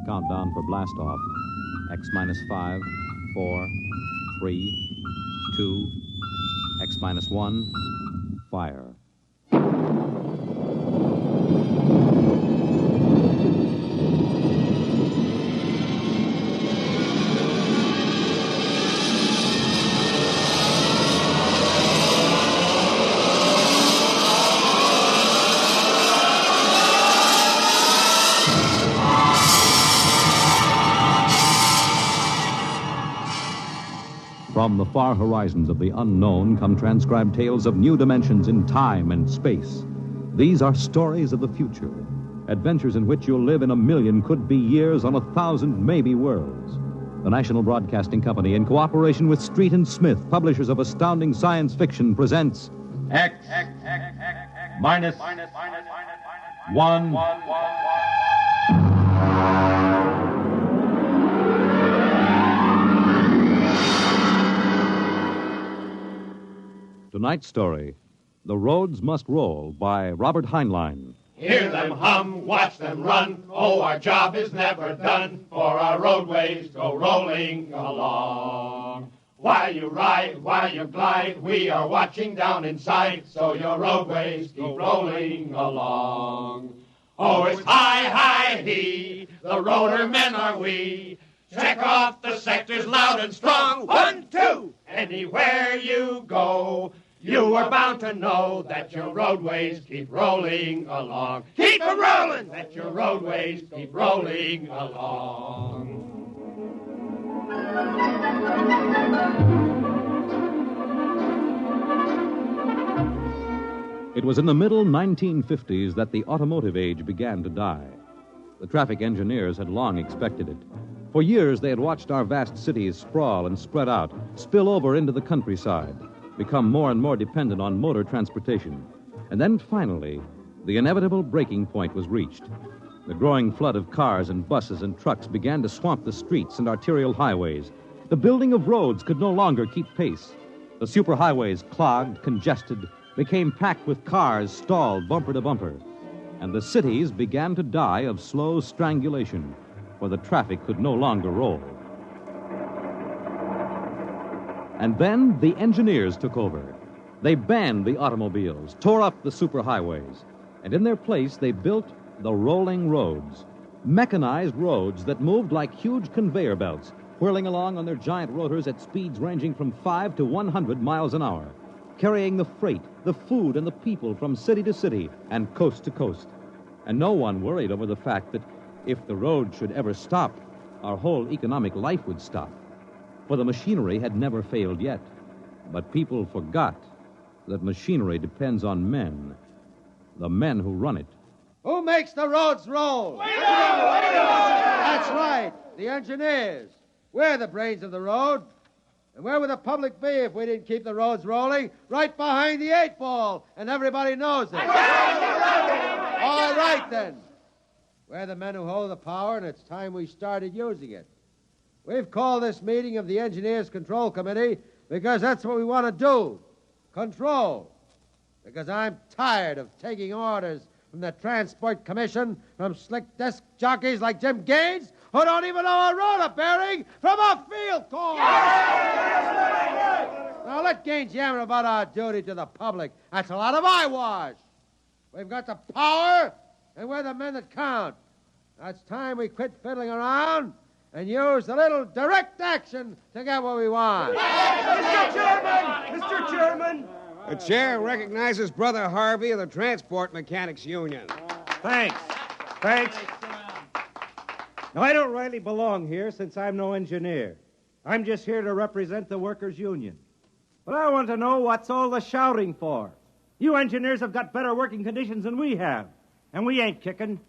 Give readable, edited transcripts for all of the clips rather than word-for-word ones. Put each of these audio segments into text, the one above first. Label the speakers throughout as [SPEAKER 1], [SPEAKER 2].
[SPEAKER 1] Countdown for blast off. X minus 5, 4, 3, 2, X minus 1, fire. From the far horizons of the unknown come transcribed tales of new dimensions in time and space. These are stories of the future, adventures in which you'll live in a million could-be years on 1,000 maybe worlds. The National Broadcasting Company, in cooperation with Street and Smith, publishers of astounding science fiction, presents
[SPEAKER 2] X minus 1.
[SPEAKER 1] Tonight's story, The Roads Must Roll, by Robert Heinlein.
[SPEAKER 3] Hear them hum, watch them run. Oh, our job is never done, for our roadways go rolling along. While you ride, while you glide, we are watching down in sight, so your roadways keep rolling along. Oh, it's high, high, he, the roller men are we. Check off the sectors loud and strong. 1, 2, anywhere you go. You are bound to know that your roadways keep rolling along. Keep them rolling! That your roadways keep rolling along.
[SPEAKER 1] It was in the middle 1950s that the automotive age began to die. The traffic engineers had long expected it. For years, they had watched our vast cities sprawl and spread out, spill over into the countryside, become more and more dependent on motor transportation. And then, finally, the inevitable breaking point was reached. The growing flood of cars and buses and trucks began to swamp the streets and arterial highways. The building of roads could no longer keep pace. The superhighways, clogged, congested, became packed with cars stalled bumper to bumper. And the cities began to die of slow strangulation, for the traffic could no longer roll. And then the engineers took over. They banned the automobiles, tore up the superhighways, and in their place they built the rolling roads, mechanized roads that moved like huge conveyor belts, whirling along on their giant rotors at speeds ranging from 5 to 100 miles an hour, carrying the freight, the food, and the people from city to city and coast to coast. And no one worried over the fact that if the road should ever stop, our whole economic life would stop. For the machinery had never failed yet. But people forgot that machinery depends on men, the men who run it.
[SPEAKER 4] Who makes the roads roll? We do! That's right, the engineers. We're the brains of the road. And where would the public be if we didn't keep the roads rolling? Right behind the 8 ball, and everybody knows it. All right, then. We're the men who hold the power, and it's time we started using it. We've called this meeting of the Engineers Control Committee because that's what we want to do. Control. Because I'm tired of taking orders from the Transport Commission, from slick desk jockeys like Jim Gaines, who don't even know a roller bearing from a field corn. Now let Gaines yammer about our duty to the public. That's a lot of eyewash. We've got the power, and we're the men that count. Now it's time we quit fiddling around and use a little direct action to get what we want.
[SPEAKER 5] Mr. Chairman! Mr. Chairman!
[SPEAKER 6] The chair recognizes Brother Harvey of the Transport Mechanics Union.
[SPEAKER 5] Thanks. Now, I don't rightly belong here since I'm no engineer. I'm just here to represent the workers' union. But I want to know what's all the shouting for. You engineers have got better working conditions than we have, and we ain't kicking.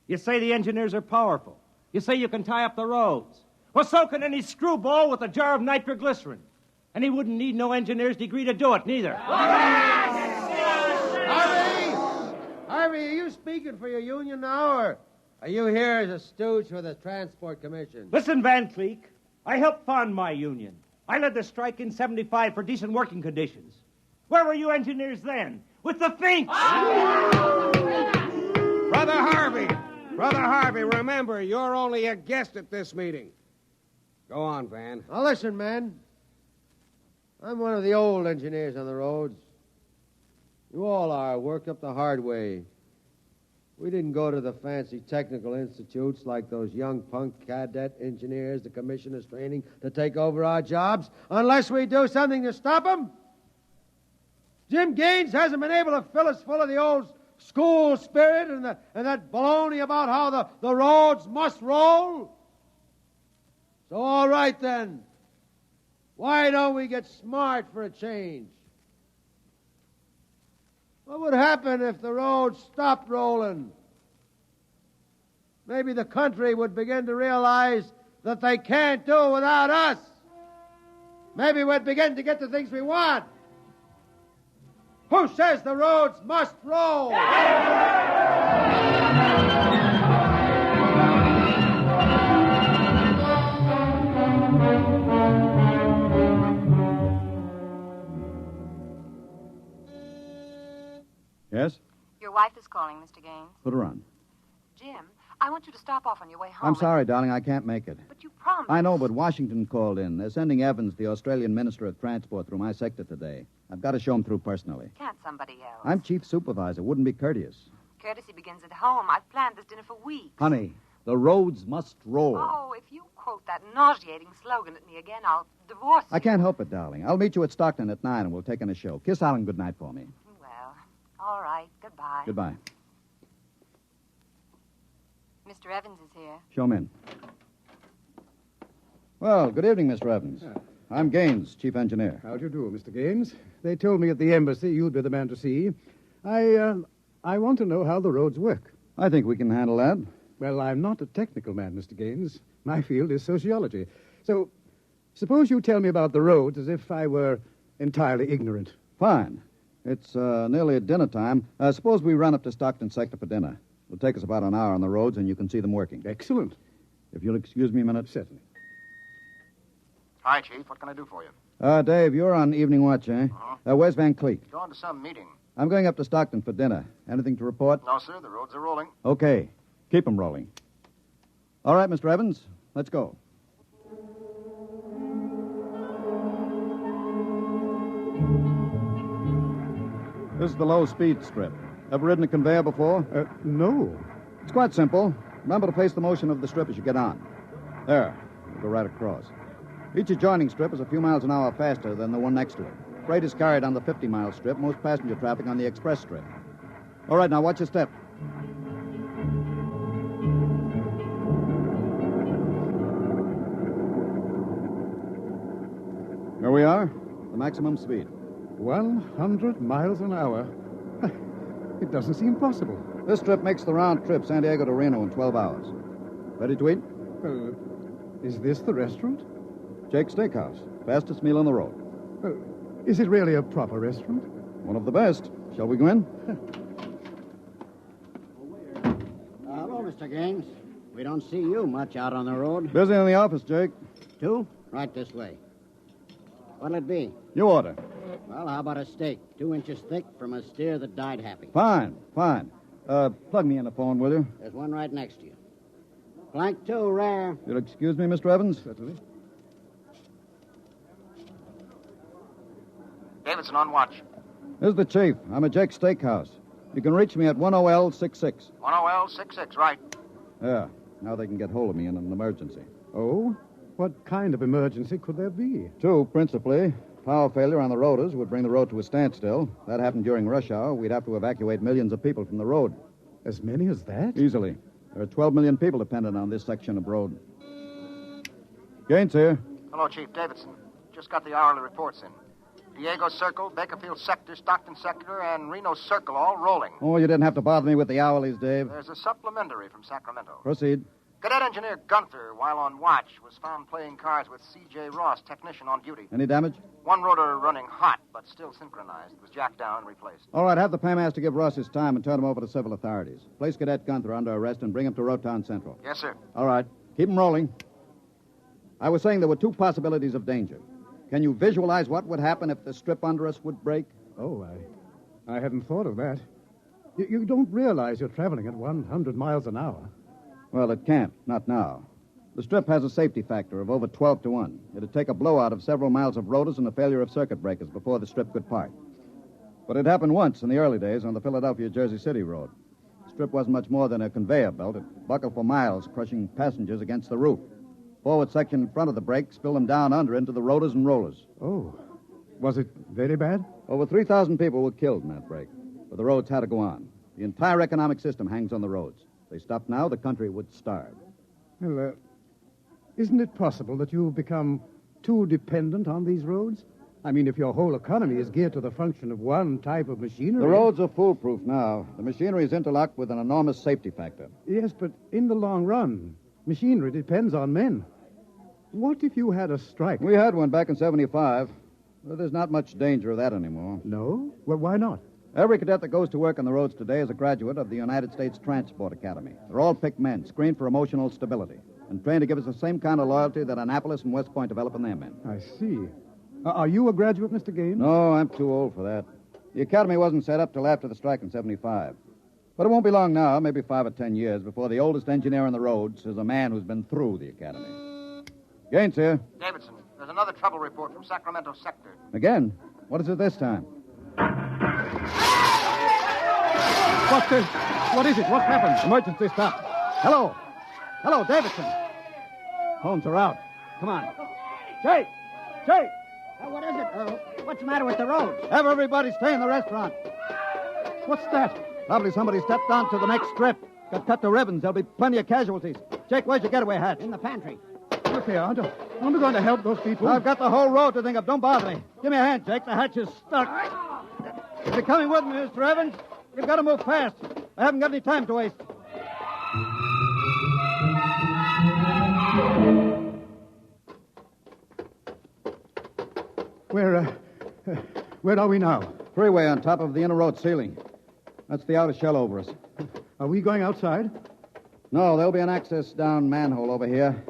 [SPEAKER 5] You say the engineers are powerful. You say you can tie up the roads. Well, so can any screwball with a jar of nitroglycerin. And he wouldn't need no engineer's degree to do it, neither.
[SPEAKER 4] Harvey, are you speaking for your union now, or are you here as a stooge for the Transport Commission?
[SPEAKER 5] Listen, Van Cleek, I helped fund my union. I led the strike in 75 for decent working conditions. Where were you engineers then? With the Finks!
[SPEAKER 6] Brother Harvey, Brother Harvey, remember, you're only a guest at this meeting. Go on, Van.
[SPEAKER 4] Now, listen, man. I'm one of the old engineers on the roads. You all are, worked up the hard way. We didn't go to the fancy technical institutes like those young punk cadet engineers the commission is training to take over our jobs unless we do something to stop them. Jim Gaines hasn't been able to fill us full of the old school spirit and that baloney about how the roads must roll. So, all right, then. Why don't we get smart for a change? What would happen if the roads stopped rolling? Maybe the country would begin to realize that they can't do without us. Maybe we'd begin to get the things we want. Who says the roads must roll?
[SPEAKER 7] Yes?
[SPEAKER 8] Your wife is calling, Mr. Gaines.
[SPEAKER 7] Put her on.
[SPEAKER 8] Jim, I want you to stop off on your way home.
[SPEAKER 7] I'm sorry, darling. I can't make it.
[SPEAKER 8] But you promised.
[SPEAKER 7] I know, but Washington called in. They're sending Evans, the Australian Minister of Transport, through my sector today. I've got to show him through personally.
[SPEAKER 8] Can't somebody else?
[SPEAKER 7] I'm chief supervisor. Wouldn't be courteous.
[SPEAKER 8] Courtesy begins at home. I've planned this dinner for weeks.
[SPEAKER 7] Honey, the roads must roll.
[SPEAKER 8] Oh, if you quote that nauseating slogan at me again, I'll divorce you.
[SPEAKER 7] I can't help it, darling. I'll meet you at Stockton at 9 and we'll take in a show. Kiss Alan goodnight for me.
[SPEAKER 8] Well, all right. Goodbye.
[SPEAKER 7] Goodbye.
[SPEAKER 8] Mr. Evans is here.
[SPEAKER 7] Show him in. Well, good evening, Mr. Evans. I'm Gaines, chief engineer.
[SPEAKER 9] How do you do, Mr. Gaines? They told me at the embassy you'd be the man to see. I want to know how the roads work.
[SPEAKER 7] I think we can handle that.
[SPEAKER 9] Well, I'm not a technical man, Mr. Gaines. My field is sociology. So, suppose you tell me about the roads as if I were entirely ignorant.
[SPEAKER 7] Fine. It's nearly at dinner time. Suppose we run up to Stockton sector for dinner. It'll take us about an hour on the roads, and you can see them working.
[SPEAKER 9] Excellent.
[SPEAKER 7] If you'll excuse me a minute.
[SPEAKER 9] Certainly.
[SPEAKER 10] Hi, Chief. What can I do for you?
[SPEAKER 7] Dave, you're on evening watch, eh?
[SPEAKER 10] Uh-huh.
[SPEAKER 7] Where's Van Cleek?
[SPEAKER 10] Going to some meeting.
[SPEAKER 7] I'm going up to Stockton for dinner. Anything to report?
[SPEAKER 10] No, sir. The roads are rolling.
[SPEAKER 7] Okay. Keep them rolling. All right, Mr. Evans, let's go. This is the low-speed strip. Ever ridden a conveyor before?
[SPEAKER 9] No.
[SPEAKER 7] It's quite simple. Remember to face the motion of the strip as you get on. There. We'll go right across. Each adjoining strip is a few miles an hour faster than the one next to it. Freight is carried on the 50-mile strip, most passenger traffic on the express strip. All right, now watch your step. Here we are, the maximum speed.
[SPEAKER 9] 100 miles an hour. It doesn't seem possible.
[SPEAKER 7] This trip makes the round trip, San Diego to Reno, in 12 hours. Ready to eat?
[SPEAKER 9] Well, is this the restaurant?
[SPEAKER 7] Jake's Steakhouse. Fastest meal on the road.
[SPEAKER 9] Is it really a proper restaurant?
[SPEAKER 7] One of the best. Shall we go in?
[SPEAKER 11] Hello, Mr. Gaines. We don't see you much out on the road.
[SPEAKER 7] Busy in the office, Jake.
[SPEAKER 11] Two? Right this way. What'll it be?
[SPEAKER 7] You order.
[SPEAKER 11] Well, how about a steak? 2 inches thick from a steer that died happy.
[SPEAKER 7] Fine. Plug me in the phone, will you?
[SPEAKER 11] There's one right next to you. Flank 2, rare.
[SPEAKER 7] You'll excuse me, Mr. Evans?
[SPEAKER 9] Certainly.
[SPEAKER 10] Davidson on watch.
[SPEAKER 7] This is the chief. I'm at Jake's Steakhouse. You can reach me at 10L66.
[SPEAKER 10] 10L66, right.
[SPEAKER 7] Yeah. Now they can get hold of me in an emergency.
[SPEAKER 9] Oh? What kind of emergency could there be?
[SPEAKER 7] 2, principally. Power failure on the rotors would bring the road to a standstill. That happened during rush hour. We'd have to evacuate millions of people from the road.
[SPEAKER 9] As many as that?
[SPEAKER 7] Easily. There are 12 million people dependent on this section of road. Gaines here.
[SPEAKER 10] Hello, Chief. Davidson. Just got the hourly reports in. Diego Circle, Bakerfield Sector, Stockton Sector, and Reno Circle all rolling.
[SPEAKER 7] Oh, you didn't have to bother me with the hourlies, Dave.
[SPEAKER 10] There's a supplementary from Sacramento.
[SPEAKER 7] Proceed.
[SPEAKER 10] Cadet Engineer Gunther, while on watch, was found playing cards with C.J. Ross, technician on duty.
[SPEAKER 7] Any damage?
[SPEAKER 10] One rotor running hot, but still synchronized. It was jacked down and replaced.
[SPEAKER 7] All right, have the paymaster give Ross his time and turn him over to civil authorities. Place Cadet Gunther under arrest and bring him to Rotown Central.
[SPEAKER 10] Yes, sir.
[SPEAKER 7] All right. Keep him rolling. I was saying there were 2 possibilities of danger. Can you visualize what would happen if the strip under us would break?
[SPEAKER 9] Oh, I hadn't thought of that. You don't realize you're traveling at 100 miles an hour.
[SPEAKER 7] Well, it can't. Not now. The strip has a safety factor of over 12 to 1. It'd take a blowout of several miles of rotors and a failure of circuit breakers before the strip could part. But it happened once in the early days on the Philadelphia-Jersey City road. The strip wasn't much more than a conveyor belt. It buckled for miles, crushing passengers against the roof. Forward section in front of the brake spilled them down under into the rotors and rollers.
[SPEAKER 9] Oh. Was it very bad?
[SPEAKER 7] Over 3,000 people were killed in that break. But the roads had to go on. The entire economic system hangs on the roads. If they stopped now, the country would starve.
[SPEAKER 9] Well, isn't it possible that you've become too dependent on these roads? I mean, if your whole economy is geared to the function of one type of machinery...
[SPEAKER 7] The roads are foolproof now. The machinery is interlocked with an enormous safety factor.
[SPEAKER 9] Yes, but in the long run, machinery depends on men. What if you had a strike?
[SPEAKER 7] We had one back in 75. Well, there's not much danger of that anymore.
[SPEAKER 9] No? Well, why not?
[SPEAKER 7] Every cadet that goes to work on the roads today is a graduate of the United States Transport Academy. They're all picked men, screened for emotional stability, and trained to give us the same kind of loyalty that Annapolis and West Point develop in their men.
[SPEAKER 9] I see. Are you a graduate, Mr. Gaines?
[SPEAKER 7] No, I'm too old for that. The academy wasn't set up till after the strike in 75. But it won't be long now, maybe 5 or 10 years, before the oldest engineer on the roads is a man who's been through the academy. Gaines here.
[SPEAKER 10] Davidson, there's another trouble report from Sacramento sector.
[SPEAKER 7] Again? What is it this time?
[SPEAKER 9] What is it? What happened?
[SPEAKER 7] Emergency stop. Hello. Hello, Davidson. Phones are out. Come on. Jake! Jake!
[SPEAKER 11] What is it? What's the matter with the roads?
[SPEAKER 7] Have everybody stay in the restaurant.
[SPEAKER 9] What's that?
[SPEAKER 7] Probably somebody stepped onto the next strip. Got cut to ribbons. There'll be plenty of casualties. Jake, where's your getaway hat?
[SPEAKER 11] In the pantry.
[SPEAKER 9] Look here, aren't we going to help those people?
[SPEAKER 7] I've got the whole road to think of. Don't bother me. Give me a hand, Jake. The hatch is stuck. If you're coming with me, Mr. Evans, you've got to move fast. I haven't got any time to waste.
[SPEAKER 9] Where are we now?
[SPEAKER 7] Freeway on top of the inner road ceiling. That's the outer shell over us.
[SPEAKER 9] Are we going outside?
[SPEAKER 7] No, there'll be an access down manhole over here.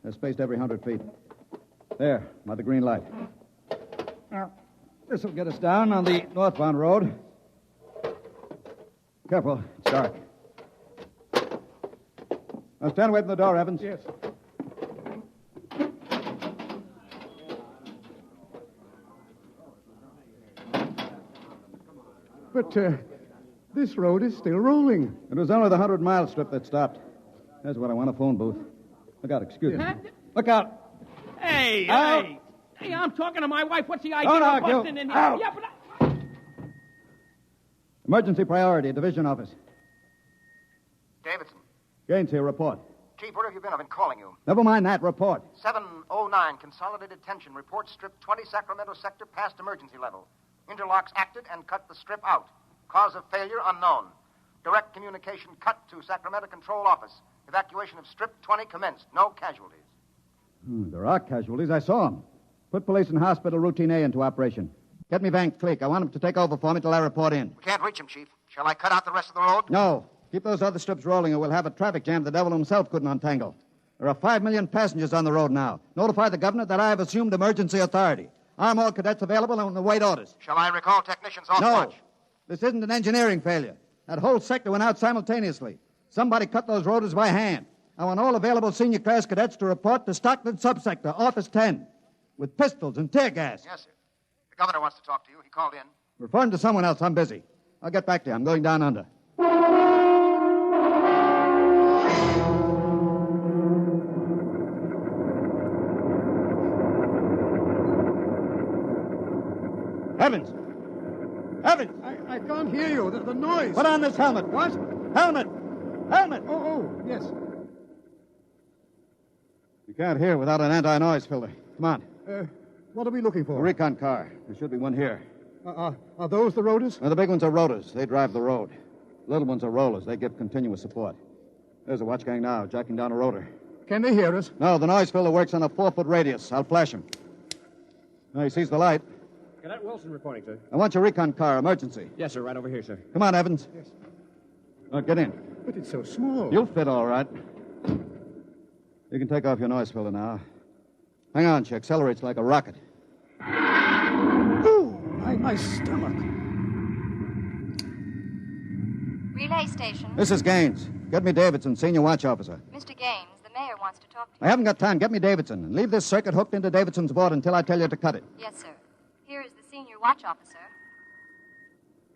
[SPEAKER 7] They're spaced every 100 feet. There, by the green light. Now, this will get us down on the northbound road. Careful, it's dark. Now stand away from the door, Evans.
[SPEAKER 9] Yes. But this road is still rolling.
[SPEAKER 7] It was only the 100-mile strip that stopped. That's what I want, a phone booth. Look out, excuse me. Look out.
[SPEAKER 12] Hey,
[SPEAKER 7] out.
[SPEAKER 12] Hey, I'm talking to my wife. What's the idea
[SPEAKER 7] Don't
[SPEAKER 12] of
[SPEAKER 7] argue.
[SPEAKER 12] busting in here?
[SPEAKER 7] Out.
[SPEAKER 12] Yeah, but
[SPEAKER 7] Emergency priority, division office.
[SPEAKER 10] Davidson.
[SPEAKER 7] Gaines here, report.
[SPEAKER 10] Chief, where have you been? I've been calling you.
[SPEAKER 7] Never mind that, report.
[SPEAKER 10] 709, consolidated tension. Report strip 20 Sacramento sector past emergency level. Interlocks acted and cut the strip out. Cause of failure unknown. Direct communication cut to Sacramento Control Office. Evacuation of strip 20 commenced. No casualties.
[SPEAKER 7] There are casualties. I saw them. Put police and hospital routine A into operation. Get me Van Cleek. I want him to take over for me till I report in.
[SPEAKER 10] We can't reach him, Chief. Shall I cut out the rest of the road?
[SPEAKER 7] No. Keep those other strips rolling or we'll have a traffic jam the devil himself couldn't untangle. There are 5 million passengers on the road now. Notify the governor that I have assumed emergency authority. Arm all cadets available and await orders.
[SPEAKER 10] Shall I recall technicians off
[SPEAKER 7] No.
[SPEAKER 10] watch?
[SPEAKER 7] This isn't an engineering failure. That whole sector went out simultaneously. Somebody cut those rotors by hand. I want all available senior class cadets to report to Stockton Subsector, Office 10, with pistols and tear gas.
[SPEAKER 10] Yes, sir. The governor wants to talk to you. He called in.
[SPEAKER 7] Refer him to someone else. I'm busy. I'll get back to you. I'm going down under. Evans! Evans!
[SPEAKER 9] I can't hear you. The noise.
[SPEAKER 7] Put on this helmet.
[SPEAKER 9] What?
[SPEAKER 7] Helmet! Helmet!
[SPEAKER 9] Oh, yes.
[SPEAKER 7] You can't hear without an anti-noise filter. Come on.
[SPEAKER 9] What are we looking
[SPEAKER 7] A
[SPEAKER 9] for?
[SPEAKER 7] recon car. There should be one here.
[SPEAKER 9] Are those the rotors?
[SPEAKER 7] Now, the big ones are rotors. They drive the road. The little ones are rollers. They give continuous support. There's a watch gang now, jacking down a rotor.
[SPEAKER 9] Can they hear us?
[SPEAKER 7] No, the noise filter works on a 4-foot radius. I'll flash him. Now, he sees the light.
[SPEAKER 13] Cadet Wilson reporting, sir.
[SPEAKER 7] I want your recon car, emergency.
[SPEAKER 13] Yes, sir, right over here, sir.
[SPEAKER 7] Come on, Evans.
[SPEAKER 9] Yes.
[SPEAKER 7] Get in.
[SPEAKER 9] But it's so small.
[SPEAKER 7] You'll fit all right. You can take off your noise filter now. Hang on, she accelerates like a rocket.
[SPEAKER 9] Oh, my stomach.
[SPEAKER 14] Relay station.
[SPEAKER 7] This is Gaines. Get me Davidson, senior watch officer.
[SPEAKER 8] Mr. Gaines, the mayor wants to talk to you.
[SPEAKER 7] I haven't got time. Get me Davidson. And leave this circuit hooked into Davidson's board until I tell you to cut it.
[SPEAKER 8] Yes, sir. Here is the senior watch officer.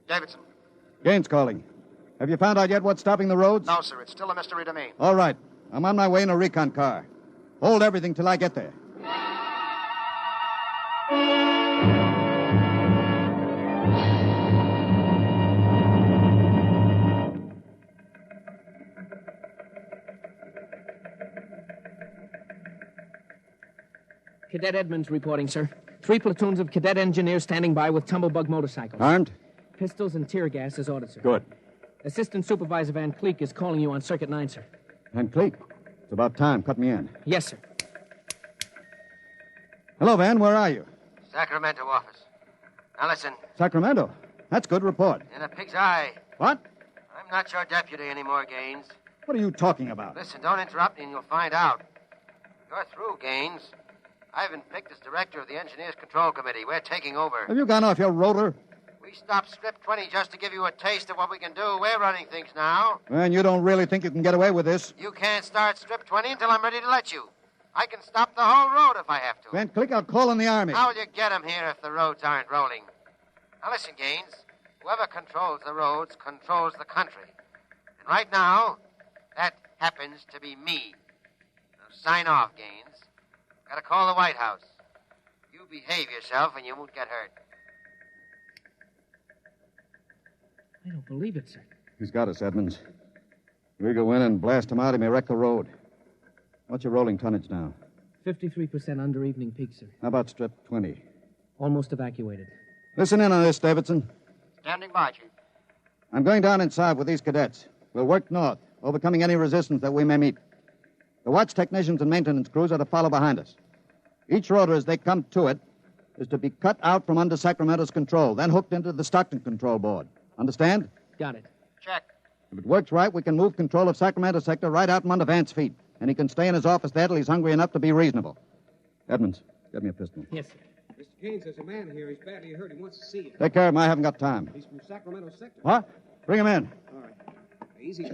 [SPEAKER 10] Davidson.
[SPEAKER 7] Gaines calling. Have you found out yet what's stopping the roads?
[SPEAKER 10] No, sir. It's still a mystery to me.
[SPEAKER 7] All right. I'm on my way in a recon car. Hold everything till I get there.
[SPEAKER 14] Cadet Edmonds reporting, sir. 3 platoons of cadet engineers standing by with tumblebug motorcycles.
[SPEAKER 7] Armed?
[SPEAKER 14] Pistols and tear gas as ordered, sir.
[SPEAKER 7] Good.
[SPEAKER 14] Assistant Supervisor Van Cleek is calling you on Circuit 9, sir.
[SPEAKER 7] Van Cleek? It's about time. Cut me in.
[SPEAKER 14] Yes, sir.
[SPEAKER 7] Hello, Van. Where are you?
[SPEAKER 15] Sacramento office. Now listen,
[SPEAKER 7] Sacramento. That's good. Report.
[SPEAKER 15] in a pig's eye.
[SPEAKER 7] What?
[SPEAKER 15] I'm not your deputy anymore, Gaines.
[SPEAKER 7] What are you talking about?
[SPEAKER 15] Listen, don't interrupt me and you'll find out. You're through, Gaines. I've been picked as director of the Engineers Control Committee. We're taking over.
[SPEAKER 7] Have you gone off your rotor?
[SPEAKER 15] We stopped Strip 20 just to give you a taste of what we can do. We're running things now.
[SPEAKER 7] And you don't really think you can get away with this?
[SPEAKER 15] You can't start Strip 20 until I'm ready to let you. I can stop the whole road if I have to.
[SPEAKER 7] Van Cleek, I'll call in the Army.
[SPEAKER 15] How will you get 'em here if the roads aren't rolling? Now listen, Gaines. Whoever controls the roads controls the country. And right now, that happens to be me. Now sign off, Gaines. Gotta call the White House. You behave yourself and you won't get hurt.
[SPEAKER 14] I don't believe it, sir.
[SPEAKER 7] He's got us, Edmonds. We go in and blast him out. He may wreck the road. What's your rolling tonnage now?
[SPEAKER 14] 53% under evening peak, sir.
[SPEAKER 7] How about Strip 20?
[SPEAKER 14] Almost evacuated.
[SPEAKER 7] Listen in on this, Davidson.
[SPEAKER 10] Standing by, Chief.
[SPEAKER 7] I'm going down inside with these cadets. We'll work north, overcoming any resistance that we may meet. The watch technicians and maintenance crews are to follow behind us. Each rotor, as they come to it, is to be cut out from under Sacramento's control, then hooked into the Stockton control board. Understand?
[SPEAKER 14] Got it.
[SPEAKER 10] Check.
[SPEAKER 7] If it works right, we can move control of Sacramento sector right out from under Vance's feet, and he can stay in his office there till he's hungry enough to be reasonable. Edmonds, get me a pistol.
[SPEAKER 14] Yes, sir.
[SPEAKER 6] Mr. Gaines, there's a man here. He's badly hurt. He wants to see you.
[SPEAKER 7] Take care of him. I haven't got time.
[SPEAKER 6] He's from Sacramento sector.
[SPEAKER 7] What? Bring him in.
[SPEAKER 6] All right. Easy.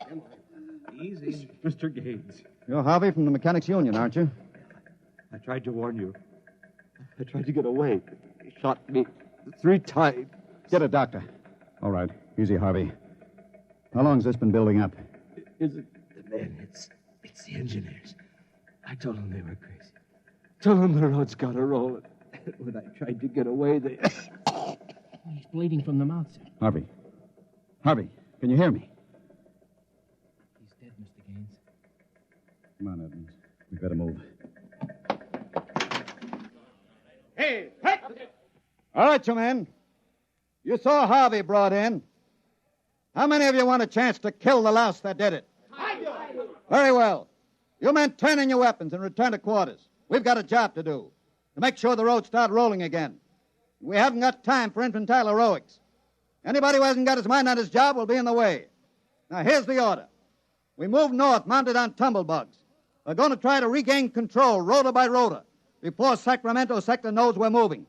[SPEAKER 6] Come on. Easy.
[SPEAKER 2] Mr. Gaines,
[SPEAKER 7] You're Harvey from the Mechanics Union, aren't you?
[SPEAKER 2] I tried to warn you. I tried to get away. He shot me 3 times.
[SPEAKER 7] Get a doctor. All right. Easy, Harvey. How long's this been building up?
[SPEAKER 2] Is it the men? It's the engineers. I told them they were crazy. Told them the road's got to roll. When I tried to get away, they...
[SPEAKER 14] He's bleeding from the mouth, sir.
[SPEAKER 7] Harvey. Harvey, can you hear me?
[SPEAKER 14] He's dead, Mr. Gaines.
[SPEAKER 7] Come on, Edmonds. We better move.
[SPEAKER 6] Hey!
[SPEAKER 7] All right, you men. You saw Harvey brought in. How many of you want a chance to kill the louse that did it? Very well. You men turn in your weapons and return to quarters. We've got a job to do, to make sure the roads start rolling again. We haven't got time for infantile heroics. Anybody who hasn't got his mind on his job will be in the way. Now, here's the order. We move north, mounted on tumblebugs. We're going to try to regain control, rotor by rotor, before Sacramento sector knows we're moving.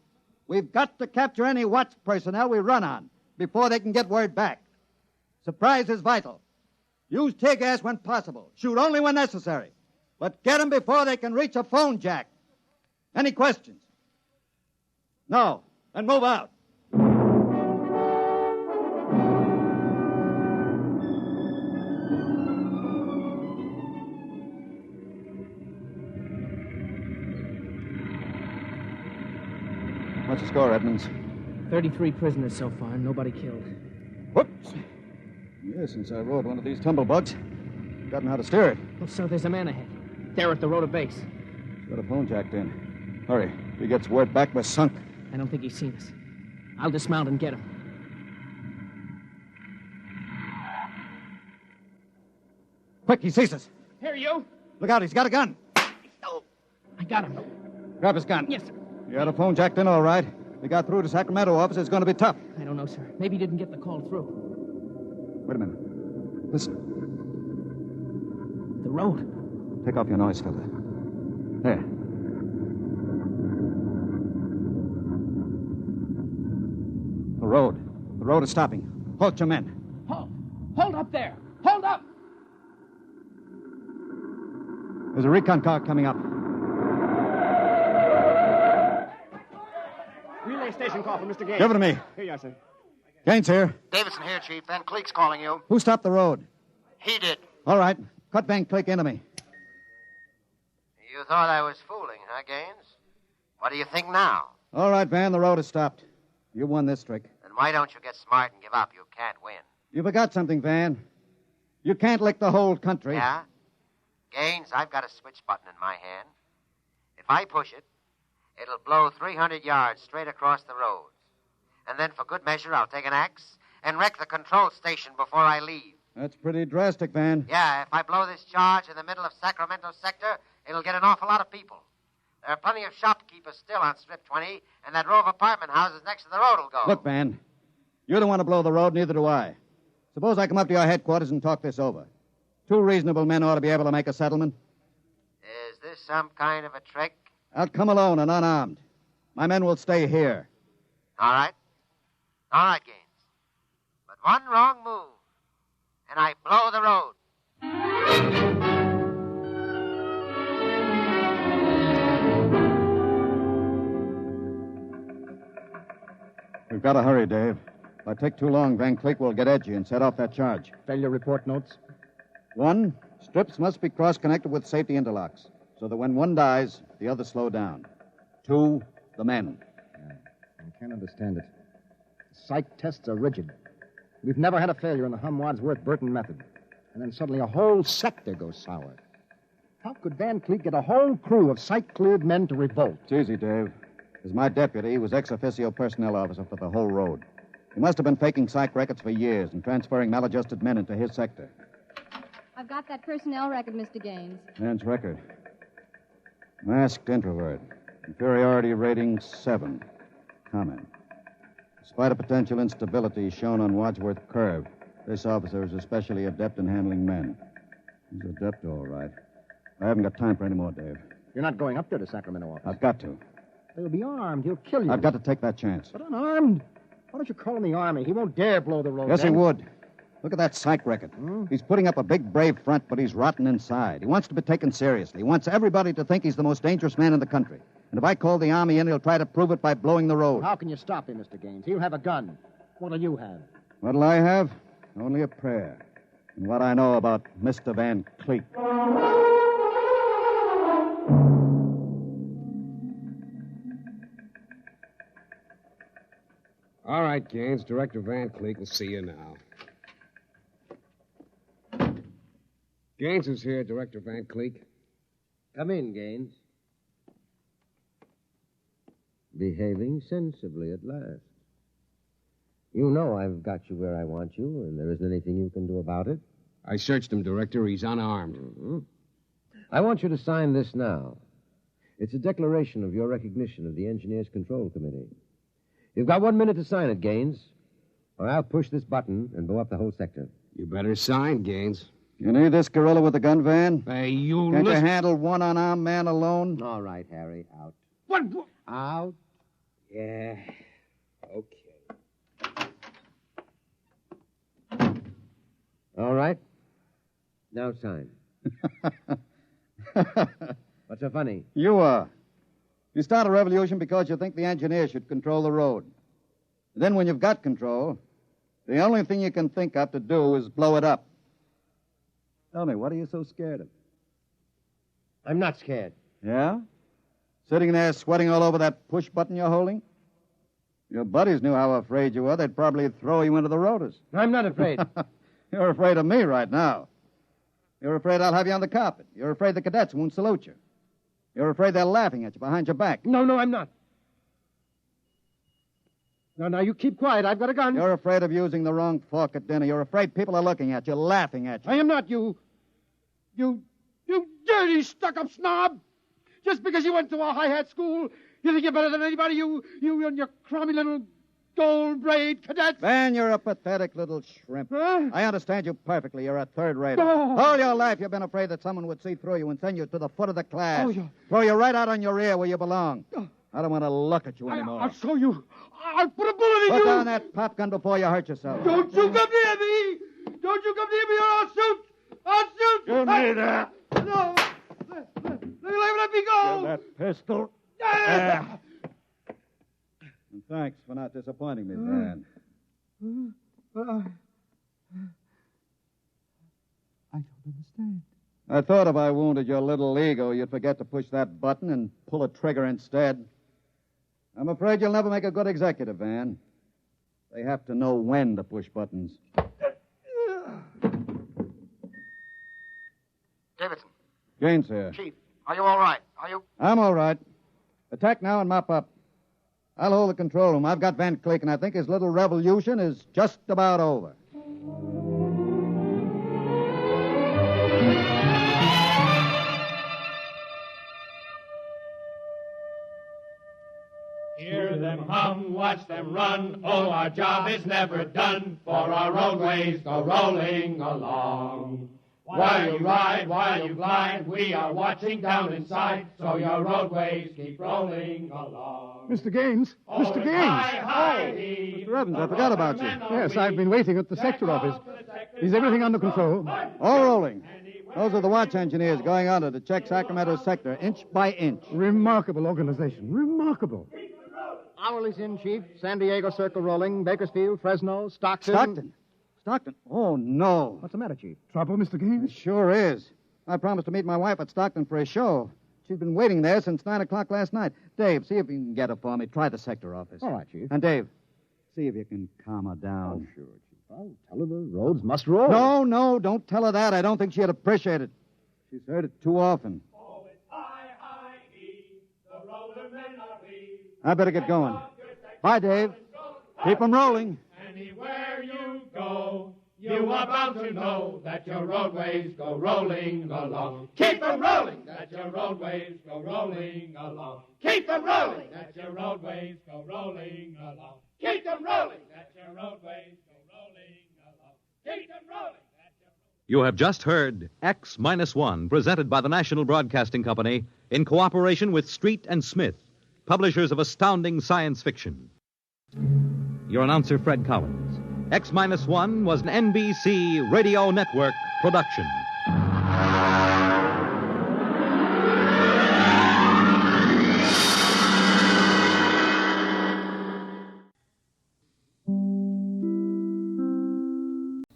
[SPEAKER 7] We've got to capture any watch personnel we run on before they can get word back. Surprise is vital. Use tear gas when possible. Shoot only when necessary. But get them before they can reach a phone jack. Any questions? No. Then move out. What's the score, Edmonds?
[SPEAKER 14] 33 prisoners so far, nobody killed.
[SPEAKER 7] Whoops. Yes, since I rode one of these tumblebugs, I've gotten how to steer it.
[SPEAKER 14] Oh, sir, there's a man ahead. There at the rotor base.
[SPEAKER 7] He's got a phone jacked in. Hurry. If he gets word back, we're sunk.
[SPEAKER 14] I don't think he's seen us. I'll dismount and get him.
[SPEAKER 7] Quick, he sees us.
[SPEAKER 12] Here, you.
[SPEAKER 7] Look out, he's got a gun.
[SPEAKER 12] Oh, I got him.
[SPEAKER 7] Grab his gun.
[SPEAKER 14] Yes, sir.
[SPEAKER 7] You had a phone jacked in, all right. If we got through to Sacramento office, it's going to be tough.
[SPEAKER 14] I don't know, sir. Maybe he didn't get the call through.
[SPEAKER 7] Wait a minute. Listen.
[SPEAKER 14] The road.
[SPEAKER 7] Take off your noise filter. There. The road. The road is stopping. Halt your men.
[SPEAKER 12] Halt. Hold up there. Hold up.
[SPEAKER 7] There's a recon car coming up.
[SPEAKER 13] Relay station call from Mr. Gaines.
[SPEAKER 7] Give it to me.
[SPEAKER 13] Here you are, sir.
[SPEAKER 7] Gaines here.
[SPEAKER 10] Davidson here, Chief. Van Cleek's calling you.
[SPEAKER 7] Who stopped the road?
[SPEAKER 10] He did.
[SPEAKER 7] All right. Cut Van Cleek into me.
[SPEAKER 15] You thought I was fooling, huh, Gaines? What do you think now?
[SPEAKER 7] All right, Van, the road is stopped. You won this trick.
[SPEAKER 15] Then why don't you get smart and give up? You can't win.
[SPEAKER 7] You forgot something, Van. You can't lick the whole country.
[SPEAKER 15] Yeah? Gaines, I've got a switch button in my hand. If I push it, it'll blow 300 yards straight across the roads. And then for good measure, I'll take an axe and wreck the control station before I leave.
[SPEAKER 7] That's pretty drastic, Van.
[SPEAKER 15] Yeah, if I blow this charge in the middle of Sacramento sector, it'll get an awful lot of people. There are plenty of shopkeepers still on Strip 20, and that row of apartment houses next to the road will go.
[SPEAKER 7] Look, Van, you don't want to blow the road, neither do I. Suppose I come up to your headquarters and talk this over. 2 reasonable men ought to be able to make a settlement.
[SPEAKER 15] Is this some kind of a trick?
[SPEAKER 7] I'll come alone and unarmed. My men will stay here.
[SPEAKER 15] All right. All right, Gaines. But one wrong move, and I blow the road.
[SPEAKER 7] We've got to hurry, Dave. If I take too long, Van Cleek will get edgy and set off that charge.
[SPEAKER 13] Failure report notes?
[SPEAKER 7] 1, strips must be cross-connected with safety interlocks, so that when one dies, the others slow down. 2, the men.
[SPEAKER 13] I can't understand it. Psych tests are rigid. We've never had a failure in the Hum-Wadsworth-Burton method. And then suddenly a whole sector goes sour. How could Van Cleek get a whole crew of psych-cleared men to revolt?
[SPEAKER 7] It's easy, Dave. As my deputy, he was ex-officio personnel officer for the whole road. He must have been faking psych records for years and transferring maladjusted men into his sector.
[SPEAKER 16] I've got that personnel record, Mr. Gaines.
[SPEAKER 7] Man's record. Masked introvert. Inferiority rating 7. Comment. Despite a potential instability shown on Wadsworth Curve, this officer is especially adept in handling men. He's adept, all right. I haven't got time for any more, Dave.
[SPEAKER 13] You're not going up there to Sacramento office.
[SPEAKER 7] I've got to.
[SPEAKER 13] They'll be armed. He'll kill you.
[SPEAKER 7] I've got to take that chance.
[SPEAKER 13] But unarmed? Why don't you call in the Army? He won't dare blow the road.
[SPEAKER 7] Yes, he would. Look at that psych record. He's putting up a big, brave front, but he's rotten inside. He wants to be taken seriously. He wants everybody to think he's the most dangerous man in the country. And if I call the Army in, he'll try to prove it by blowing the road.
[SPEAKER 13] How can you stop him, Mr. Gaines? He'll have a gun. What'll you have?
[SPEAKER 7] What'll I have? Only a prayer. And what I know about Mr. Van Cleek.
[SPEAKER 6] All right, Gaines. Director Van Cleek will see you now. Gaines is here, Director Van Cleek.
[SPEAKER 2] Come in, Gaines. Behaving sensibly at last. You know I've got you where I want you, and there isn't anything you can do about it.
[SPEAKER 6] I searched him, Director. He's unarmed.
[SPEAKER 2] Mm-hmm. I want you to sign this now. It's a declaration of your recognition of the Engineers Control Committee. You've got 1 minute to sign it, Gaines, or I'll push this button and blow up the whole sector.
[SPEAKER 6] You better sign, Gaines.
[SPEAKER 7] You need this gorilla with the gun, Van?
[SPEAKER 6] Hey, you
[SPEAKER 7] Can't you handle one unarmed man alone?
[SPEAKER 11] All right, Harry, out.
[SPEAKER 6] What?
[SPEAKER 11] Out.
[SPEAKER 6] Yeah. Okay.
[SPEAKER 2] All right. Now sign. What's so funny?
[SPEAKER 7] You are. You start a revolution because you think the engineer should control the road. Then when you've got control, the only thing you can think of to do is blow it up. Tell me, what are you so scared of?
[SPEAKER 2] I'm not scared.
[SPEAKER 7] Yeah? Sitting there sweating all over that push button you're holding? Your buddies knew how afraid you were. They'd probably throw you into the rotors.
[SPEAKER 2] I'm not afraid.
[SPEAKER 7] You're afraid of me right now. You're afraid I'll have you on the carpet. You're afraid the cadets won't salute you. You're afraid they're laughing at you behind your back.
[SPEAKER 2] No, I'm not. Now, you keep quiet. I've got a gun.
[SPEAKER 7] You're afraid of using the wrong fork at dinner. You're afraid people are looking at you, laughing at you.
[SPEAKER 2] I am not. You
[SPEAKER 12] dirty, stuck-up snob! Just because you went to a high-hat school, you think you're better than anybody, you and your crummy little gold-braid cadets?
[SPEAKER 7] Van, you're a pathetic little shrimp.
[SPEAKER 12] Huh?
[SPEAKER 7] I understand you perfectly. You're a third-rater.
[SPEAKER 12] Oh.
[SPEAKER 7] All your life you've been afraid that someone would see through you and send you to the foot of the class.
[SPEAKER 12] Oh, yeah.
[SPEAKER 7] Throw you right out on your rear where you belong. I don't want to look at you anymore.
[SPEAKER 12] I'll show you. I'll put a bullet in you.
[SPEAKER 7] Put down that pop gun before you hurt yourself.
[SPEAKER 12] Don't you come near me. Don't you come near me or I'll shoot. I'll shoot.
[SPEAKER 7] Give me that.
[SPEAKER 12] No. Let me go!
[SPEAKER 5] Give that pistol.
[SPEAKER 12] Ah!
[SPEAKER 7] And thanks for not disappointing me, Van.
[SPEAKER 12] I don't understand.
[SPEAKER 7] I thought if I wounded your little ego, you'd forget to push that button and pull a trigger instead. I'm afraid you'll never make a good executive, Van. They have to know when to push buttons.
[SPEAKER 10] Davidson.
[SPEAKER 7] Gaines here.
[SPEAKER 10] Chief, are you all right? Are you?
[SPEAKER 7] I'm all right. Attack now and mop up. I'll hold the control room. I've got Van Cleek, and I think his little revolution is just about over.
[SPEAKER 3] Hear them hum, watch them run. Oh, our job is never done, for our roadways go rolling along. While you ride, while you glide, we are watching down inside, so your roadways keep rolling along.
[SPEAKER 9] Mr. Gaines! Mr. Gaines!
[SPEAKER 7] Mr. Evans, I forgot about you.
[SPEAKER 9] Yes, I've been waiting at the sector office. Is everything under control?
[SPEAKER 7] All rolling. Those are the watch engineers going under to check Sacramento sector inch by inch.
[SPEAKER 9] Remarkable organization. Remarkable.
[SPEAKER 13] Hourly's in, Chief. San Diego Circle rolling. Bakersfield, Fresno, Stockton.
[SPEAKER 7] Stockton? Oh, no.
[SPEAKER 13] What's the matter, Chief?
[SPEAKER 9] Trouble, Mr. Gaines?
[SPEAKER 7] It sure is. I promised to meet my wife at Stockton for a show. She's been waiting there since 9 o'clock last night. Dave, see if you can get her for me. Try the sector office.
[SPEAKER 13] All right, Chief.
[SPEAKER 7] And Dave, see if you can calm her down.
[SPEAKER 13] Oh, sure, Chief. I'll tell her the roads must roll.
[SPEAKER 7] No, don't tell her that. I don't think she'd appreciate it. She's heard it too often. I better get going. Bye, Dave. Keep 'em rolling.
[SPEAKER 3] Anywhere you go, you are bound to know that your roadways go rolling along. Keep them rolling, that your roadways go rolling along. Keep them rolling, that your roadways go rolling along. Keep them rolling, that your roadways go rolling along. Keep them rolling.
[SPEAKER 1] You have just heard X-1, presented by the National Broadcasting Company in cooperation with Street and Smith, publishers of astounding science fiction. Your announcer, Fred Collins. X-1 was an NBC Radio Network production.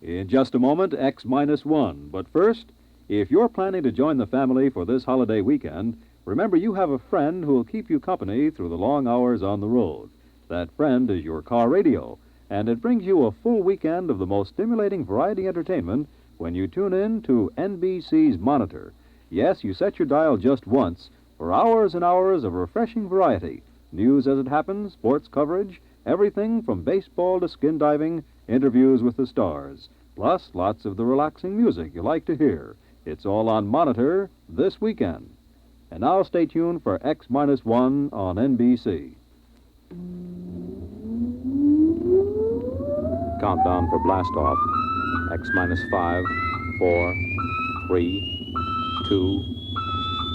[SPEAKER 17] In just a moment, X-1. But first, if you're planning to join the family for this holiday weekend, remember you have a friend who will keep you company through the long hours on the road. That friend is your car radio, and it brings you a full weekend of the most stimulating variety entertainment when you tune in to NBC's Monitor. Yes, you set your dial just once for hours and hours of refreshing variety. News as it happens, sports coverage, everything from baseball to skin diving, interviews with the stars, plus lots of the relaxing music you like to hear. It's all on Monitor this weekend. And now stay tuned for X-1 on NBC. Countdown for blast off. X-5, 4, 3, 2,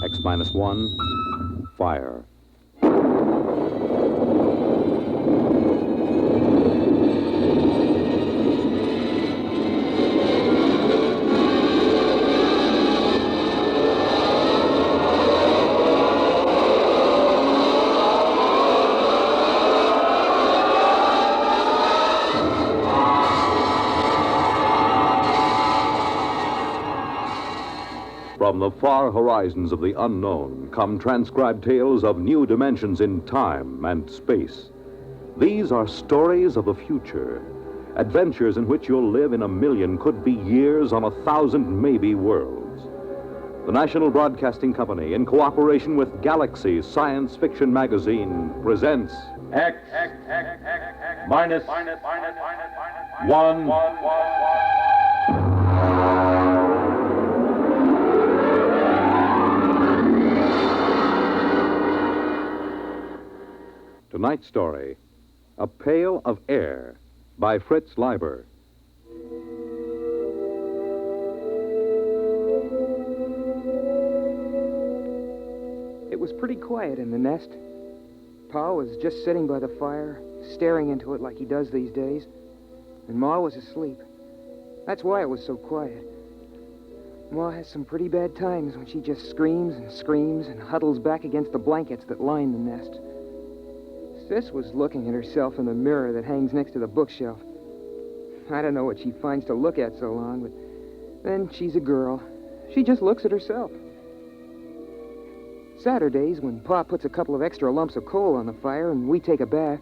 [SPEAKER 17] X-1, fire.
[SPEAKER 18] From the far horizons of the unknown come transcribed tales of new dimensions in time and space. These are stories of the future, adventures in which you'll live in a million, could be years, on 1,000 maybe worlds. The National Broadcasting Company, in cooperation with Galaxy Science Fiction Magazine, presents X-1. Tonight's story, A Pail of Air, by Fritz Leiber.
[SPEAKER 19] It was pretty quiet in the nest. Pa was just sitting by the fire, staring into it like he does these days, and Ma was asleep. That's why it was so quiet. Ma has some pretty bad times when she just screams and screams and huddles back against the blankets that line the nest. Sis was looking at herself in the mirror that hangs next to the bookshelf. I don't know what she finds to look at so long, but then she's a girl. She just looks at herself. Saturdays, when Pa puts a couple of extra lumps of coal on the fire and we take a bath,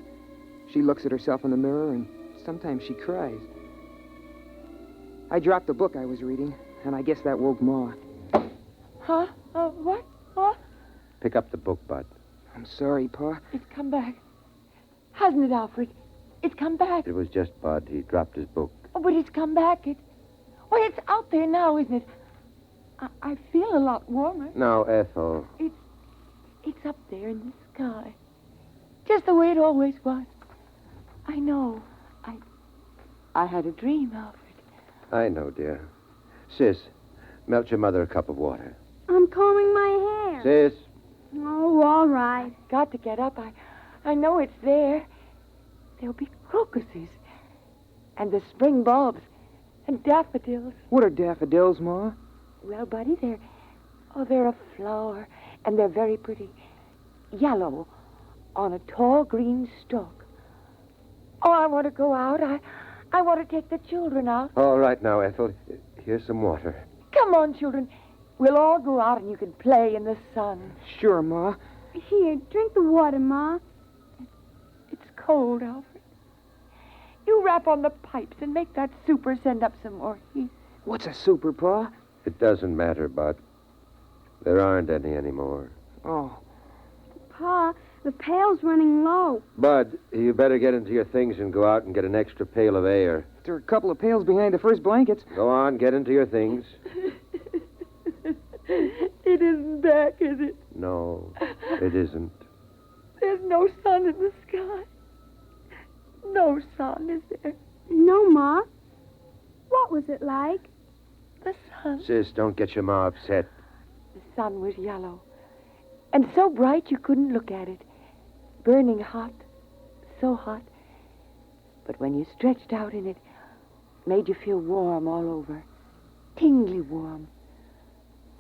[SPEAKER 19] she looks at herself in the mirror and sometimes she cries. I dropped the book I was reading, and I guess that woke Ma.
[SPEAKER 20] Huh? What? What?
[SPEAKER 2] Pick up the book, Bud.
[SPEAKER 19] I'm sorry, Pa.
[SPEAKER 20] It's come back. Hasn't it, Alfred? It's come back.
[SPEAKER 2] It was just Bud. He dropped his book.
[SPEAKER 20] Oh, but it's come back. Why, it's out there now, isn't it? I feel a lot warmer.
[SPEAKER 2] Now, Ethel.
[SPEAKER 20] It's up there in the sky. Just the way it always was. I know. I had a dream, Alfred.
[SPEAKER 2] I know, dear. Sis, melt your mother a cup of water.
[SPEAKER 21] I'm combing my hair.
[SPEAKER 2] Sis.
[SPEAKER 21] Oh, all right.
[SPEAKER 20] Got to get up. I know it's there. There'll be crocuses. And the spring bulbs. And daffodils.
[SPEAKER 19] What are daffodils, Ma?
[SPEAKER 20] Well, Buddy, they're a flower. And they're very pretty. Yellow. On a tall green stalk. Oh, I want to go out. I want to take the children out.
[SPEAKER 2] All right now, Ethel. Here's some water.
[SPEAKER 20] Come on, children. We'll all go out and you can play in the sun.
[SPEAKER 19] Sure, Ma.
[SPEAKER 21] Here, drink the water, Ma.
[SPEAKER 20] It's cold, Alfred. You rap on the pipes and make that super send up some more heat.
[SPEAKER 19] What's a super, Pa?
[SPEAKER 2] It doesn't matter, Bud. There aren't any anymore.
[SPEAKER 19] Oh.
[SPEAKER 21] Pa, the pail's running low.
[SPEAKER 2] Bud, you better get into your things and go out and get an extra pail of air.
[SPEAKER 19] There are a couple of pails behind the first blankets.
[SPEAKER 2] Go on, get into your things.
[SPEAKER 20] It isn't back, is it?
[SPEAKER 2] No, it isn't.
[SPEAKER 20] There's no sun in the sky. No sun, is there?
[SPEAKER 21] No, Ma. What was it like?
[SPEAKER 20] The sun.
[SPEAKER 2] Sis, don't get your ma upset.
[SPEAKER 20] The sun was yellow. And so bright you couldn't look at it. Burning hot. So hot. But when you stretched out in it, it made you feel warm all over. Tingly warm.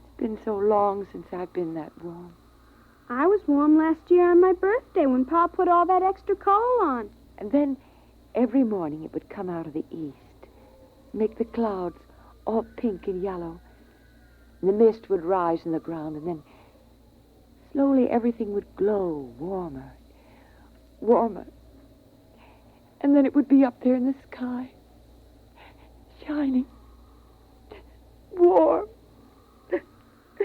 [SPEAKER 20] It's been so long since I've been that warm.
[SPEAKER 21] I was warm last year on my birthday when Pa put all that extra coal on.
[SPEAKER 20] And then every morning it would come out of the east, make the clouds all pink and yellow. And the mist would rise in the ground, and then slowly everything would glow warmer, warmer. And then it would be up there in the sky, shining, warm.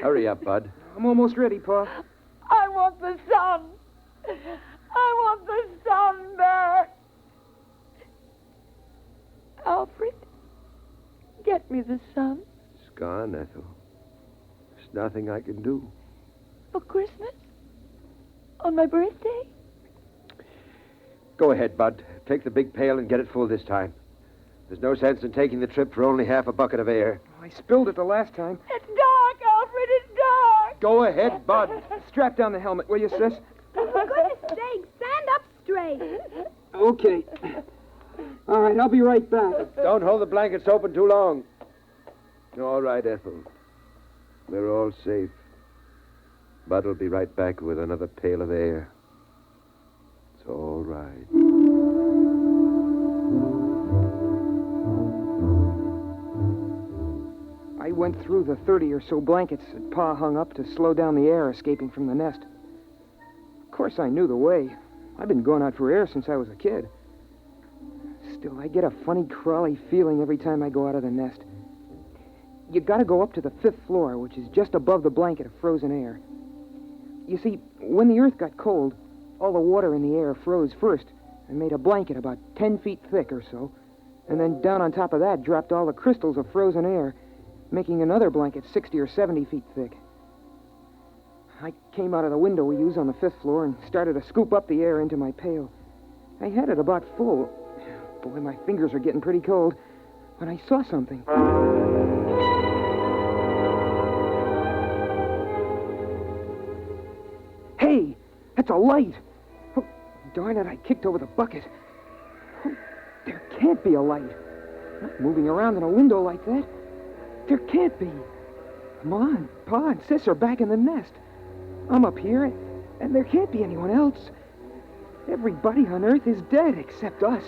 [SPEAKER 2] Hurry up, Bud.
[SPEAKER 19] I'm almost ready, Pa.
[SPEAKER 20] I want the sun. I want the sun back. Alfred, get me the sun.
[SPEAKER 2] It's gone, Ethel. There's nothing I can do.
[SPEAKER 20] For Christmas? On my birthday?
[SPEAKER 2] Go ahead, Bud. Take the big pail and get it full this time. There's no sense in taking the trip for only half a bucket of air.
[SPEAKER 19] I spilled it the last time.
[SPEAKER 20] It's dark, Alfred. It's dark.
[SPEAKER 2] Go ahead, Bud.
[SPEAKER 19] Strap down the helmet, will you, sis?
[SPEAKER 21] For goodness sake, stand up straight.
[SPEAKER 19] Okay. All right, I'll be right back.
[SPEAKER 2] Don't hold the blankets open too long. All right, Ethel. We're all safe. Bud'll be right back with another pail of air. It's all right.
[SPEAKER 19] I went through the 30 or so blankets that Pa hung up to slow down the air escaping from the nest. Of course, I knew the way. I've been going out for air since I was a kid. Still, I get a funny, crawly feeling every time I go out of the nest. You gotta go up to the 5th floor, which is just above the blanket of frozen air. You see, when the earth got cold, all the water in the air froze first and made a blanket about 10 feet thick or so. And then down on top of that dropped all the crystals of frozen air, making another blanket 60 or 70 feet thick. I came out of the window we use on the 5th floor and started to scoop up the air into my pail. I had it about full. Boy, my fingers are getting pretty cold when I saw something. Hey, that's a light. Oh, darn it, I kicked over the bucket. Oh, there can't be a light. Not moving around in a window like that. There can't be. Mom, Pa, and Sis are back in the nest. I'm up here, and there can't be anyone else. Everybody on Earth is dead except us.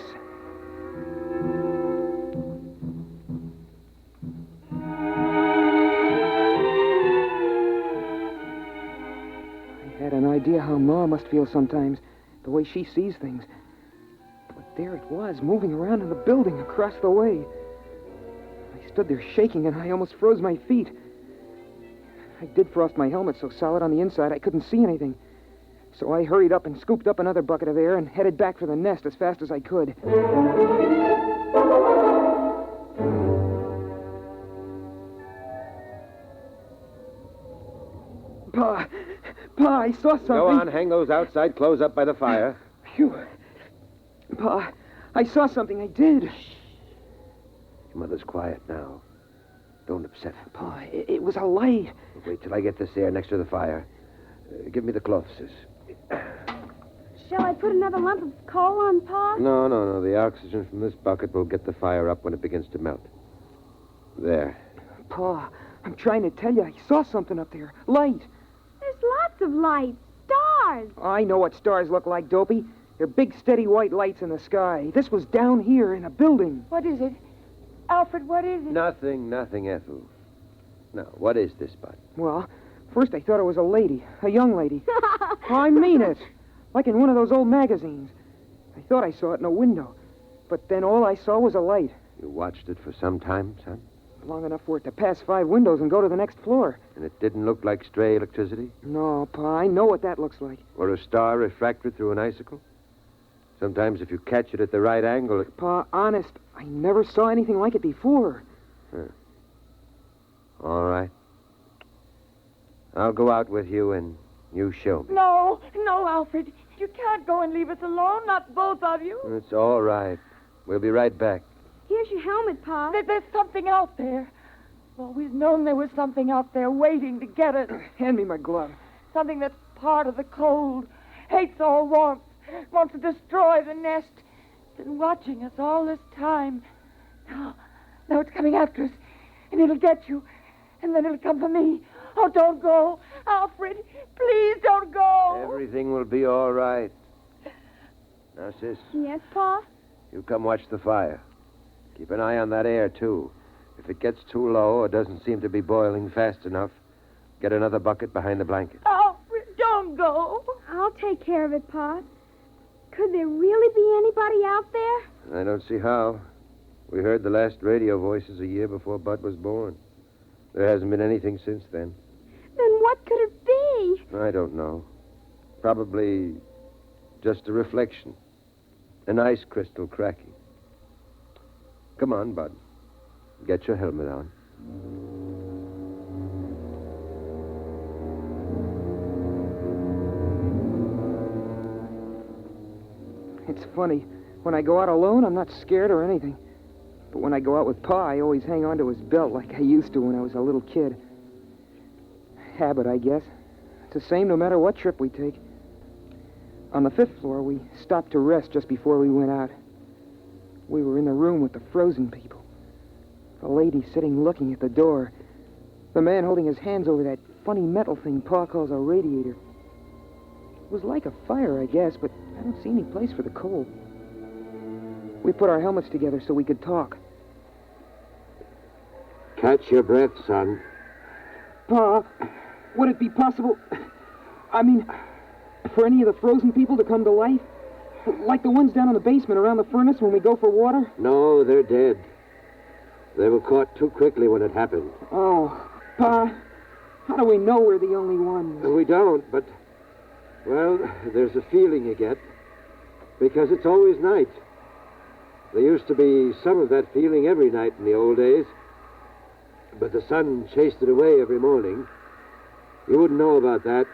[SPEAKER 19] I had an idea how Ma must feel sometimes, the way she sees things. But there it was, moving around in the building across the way. I stood there shaking, and I almost froze my feet. I did frost my helmet so solid on the inside I couldn't see anything. So I hurried up and scooped up another bucket of air and headed back for the nest as fast as I could. Pa, I saw something.
[SPEAKER 2] Go on, hang those outside clothes up by the fire.
[SPEAKER 19] Phew. Pa, I saw something, I did.
[SPEAKER 2] Your mother's quiet now. Don't upset her.
[SPEAKER 19] Pa, it was a light.
[SPEAKER 2] Wait till I get this air next to the fire. Give me the cloth, Sis.
[SPEAKER 21] Shall I put another lump of coal on, Pa?
[SPEAKER 2] No. The oxygen from this bucket will get the fire up when it begins to melt. There.
[SPEAKER 19] Pa, I'm trying to tell you, I saw something up there. Light.
[SPEAKER 21] There's lots of lights. Stars.
[SPEAKER 19] I know what stars look like, Dopey. They're big, steady white lights in the sky. This was down here in a building.
[SPEAKER 20] What is it? Alfred, what is it?
[SPEAKER 2] Nothing, Ethel. Now, what is this, Bud?
[SPEAKER 19] Well, first I thought it was a lady, a young lady. I mean it. Like in one of those old magazines. I thought I saw it in a window. But then all I saw was a light.
[SPEAKER 2] You watched it for some time, son?
[SPEAKER 19] Long enough for it to pass 5 windows and go to the next floor.
[SPEAKER 2] And it didn't look like stray electricity?
[SPEAKER 19] No, Pa, I know what that looks like.
[SPEAKER 2] Or a star refracted through an icicle? Sometimes if you catch it at the right angle...
[SPEAKER 19] Pa, honest, I never saw anything like it before.
[SPEAKER 2] Huh. All right. I'll go out with you and you show me.
[SPEAKER 20] No, Alfred. You can't go and leave us alone, not both of you.
[SPEAKER 2] It's all right. We'll be right back.
[SPEAKER 21] Here's your helmet, Pa.
[SPEAKER 20] There's something out there. I've always known there was something out there waiting to get us.
[SPEAKER 19] Hand me my glove.
[SPEAKER 20] Something that's part of the cold, hates all warmth, wants to destroy the nest. Been watching us all this time. Now it's coming after us, and it'll get you, and then it'll come for me. Oh, don't go. Alfred, please don't go.
[SPEAKER 2] Everything will be all right. Now, Sis.
[SPEAKER 21] Yes, Pa?
[SPEAKER 2] You come watch the fire. Keep an eye on that air, too. If it gets too low or doesn't seem to be boiling fast enough, get another bucket behind the blanket.
[SPEAKER 20] Alfred, don't go.
[SPEAKER 21] I'll take care of it, Pa. Could there really be anybody out there?
[SPEAKER 2] I don't see how. We heard the last radio voices a year before Bud was born. There hasn't been anything since then.
[SPEAKER 21] Then what could it be?
[SPEAKER 2] I don't know. Probably just a reflection. An ice crystal cracking. Come on, Bud. Get your helmet on.
[SPEAKER 19] It's funny. When I go out alone, I'm not scared or anything. But when I go out with Pa, I always hang on to his belt like I used to when I was a little kid. Habit, I guess. It's the same no matter what trip we take. On the 5th floor, we stopped to rest just before we went out. We were in the room with the frozen people. The lady sitting looking at the door. The man holding his hands over that funny metal thing Pa calls a radiator. It was like a fire, I guess, but I don't see any place for the coal. We put our helmets together so we could talk.
[SPEAKER 2] Catch your breath, son.
[SPEAKER 19] Pa, would it be possible... for any of the frozen people to come to life? Like the ones down in the basement around the furnace when we go for water?
[SPEAKER 2] No, they're dead. They were caught too quickly when it happened.
[SPEAKER 19] Oh, Pa, how do we know we're the only ones?
[SPEAKER 2] We don't, but... Well, there's a feeling you get. Because it's always night. There used to be some of that feeling every night in the old days. But the sun chased it away every morning. You wouldn't know about that.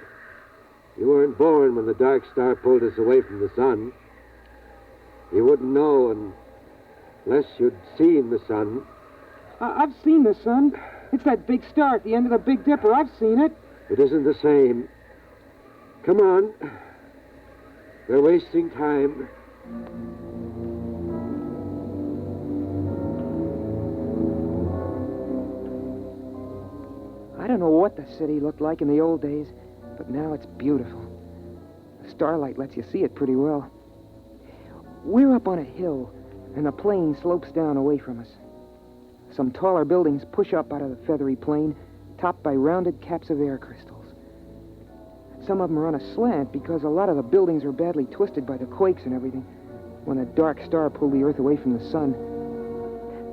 [SPEAKER 2] You weren't born when the dark star pulled us away from the sun. You wouldn't know unless you'd seen the sun.
[SPEAKER 19] I've seen the sun. It's that big star at the end of the Big Dipper. I've seen it.
[SPEAKER 2] It isn't the same. Come on. We're wasting time.
[SPEAKER 19] I don't know what the city looked like in the old days, but now it's beautiful. The starlight lets you see it pretty well. We're up on a hill, and the plain slopes down away from us. Some taller buildings push up out of the feathery plain, topped by rounded caps of air crystals. Some of them are on a slant because a lot of the buildings are badly twisted by the quakes and everything, when a dark star pulled the Earth away from the sun.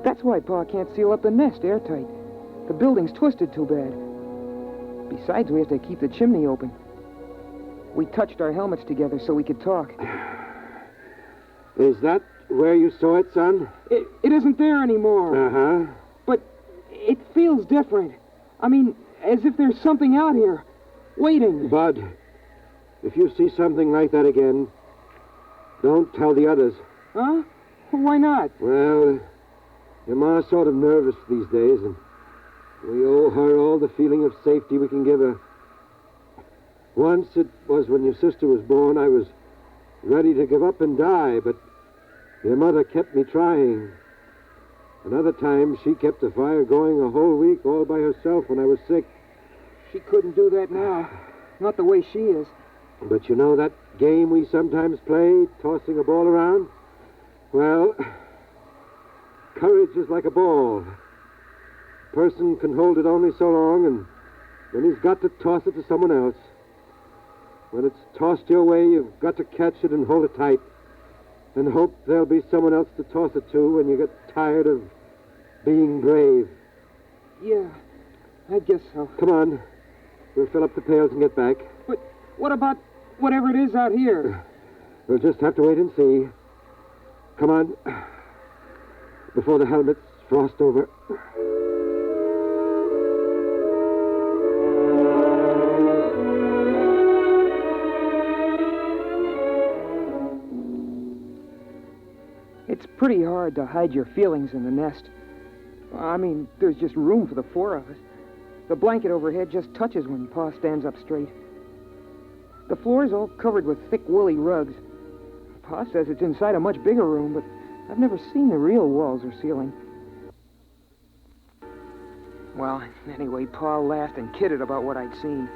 [SPEAKER 19] That's why Pa can't seal up the nest airtight. The building's twisted too bad. Besides, we have to keep the chimney open. We touched our helmets together so we could talk.
[SPEAKER 12] Is that where you saw it, son?
[SPEAKER 19] It isn't there anymore.
[SPEAKER 12] Uh-huh.
[SPEAKER 19] But it feels different. I mean, as if there's something out here, waiting.
[SPEAKER 12] Bud, if you see something like that again, don't tell the others.
[SPEAKER 19] Huh? Why not?
[SPEAKER 12] Well, your ma's sort of nervous these days, and we owe her all the feeling of safety we can give her. Once it was when your sister was born, I was ready to give up and die, but your mother kept me trying. Another time, she kept the fire going a whole week all by herself when I was sick.
[SPEAKER 19] She couldn't do that now. Not the way she is.
[SPEAKER 12] But you know that game we sometimes play, tossing a ball around? Well, courage is like a ball. A person can hold it only so long, and then he's got to toss it to someone else. When it's tossed your way, you've got to catch it and hold it tight, and hope there'll be someone else to toss it to when you get tired of being brave.
[SPEAKER 19] Yeah, I guess so.
[SPEAKER 12] Come on. We'll fill up the pails and get back.
[SPEAKER 19] But what about whatever it is out here?
[SPEAKER 12] We'll just have to wait and see. Come on. Before the helmets frost over.
[SPEAKER 19] It's pretty hard to hide your feelings in the nest. I mean, there's just room for the four of us. The blanket overhead just touches when Pa stands up straight. The floor's all covered with thick, woolly rugs. Pa says it's inside a much bigger room, but I've never seen the real walls or ceiling. Well, anyway, Pa laughed and kidded about what I'd seen.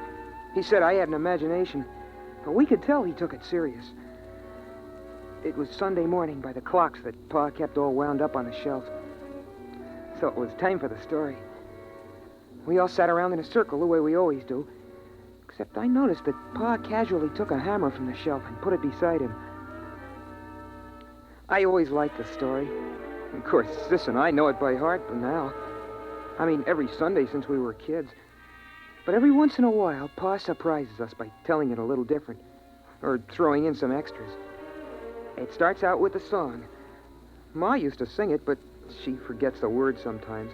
[SPEAKER 19] He said I had an imagination, but we could tell he took it serious. It was Sunday morning by the clocks that Pa kept all wound up on the shelf. So it was time for the story. We all sat around in a circle the way we always do, except I noticed that Pa casually took a hammer from the shelf and put it beside him. I always liked the story. Of course, Sis and I know it by heart by now. I mean, every Sunday since we were kids. But every once in a while, Pa surprises us by telling it a little different, or throwing in some extras. It starts out with a song. Ma used to sing it, but she forgets the words sometimes.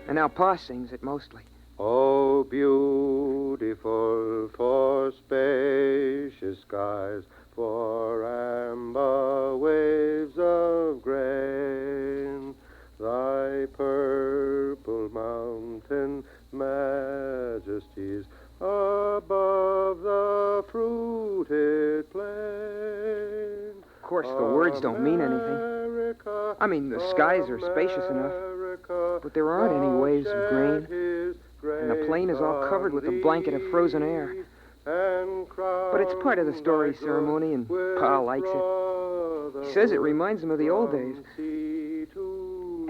[SPEAKER 19] And now Pa sings it mostly.
[SPEAKER 12] Oh, beautiful for spacious skies, for amber waves of grain, thy purple mountain majesties above the fruited plain.
[SPEAKER 19] Of course, the words don't mean anything. I mean, the skies are spacious enough, but there aren't any waves of grain, and the plain is all covered with a blanket of frozen air. But it's part of the story ceremony, and Pa likes it. He says it reminds him of the old days.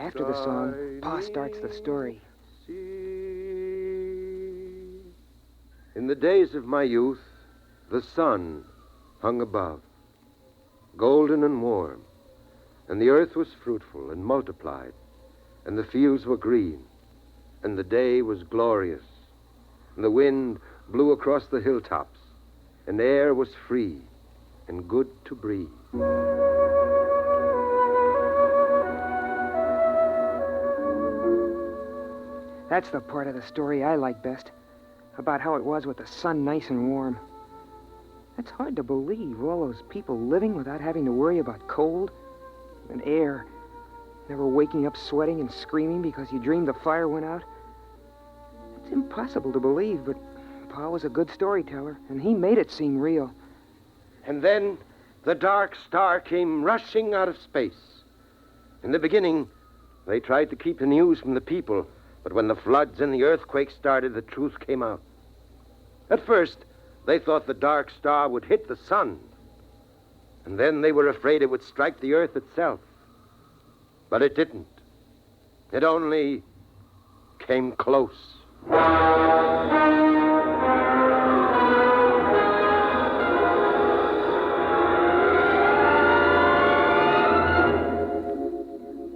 [SPEAKER 19] After the song, Pa starts the story.
[SPEAKER 12] In the days of my youth, the sun hung above, golden and warm, and the earth was fruitful and multiplied, and the fields were green, and the day was glorious, and the wind blew across the hilltops, and the air was free and good to breathe.
[SPEAKER 19] That's the part of the story I like best, about how it was with the sun nice and warm. It's hard to believe, all those people living without having to worry about cold and air, never waking up sweating and screaming because you dreamed the fire went out. It's impossible to believe, but Pa was a good storyteller, and he made it seem real.
[SPEAKER 12] And then the dark star came rushing out of space. In the beginning, they tried to keep the news from the people,
[SPEAKER 15] But when the floods and the earthquake started, the truth came out. At first, they thought the dark star would hit the sun. And then they were afraid it would strike the earth itself. But it didn't. It only came close.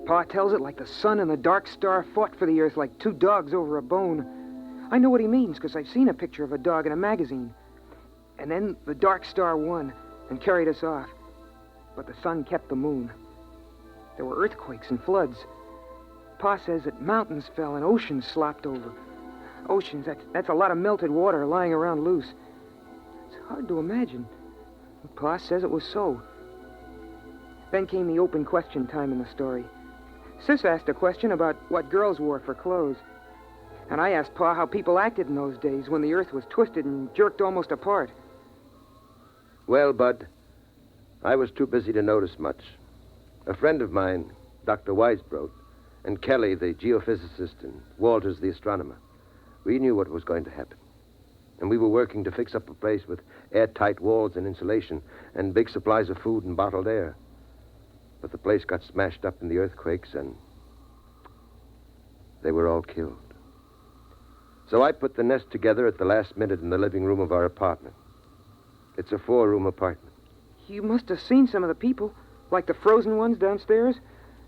[SPEAKER 19] Pa tells it like the sun and the dark star fought for the earth like two dogs over a bone. I know what he means because I've seen a picture of a dog in a magazine. And then the dark star won and carried us off. But the sun kept the moon. There were earthquakes and floods. Pa says that mountains fell and oceans slopped over. Oceans, that's a lot of melted water lying around loose. It's hard to imagine. Pa says it was so. Then came the open question time in the story. Sis asked a question about what girls wore for clothes. And I asked Pa how people acted in those days when the earth was twisted and jerked almost apart.
[SPEAKER 15] Well, Bud, I was too busy to notice much. A friend of mine, Dr. Weisbrot, and Kelly, the geophysicist, and Walters, the astronomer, we knew what was going to happen. And we were working to fix up a place with airtight walls and insulation and big supplies of food and bottled air. But the place got smashed up in the earthquakes, and they were all killed. So I put the nest together at the last minute in the living room of our apartment. It's a 4-room apartment.
[SPEAKER 19] You must have seen some of the people, like the frozen ones downstairs.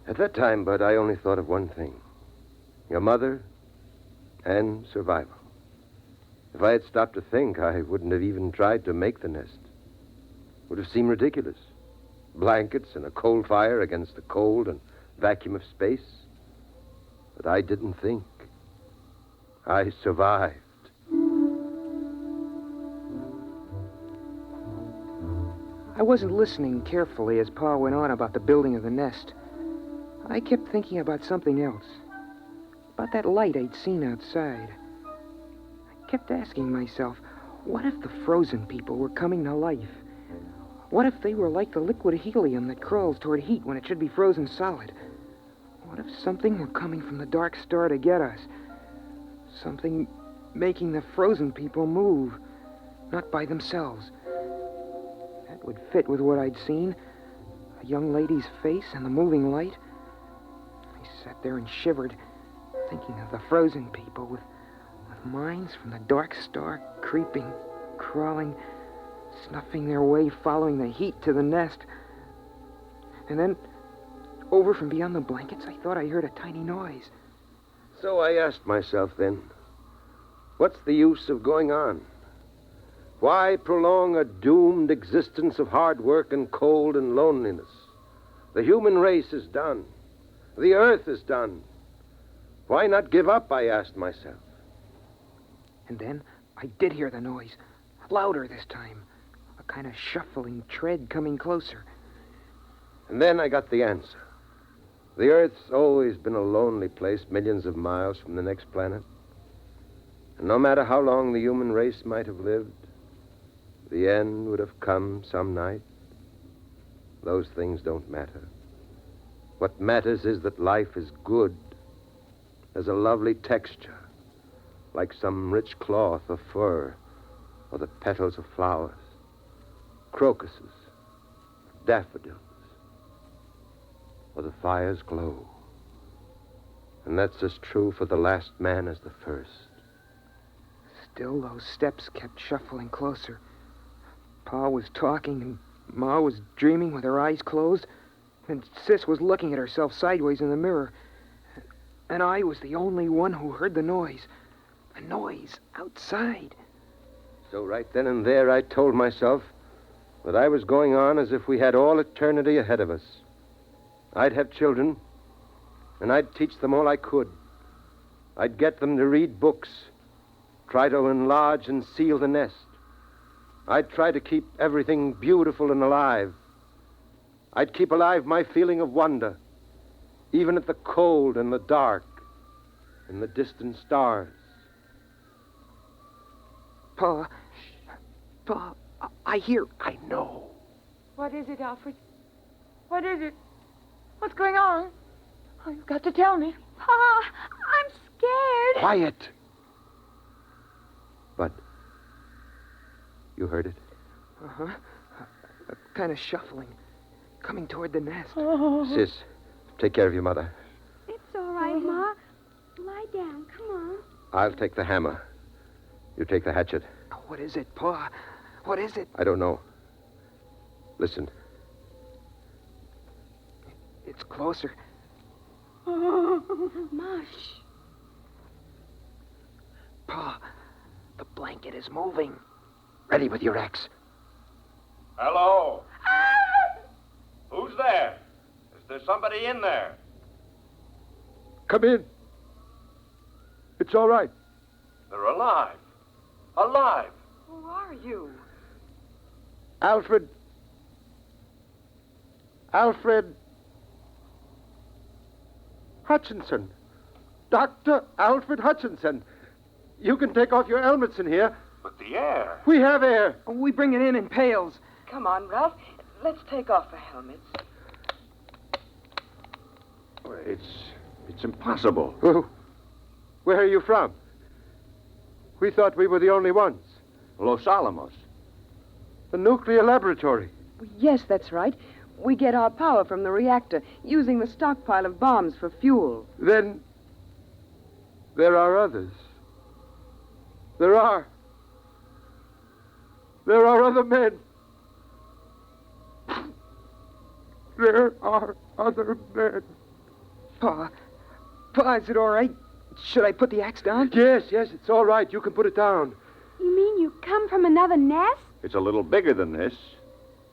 [SPEAKER 15] At that time, Bud, I only thought of one thing. Your mother and survival. If I had stopped to think, I wouldn't have even tried to make the nest. It would have seemed ridiculous. Blankets and a coal fire against the cold and vacuum of space. But I didn't think. I survived.
[SPEAKER 19] I wasn't listening carefully as Pa went on about the building of the nest. I kept thinking about something else. About that light I'd seen outside. I kept asking myself, what if the frozen people were coming to life? What if they were like the liquid helium that crawls toward heat when it should be frozen solid? What if something were coming from the dark star to get us? Something making the frozen people move, not by themselves. That would fit with what I'd seen. A young lady's face and the moving light. I sat there and shivered, thinking of the frozen people with minds from the dark star creeping, crawling, snuffing their way, following the heat to the nest. And then, over from beyond the blankets, I thought I heard a tiny noise.
[SPEAKER 15] So I asked myself then, what's the use of going on? Why prolong a doomed existence of hard work and cold and loneliness? The human race is done. The earth is done. Why not give up, I asked myself.
[SPEAKER 19] And then I did hear the noise, louder this time, a kind of shuffling tread coming closer.
[SPEAKER 15] And then I got the answer. The Earth's always been a lonely place millions of miles from the next planet. And no matter how long the human race might have lived, the end would have come some night. Those things don't matter. What matters is that life is good, has a lovely texture, like some rich cloth or fur, or the petals of flowers, crocuses, daffodils, or the fire's glow. And that's as true for the last man as the first.
[SPEAKER 19] Still, those steps kept shuffling closer. Pa was talking, and Ma was dreaming with her eyes closed, and Sis was looking at herself sideways in the mirror. And I was the only one who heard the noise. A noise outside.
[SPEAKER 15] So right then and there, I told myself that I was going on as if we had all eternity ahead of us. I'd have children, and I'd teach them all I could. I'd get them to read books, try to enlarge and seal the nest. I'd try to keep everything beautiful and alive. I'd keep alive my feeling of wonder, even at the cold and the dark and the distant stars.
[SPEAKER 19] Pa, I hear...
[SPEAKER 15] I know.
[SPEAKER 20] What is it, Alfred? What is it? What's going on? Oh, you've got to tell me.
[SPEAKER 21] Pa, I'm scared.
[SPEAKER 12] Quiet. Bud, you heard it?
[SPEAKER 19] Uh-huh. Kind of shuffling. Coming toward the nest.
[SPEAKER 12] Sis, take care of your mother.
[SPEAKER 21] It's all right, Ma. Lie down. Come on.
[SPEAKER 12] I'll take the hammer. You take the hatchet.
[SPEAKER 19] What is it, Pa? What is it?
[SPEAKER 12] I don't know. Listen.
[SPEAKER 19] It's closer.
[SPEAKER 21] Mush.
[SPEAKER 19] Pa, the blanket is moving. Ready with your axe.
[SPEAKER 3] Hello? Who's there? Is there somebody in there?
[SPEAKER 12] Come in. It's all right.
[SPEAKER 3] They're alive. Alive.
[SPEAKER 8] Who are you?
[SPEAKER 12] Alfred Hutchinson. Dr. Alfred Hutchinson. You can take off your helmets in here.
[SPEAKER 3] But the air.
[SPEAKER 12] We have air.
[SPEAKER 19] We bring it in pails.
[SPEAKER 8] Come on, Ralph. Let's take off the helmets.
[SPEAKER 3] It's impossible.
[SPEAKER 12] Oh, where are you from? We thought we were the only ones.
[SPEAKER 3] Los Alamos.
[SPEAKER 12] The nuclear laboratory.
[SPEAKER 4] Yes, that's right. We get our power from the reactor, using the stockpile of bombs for fuel.
[SPEAKER 12] Then there are others. There are other men. There are other men.
[SPEAKER 19] Pa, is it all right? Should I put the axe down?
[SPEAKER 12] Yes, it's all right. You can put it down.
[SPEAKER 21] You mean you come from another nest?
[SPEAKER 3] It's a little bigger than this.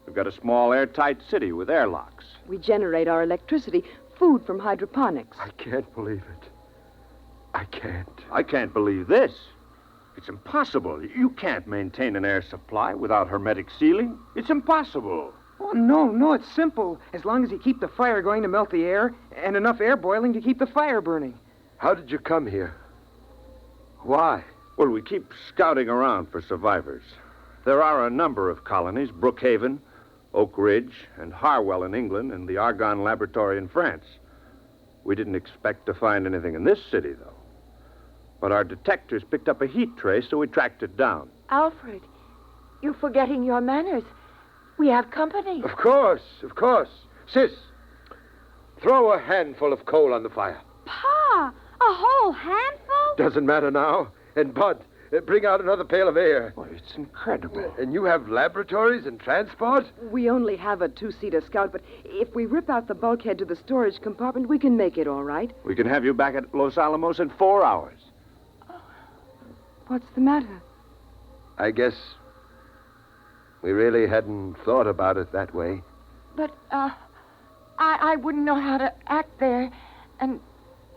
[SPEAKER 3] We've got a small airtight city with airlocks.
[SPEAKER 4] We generate our electricity, food from hydroponics.
[SPEAKER 12] I can't believe it. I can't.
[SPEAKER 3] I can't believe this. It's impossible. You can't maintain an air supply without hermetic sealing. It's impossible.
[SPEAKER 19] Oh, no, it's simple. As long as you keep the fire going to melt the air, and enough air boiling to keep the fire burning.
[SPEAKER 12] How did you come here? Why?
[SPEAKER 3] Well, we keep scouting around for survivors. There are a number of colonies, Brookhaven, Oak Ridge, and Harwell in England, and the Argonne Laboratory in France. We didn't expect to find anything in this city, though. But our detectors picked up a heat trace, so we tracked it down.
[SPEAKER 20] Alfred, you're forgetting your manners. We have company.
[SPEAKER 12] Of course. Sis, throw a handful of coal on the fire.
[SPEAKER 21] Pa, a whole handful?
[SPEAKER 12] Doesn't matter now. And Bud, bring out another pail of air.
[SPEAKER 3] Well, it's incredible.
[SPEAKER 12] And you have laboratories and transport?
[SPEAKER 4] We only have a two-seater Scout, but if we rip out the bulkhead to the storage compartment, we can make it all right.
[SPEAKER 3] We can have you back at Los Alamos in 4 hours.
[SPEAKER 4] What's the matter?
[SPEAKER 12] I guess we really hadn't thought about it that way.
[SPEAKER 20] But, I wouldn't know how to act there. And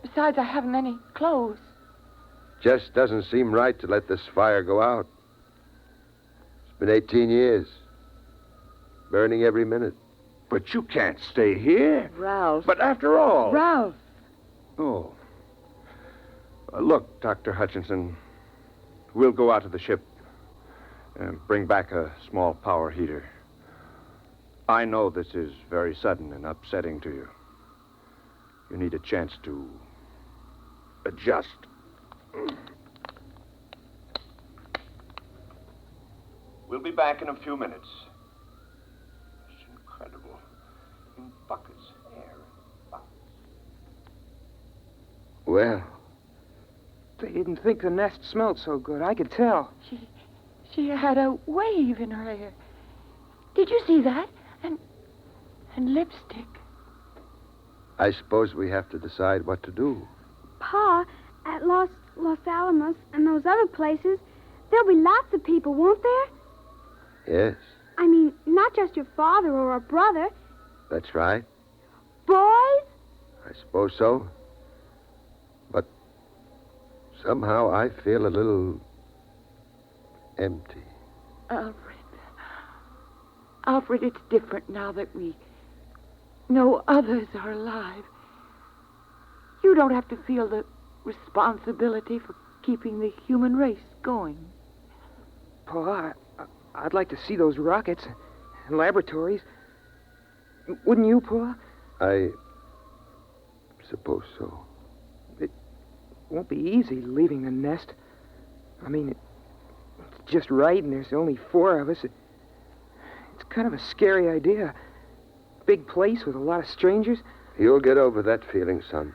[SPEAKER 20] besides, I haven't any clothes.
[SPEAKER 12] Just doesn't seem right to let this fire go out. It's been 18 years. Burning every minute.
[SPEAKER 3] But you can't stay here.
[SPEAKER 4] Ralph.
[SPEAKER 3] But after all...
[SPEAKER 4] Ralph.
[SPEAKER 3] Oh. Look, Dr. Hutchinson, we'll go out to the ship and bring back a small power heater. I know this is very sudden and upsetting to you. You need a chance to adjust. We'll be back in a few minutes. It's incredible. In buckets, air in buckets.
[SPEAKER 12] Well,
[SPEAKER 19] They didn't think the nest smelled so good. I could tell.
[SPEAKER 20] She had a wave in her hair. Did you see that? And lipstick.
[SPEAKER 12] I suppose we have to decide what to do.
[SPEAKER 21] Pa, at Los Alamos and those other places, there'll be lots of people, won't there?
[SPEAKER 12] Yes,
[SPEAKER 21] I mean, not just your father or a brother.
[SPEAKER 12] that's right.
[SPEAKER 21] Boys?
[SPEAKER 12] I suppose so. But somehow I feel a little empty.
[SPEAKER 20] Alfred, it's different now that we know others are alive. You don't have to feel the responsibility for keeping the human race going.
[SPEAKER 19] Pa, I'd like to see those rockets and laboratories. Wouldn't you, Pa?
[SPEAKER 12] I suppose so.
[SPEAKER 19] won't be easy leaving the nest. I mean, it's just right, and there's only 4 of us. It's kind of a scary idea. Big place with a lot of strangers.
[SPEAKER 12] You'll get over that feeling, son.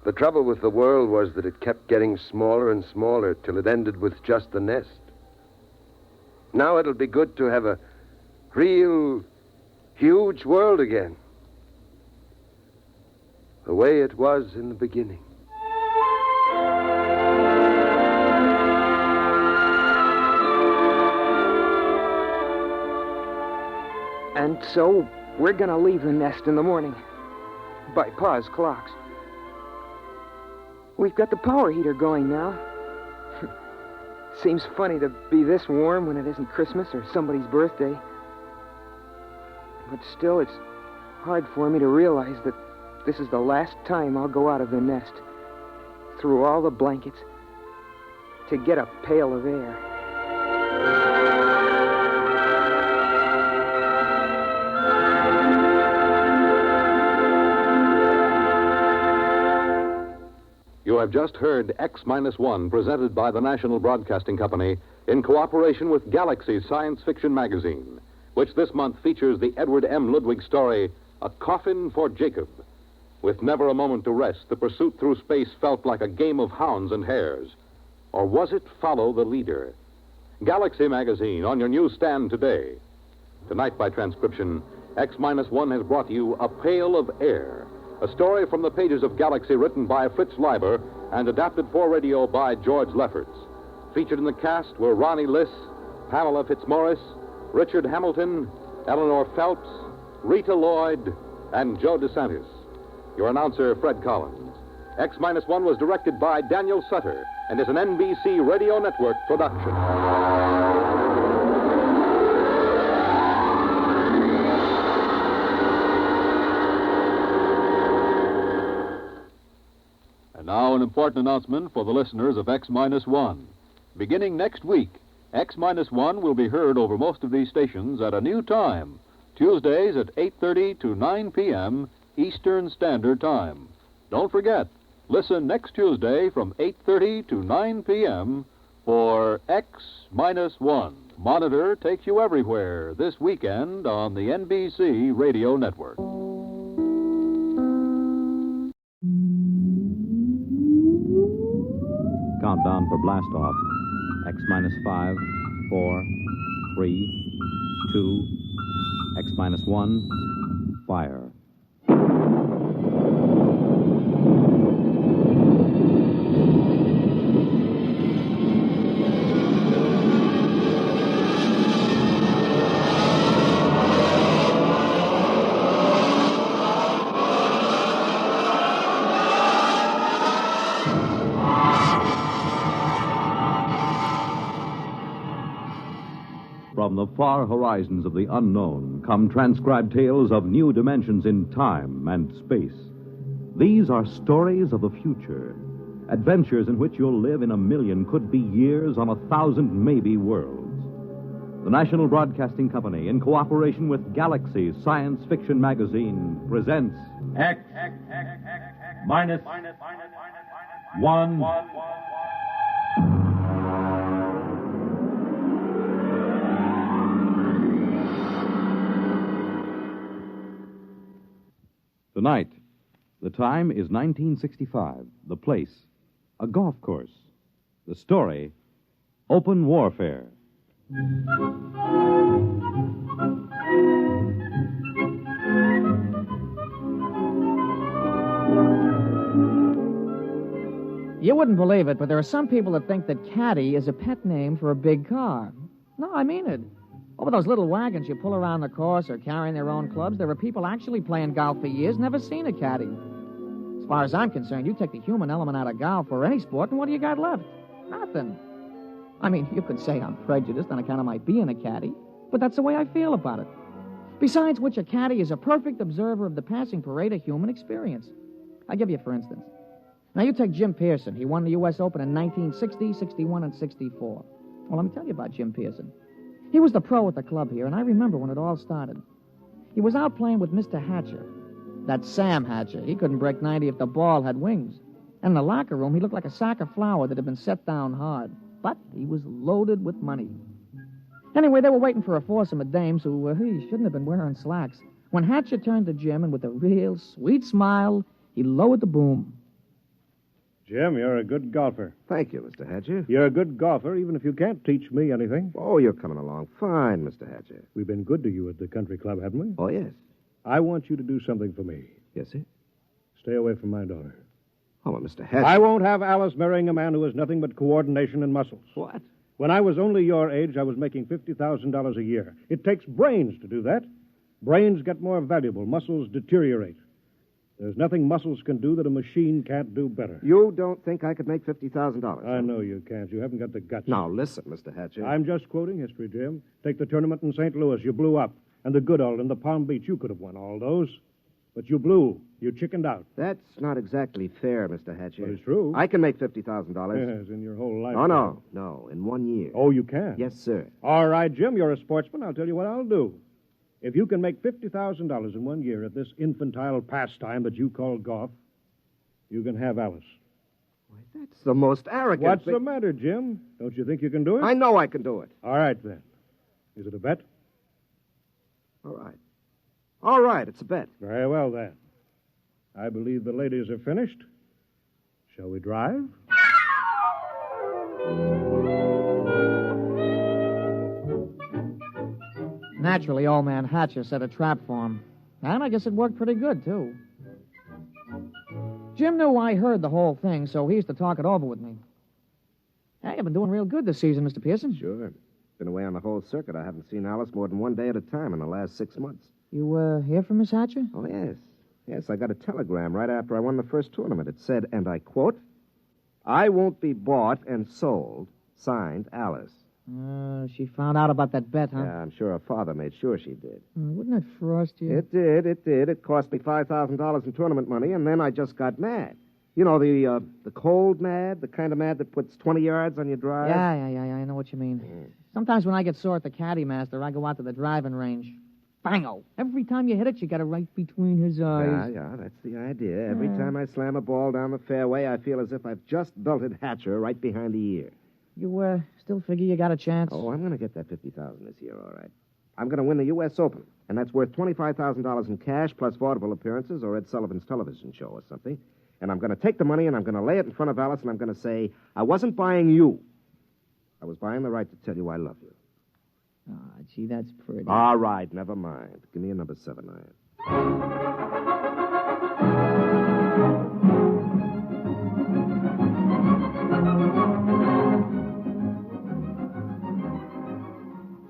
[SPEAKER 12] The trouble with the world was that it kept getting smaller and smaller till it ended with just the nest. Now it'll be good to have a real, huge world again. The way it was in the beginning.
[SPEAKER 19] And so, we're gonna leave the nest in the morning. By Pa's clocks. We've got the power heater going now. Seems funny to be this warm when it isn't Christmas or somebody's birthday. But still, it's hard for me to realize that this is the last time I'll go out of the nest, through all the blankets, to get a pail of air.
[SPEAKER 18] You have just heard X-1, presented by the National Broadcasting Company in cooperation with Galaxy's science fiction magazine, which this month features the Edward M. Ludwig story, A Coffin for Jacob. With never a moment to rest, the pursuit through space felt like a game of hounds and hares. Or was it Follow the Leader? Galaxy magazine on your newsstand today. Tonight, by transcription, X-1 has brought you A Pail of Air, a story from the pages of Galaxy written by Fritz Leiber and adapted for radio by George Lefferts. Featured in the cast were Ronnie Liss, Pamela Fitzmaurice, Richard Hamilton, Eleanor Phelps, Rita Lloyd, and Joe DeSantis. Your announcer, Fred Collins. X-1 was directed by Daniel Sutter and is an NBC Radio Network production.
[SPEAKER 17] Now, an important announcement for the listeners of X-1. Beginning next week, X-1 will be heard over most of these stations at a new time, Tuesdays at 8:30 to 9 p.m. Eastern Standard Time. Don't forget, listen next Tuesday from 8:30 to 9 p.m. for X-1. Monitor takes you everywhere this weekend on the NBC Radio Network.
[SPEAKER 1] Countdown for blast off. X-5, 4, 3, 2, X-1, fire. From the far horizons of the unknown come transcribed tales of new dimensions in time and space. These are stories of the future, adventures in which you'll live in a million, could be years, on 1,000 maybe worlds. The National Broadcasting Company, in cooperation with Galaxy's science fiction magazine, presents X-1. Tonight, the time is 1965. The place, a golf course. The story, open warfare.
[SPEAKER 14] You wouldn't believe it, but there are some people that think that caddy is a pet name for a big car. No, I mean it. Over those little wagons you pull around the course or carrying their own clubs, there are people actually playing golf for years, never seen a caddy. As far as I'm concerned, you take the human element out of golf or any sport, and what do you got left? Nothing. I mean, you could say I'm prejudiced on account of my being a caddy, but that's the way I feel about it. Besides which, a caddy is a perfect observer of the passing parade of human experience. I'll give you for instance. Now, you take Jim Pearson. He won the U.S. Open in 1960, 61, and 64. Well, let me tell you about Jim Pearson. He was the pro at the club here, and I remember when it all started. He was out playing with Mr. Hatcher. That's Sam Hatcher. He couldn't break 90 if the ball had wings. And in the locker room, he looked like a sack of flour that had been set down hard. But he was loaded with money. Anyway, they were waiting for a foursome of dames who he shouldn't have been wearing slacks. When Hatcher turned to Jim, and with a real sweet smile, he lowered the boom.
[SPEAKER 16] Jim, you're a good golfer.
[SPEAKER 2] Thank you, Mr. Hatcher.
[SPEAKER 16] You're a good golfer, even if you can't teach me anything.
[SPEAKER 2] Oh, you're coming along fine, Mr. Hatcher.
[SPEAKER 16] We've been good to you at the country club, haven't we?
[SPEAKER 2] Oh, yes.
[SPEAKER 16] I want you to do something for me.
[SPEAKER 2] Yes, sir?
[SPEAKER 16] Stay away from my daughter.
[SPEAKER 2] Oh, well, Mr. Hatcher.
[SPEAKER 16] I won't have Alice marrying a man who has nothing but coordination and muscles.
[SPEAKER 2] What?
[SPEAKER 16] When I was only your age, I was making $50,000 a year. It takes brains to do that. Brains get more valuable. Muscles deteriorate. There's nothing muscles can do that a machine can't do better.
[SPEAKER 2] You don't think I could make $50,000?
[SPEAKER 16] I know you can't. You haven't got the guts.
[SPEAKER 2] Now, listen, Mr. Hatcher.
[SPEAKER 16] I'm just quoting history, Jim. Take the tournament in St. Louis. You blew up. And the Goodall and the Palm Beach. You could have won all those. But you blew. You chickened out.
[SPEAKER 2] That's not exactly fair, Mr. Hatcher.
[SPEAKER 16] But it's true.
[SPEAKER 2] I can make $50,000.
[SPEAKER 16] Yes, in your whole life.
[SPEAKER 2] No, in 1 year.
[SPEAKER 16] Oh, you can?
[SPEAKER 2] Yes, sir.
[SPEAKER 16] All right, Jim, you're a sportsman. I'll tell you what I'll do. If you can make $50,000 in 1 year at this infantile pastime that you call golf, you can have Alice.
[SPEAKER 2] Why, that's the most arrogant
[SPEAKER 16] What's
[SPEAKER 2] thing.
[SPEAKER 16] the matter, Jim? Don't you think you can do it?
[SPEAKER 2] I know I can do it.
[SPEAKER 16] All right, then. Is it a bet?
[SPEAKER 2] All right. All right, it's a bet.
[SPEAKER 16] Very well, then. I believe the ladies are finished. Shall we drive?
[SPEAKER 14] Naturally, old man Hatcher set a trap for him. And I guess it worked pretty good, too. Jim knew I heard the whole thing, so he used to talk it over with me. Hey, you've been doing real good this season, Mr. Pearson.
[SPEAKER 2] Sure. Been away on the whole circuit. I haven't seen Alice more than 1 day at a time in the last 6 months.
[SPEAKER 14] You, hear from Miss Hatcher?
[SPEAKER 2] Oh, yes. Yes, I got a telegram right after I won the first tournament. It said, and I quote, "I won't be bought and sold. Signed, Alice."
[SPEAKER 14] She found out about that bet, huh?
[SPEAKER 2] Yeah, I'm sure her father made sure she did.
[SPEAKER 14] Wouldn't it frost you?
[SPEAKER 2] It did. It cost me $5,000 in tournament money, and then I just got mad. You know, the cold mad, the kind of mad that puts 20 yards on your drive?
[SPEAKER 14] Yeah, I know what you mean. Sometimes when I get sore at the caddy master, I go out to the driving range. Bango! Every time you hit it, you got it right between his eyes.
[SPEAKER 2] Yeah, that's the idea. Every time I slam a ball down the fairway, I feel as if I've just belted Hatcher right behind the ear.
[SPEAKER 14] You, still figure you got a chance?
[SPEAKER 2] Oh, I'm going to get that $50,000 this year, all right. I'm going to win the U.S. Open, and that's worth $25,000 in cash plus vaudeville appearances or Ed Sullivan's television show or something. And I'm going to take the money and I'm going to lay it in front of Alice and I'm going to say, I wasn't buying you. I was buying the right to tell you I love you.
[SPEAKER 14] Ah, gee, that's pretty.
[SPEAKER 2] All right, never mind. Give me a number 7 iron.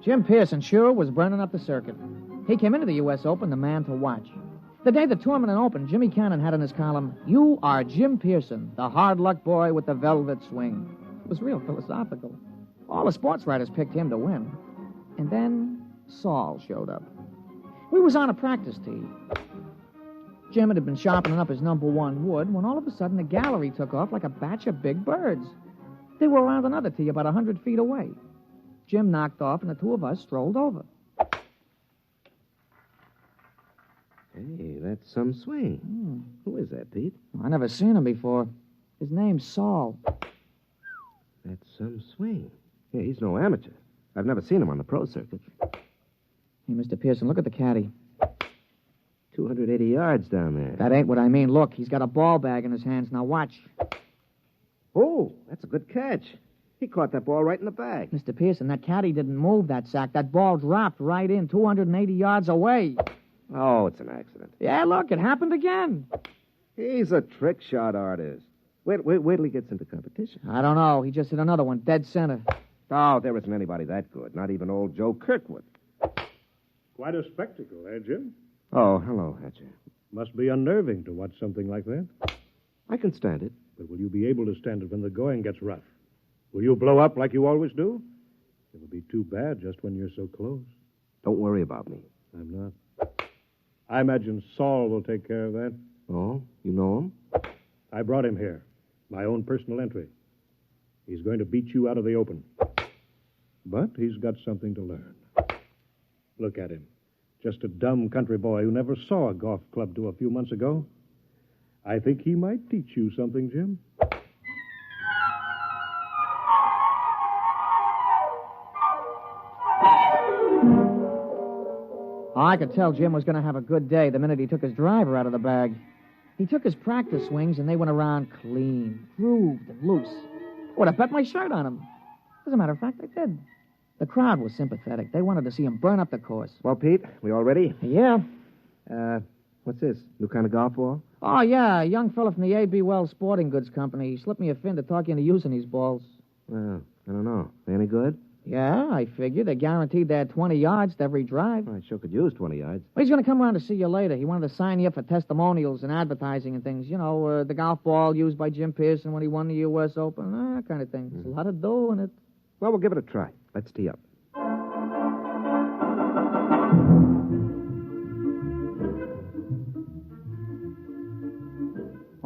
[SPEAKER 14] Jim Pearson sure was burning up the circuit. He came into the U.S. Open the man to watch. The day the tournament opened, Jimmy Cannon had in his column, "You are Jim Pearson, the hard luck boy with the velvet swing." It was real philosophical. All the sports writers picked him to win. And then Saul showed up. We was on a practice tee. Jim had been sharpening up his #1 wood when all of a sudden the gallery took off like a batch of big birds. They were around another tee about 100 feet away. Jim knocked off, and the two of us strolled over.
[SPEAKER 2] Hey, that's some swing. Who is that, Pete?
[SPEAKER 14] I never seen him before. His name's Saul.
[SPEAKER 2] That's some swing. Yeah, he's no amateur. I've never seen him on the pro circuit.
[SPEAKER 14] Hey, Mr. Pearson, look at the caddy.
[SPEAKER 2] 280 yards down there.
[SPEAKER 14] That ain't what I mean. Look, he's got a ball bag in his hands. Now watch.
[SPEAKER 2] Oh, that's a good catch. He caught that ball right in the bag.
[SPEAKER 14] Mr. Pearson, that caddy didn't move that sack. That ball dropped right in 280 yards away.
[SPEAKER 2] Oh, it's an accident.
[SPEAKER 14] Yeah, look, it happened again.
[SPEAKER 2] He's a trick shot artist. Wait till he gets into competition.
[SPEAKER 14] I don't know. He just hit another one, dead center.
[SPEAKER 2] Oh, there isn't anybody that good. Not even old Joe Kirkwood.
[SPEAKER 16] Quite a spectacle, eh, Jim?
[SPEAKER 2] Oh, hello, Hatcher.
[SPEAKER 16] Must be unnerving to watch something like that.
[SPEAKER 2] I can stand it.
[SPEAKER 16] But will you be able to stand it when the going gets rough? Will you blow up like you always do? It'll be too bad just when you're so close.
[SPEAKER 2] Don't worry about me.
[SPEAKER 16] I'm not. I imagine Saul will take care of that.
[SPEAKER 2] Oh, you know him?
[SPEAKER 16] I brought him here. My own personal entry. He's going to beat you out of the Open. But he's got something to learn. Look at him. Just a dumb country boy who never saw a golf club till a few months ago. I think he might teach you something, Jim.
[SPEAKER 14] Oh, I could tell Jim was going to have a good day the minute he took his driver out of the bag. He took his practice swings, and they went around clean, grooved, and loose. I would have bet my shirt on him. As a matter of fact, I did. The crowd was sympathetic. They wanted to see him burn up the course.
[SPEAKER 2] Well, Pete, we all ready?
[SPEAKER 14] Yeah.
[SPEAKER 2] What's this? New kind of golf ball?
[SPEAKER 14] Oh, yeah, a young fella from the A.B. Wells Sporting Goods Company. He slipped me a fin to talk you into using these balls.
[SPEAKER 2] Well, I don't know. They any good?
[SPEAKER 14] Yeah, I figured. They guaranteed they had 20 yards to every drive.
[SPEAKER 2] I sure could use 20 yards.
[SPEAKER 14] Well, he's going to come around to see you later. He wanted to sign you up for testimonials and advertising and things. You know, the golf ball used by Jim Pearson when he won the U.S. Open, that kind of thing. There's a lot of dough in it.
[SPEAKER 2] Well, we'll give it a try. Let's tee up.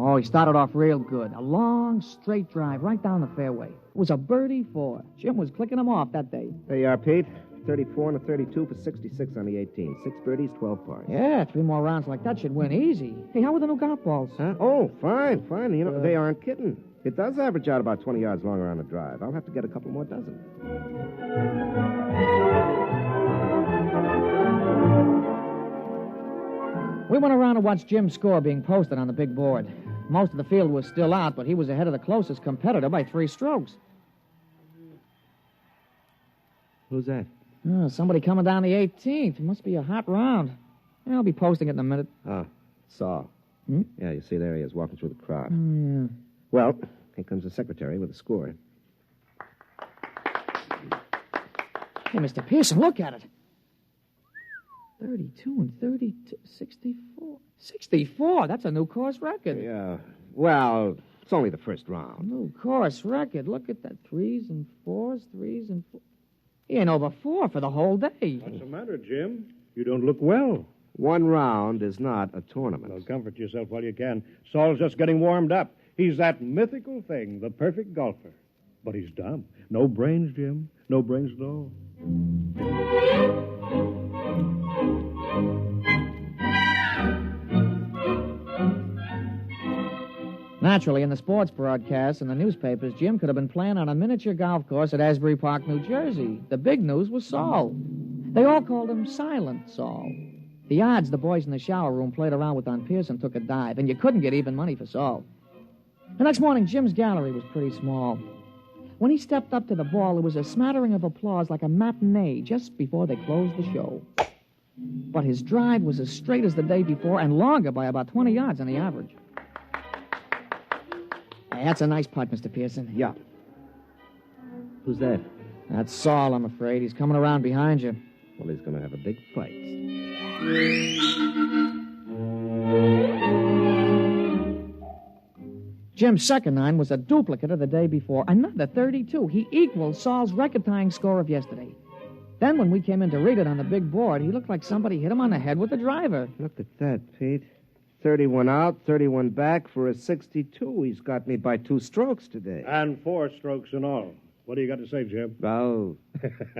[SPEAKER 14] Oh, he started off real good. A long, straight drive right down the fairway. It was a birdie 4. Jim was clicking him off that day.
[SPEAKER 2] There you are, Pete. 34 and a 32 for 66 on the 18. 6 birdies, 12 pars.
[SPEAKER 14] Yeah, 3 more rounds like that should win easy. Hey, how were the new golf balls?
[SPEAKER 2] Huh? Oh, fine. You know, they aren't kidding. It does average out about 20 yards longer on the drive. I'll have to get a couple more dozen.
[SPEAKER 14] We went around to watch Jim's score being posted on the big board. Most of the field was still out, but he was ahead of the closest competitor by 3 strokes.
[SPEAKER 2] Who's that?
[SPEAKER 14] Oh, somebody coming down the 18th. It must be a hot round. Yeah, I'll be posting it in a minute.
[SPEAKER 2] Oh, Saul.
[SPEAKER 14] Hmm?
[SPEAKER 2] Yeah, you see, there he is, walking through the crowd.
[SPEAKER 14] Yeah.
[SPEAKER 2] Well, here comes the secretary with the score.
[SPEAKER 14] Hey, Mr. Pearson, look at it. 32 and 32, 64. 64? That's a new course record.
[SPEAKER 2] Yeah, well, it's only the first round.
[SPEAKER 14] New course record. Look at that. 3s and 4s, 3s and 4. He ain't over 4 for the whole day.
[SPEAKER 16] What's the matter, Jim? You don't look well.
[SPEAKER 2] One round is not a tournament.
[SPEAKER 16] Well, comfort yourself while you can. Saul's just getting warmed up. He's that mythical thing, the perfect golfer. But he's dumb. No brains, Jim. No brains at all.
[SPEAKER 14] Naturally, in the sports broadcasts and the newspapers, Jim could have been playing on a miniature golf course at Asbury Park, New Jersey. The big news was Saul. They all called him Silent Saul. The odds the boys in the shower room played around with on Pearson took a dive, and you couldn't get even money for Saul. The next morning, Jim's gallery was pretty small. When he stepped up to the ball, there was a smattering of applause like a matinee just before they closed the show. But his drive was as straight as the day before and longer by about 20 yards on the average. Hey, that's a nice putt, Mr. Pearson.
[SPEAKER 2] Yeah. Who's that?
[SPEAKER 14] That's Saul, I'm afraid. He's coming around behind you.
[SPEAKER 2] Well, he's going to have a big fight.
[SPEAKER 14] Jim's second 9 was a duplicate of the day before. Another 32. He equaled Saul's record-tying score of yesterday. Then when we came in to read it on the big board, he looked like somebody hit him on the head with a driver.
[SPEAKER 2] Look at that, Pete. 31 out, 31 back for a 62. He's got me by 2 strokes today.
[SPEAKER 16] And 4 strokes in all. What do you got to say, Jim?
[SPEAKER 2] Oh,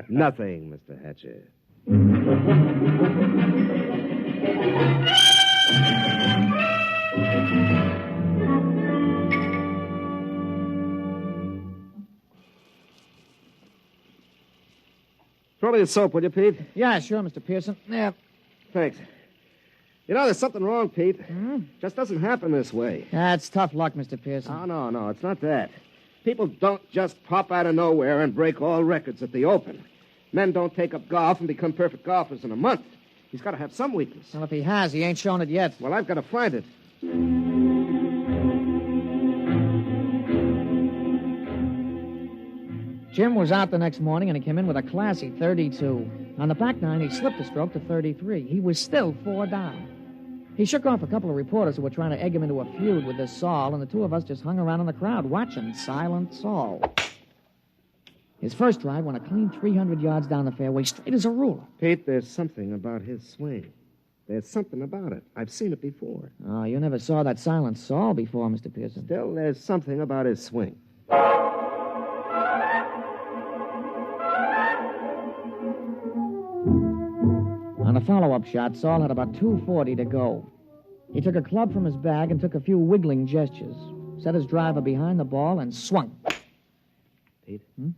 [SPEAKER 2] nothing, Mr. Hatcher. Throw me the soap, will you, Pete?
[SPEAKER 14] Yeah, sure, Mr. Pearson. Yeah.
[SPEAKER 2] Thanks. You know, there's something wrong, Pete. Just doesn't happen this way.
[SPEAKER 14] That's tough luck, Mr. Pearson.
[SPEAKER 2] Oh, no, it's not that. People don't just pop out of nowhere and break all records at the Open. Men don't take up golf and become perfect golfers in a month. He's got to have some weakness.
[SPEAKER 14] Well, if he has, he ain't shown it yet.
[SPEAKER 2] Well, I've got to find it.
[SPEAKER 14] Jim was out the next morning, and he came in with a classy 32. On the back 9, he slipped a stroke to 33. He was still 4 down. He shook off a couple of reporters who were trying to egg him into a feud with this Saul, and the two of us just hung around in the crowd watching Silent Saul. His first drive went a clean 300 yards down the fairway, straight as a ruler.
[SPEAKER 2] Pete, there's something about his swing. There's something about it. I've seen it before.
[SPEAKER 14] Oh, you never saw that Silent Saul before, Mr. Pearson.
[SPEAKER 2] Still, there's something about his swing.
[SPEAKER 14] On a follow-up shot, Saul had about 240 to go. He took a club from his bag and took a few wiggling gestures. Set his driver behind the ball and swung.
[SPEAKER 2] Pete? Did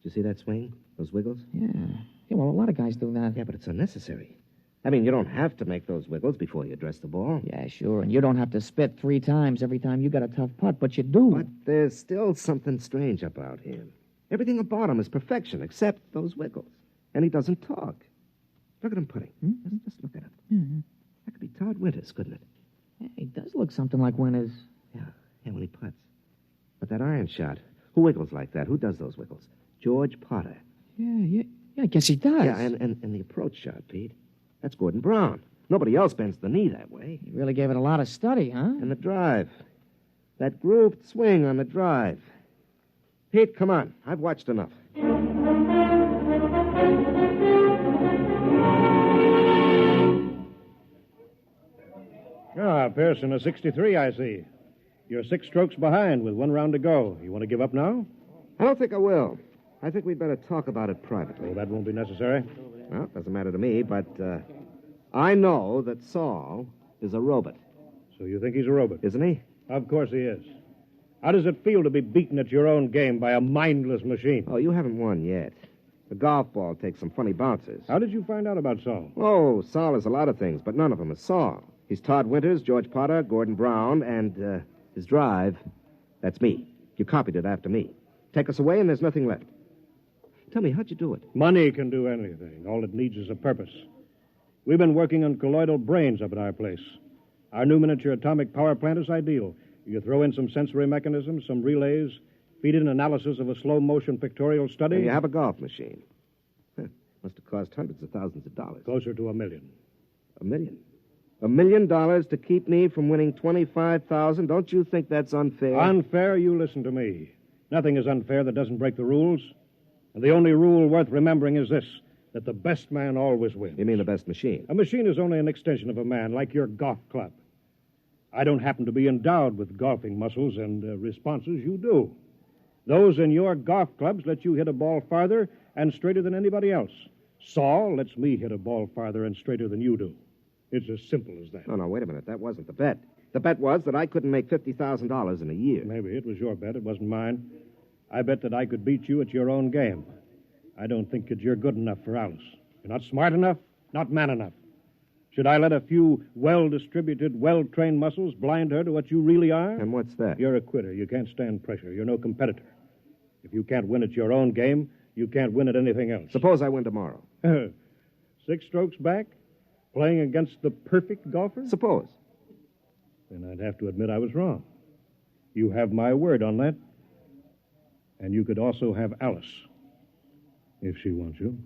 [SPEAKER 2] you see that swing? Those wiggles?
[SPEAKER 14] Yeah. Yeah, well, a lot of guys do that.
[SPEAKER 2] Yeah, but it's unnecessary. I mean, you don't have to make those wiggles before you address the ball.
[SPEAKER 14] Yeah, sure. And you don't have to spit 3 times every time you got a tough putt, but you do.
[SPEAKER 2] But there's still something strange about him. Everything about him is perfection, except those wiggles. And he doesn't talk. Look at him putting. Just look at him.
[SPEAKER 14] Mm-hmm.
[SPEAKER 2] That could be Todd Winters, couldn't it?
[SPEAKER 14] Yeah, he does look something like Winters.
[SPEAKER 2] Yeah, when he putts. But that iron shot, who wiggles like that? Who does those wiggles? George Potter.
[SPEAKER 14] Yeah, I guess he does.
[SPEAKER 2] Yeah, and the approach shot, Pete. That's Gordon Brown. Nobody else bends the knee that way.
[SPEAKER 14] He really gave it a lot of study, huh?
[SPEAKER 2] And the drive. That grooved swing on the drive. Pete, come on. I've watched enough.
[SPEAKER 16] Pearson, a 63, I see. You're 6 strokes behind with 1 round to go. You want to give up now?
[SPEAKER 2] I don't think I will. I think we'd better talk about it privately.
[SPEAKER 16] Oh, that won't be necessary.
[SPEAKER 2] Well, it doesn't matter to me, but I know that Saul is a robot.
[SPEAKER 16] So you think he's a robot?
[SPEAKER 2] Isn't he?
[SPEAKER 16] Of course he is. How does it feel to be beaten at your own game by a mindless machine?
[SPEAKER 2] Oh, you haven't won yet. The golf ball takes some funny bounces.
[SPEAKER 16] How did you find out about Saul?
[SPEAKER 2] Oh, Saul is a lot of things, but none of them is Saul. He's Todd Winters, George Potter, Gordon Brown, and his drive. That's me. You copied it after me. Take us away, and there's nothing left. Tell me, how'd you do it?
[SPEAKER 16] Money can do anything. All it needs is a purpose. We've been working on colloidal brains up at our place. Our new miniature atomic power plant is ideal. You throw in some sensory mechanisms, some relays, feed in analysis of a slow-motion pictorial study.
[SPEAKER 2] And you have a golf machine. Must have cost hundreds of thousands of dollars.
[SPEAKER 16] Closer to $1 million.
[SPEAKER 2] $1 million? $1 million to keep me from winning $25,000? Don't you think that's unfair?
[SPEAKER 16] Unfair? You listen to me. Nothing is unfair that doesn't break the rules. And the only rule worth remembering is this, that the best man always wins.
[SPEAKER 2] You mean the best machine?
[SPEAKER 16] A machine is only an extension of a man, like your golf club. I don't happen to be endowed with golfing muscles and responses. You do. Those in your golf clubs let you hit a ball farther and straighter than anybody else. Saul lets me hit a ball farther and straighter than you do. It's as simple as that.
[SPEAKER 2] No, wait a minute. That wasn't the bet. The bet was that I couldn't make $50,000 in a year.
[SPEAKER 16] Maybe it was your bet. It wasn't mine. I bet that I could beat you at your own game. I don't think that you're good enough for Alice. You're not smart enough, not man enough. Should I let a few well-distributed, well-trained muscles blind her to what you really are?
[SPEAKER 2] And what's that?
[SPEAKER 16] You're a quitter. You can't stand pressure. You're no competitor. If you can't win at your own game, you can't win at anything else.
[SPEAKER 2] Suppose I win tomorrow.
[SPEAKER 16] 6 strokes back? Playing against the perfect golfer?
[SPEAKER 2] Suppose.
[SPEAKER 16] Then I'd have to admit I was wrong. You have my word on that. And you could also have Alice, if she wants you.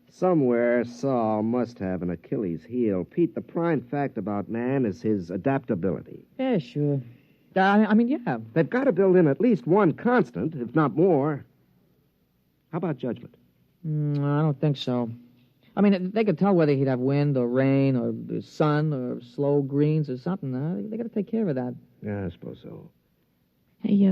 [SPEAKER 2] Somewhere, Saul must have an Achilles heel. Pete, the prime fact about man is his adaptability.
[SPEAKER 14] Yeah, sure. Yeah.
[SPEAKER 2] They've got to build in at least one constant, if not more. How about judgment?
[SPEAKER 14] I don't think so. I mean, they could tell whether he'd have wind or rain or sun or slow greens or something. They got to take care of that.
[SPEAKER 2] Yeah, I suppose so.
[SPEAKER 14] Hey,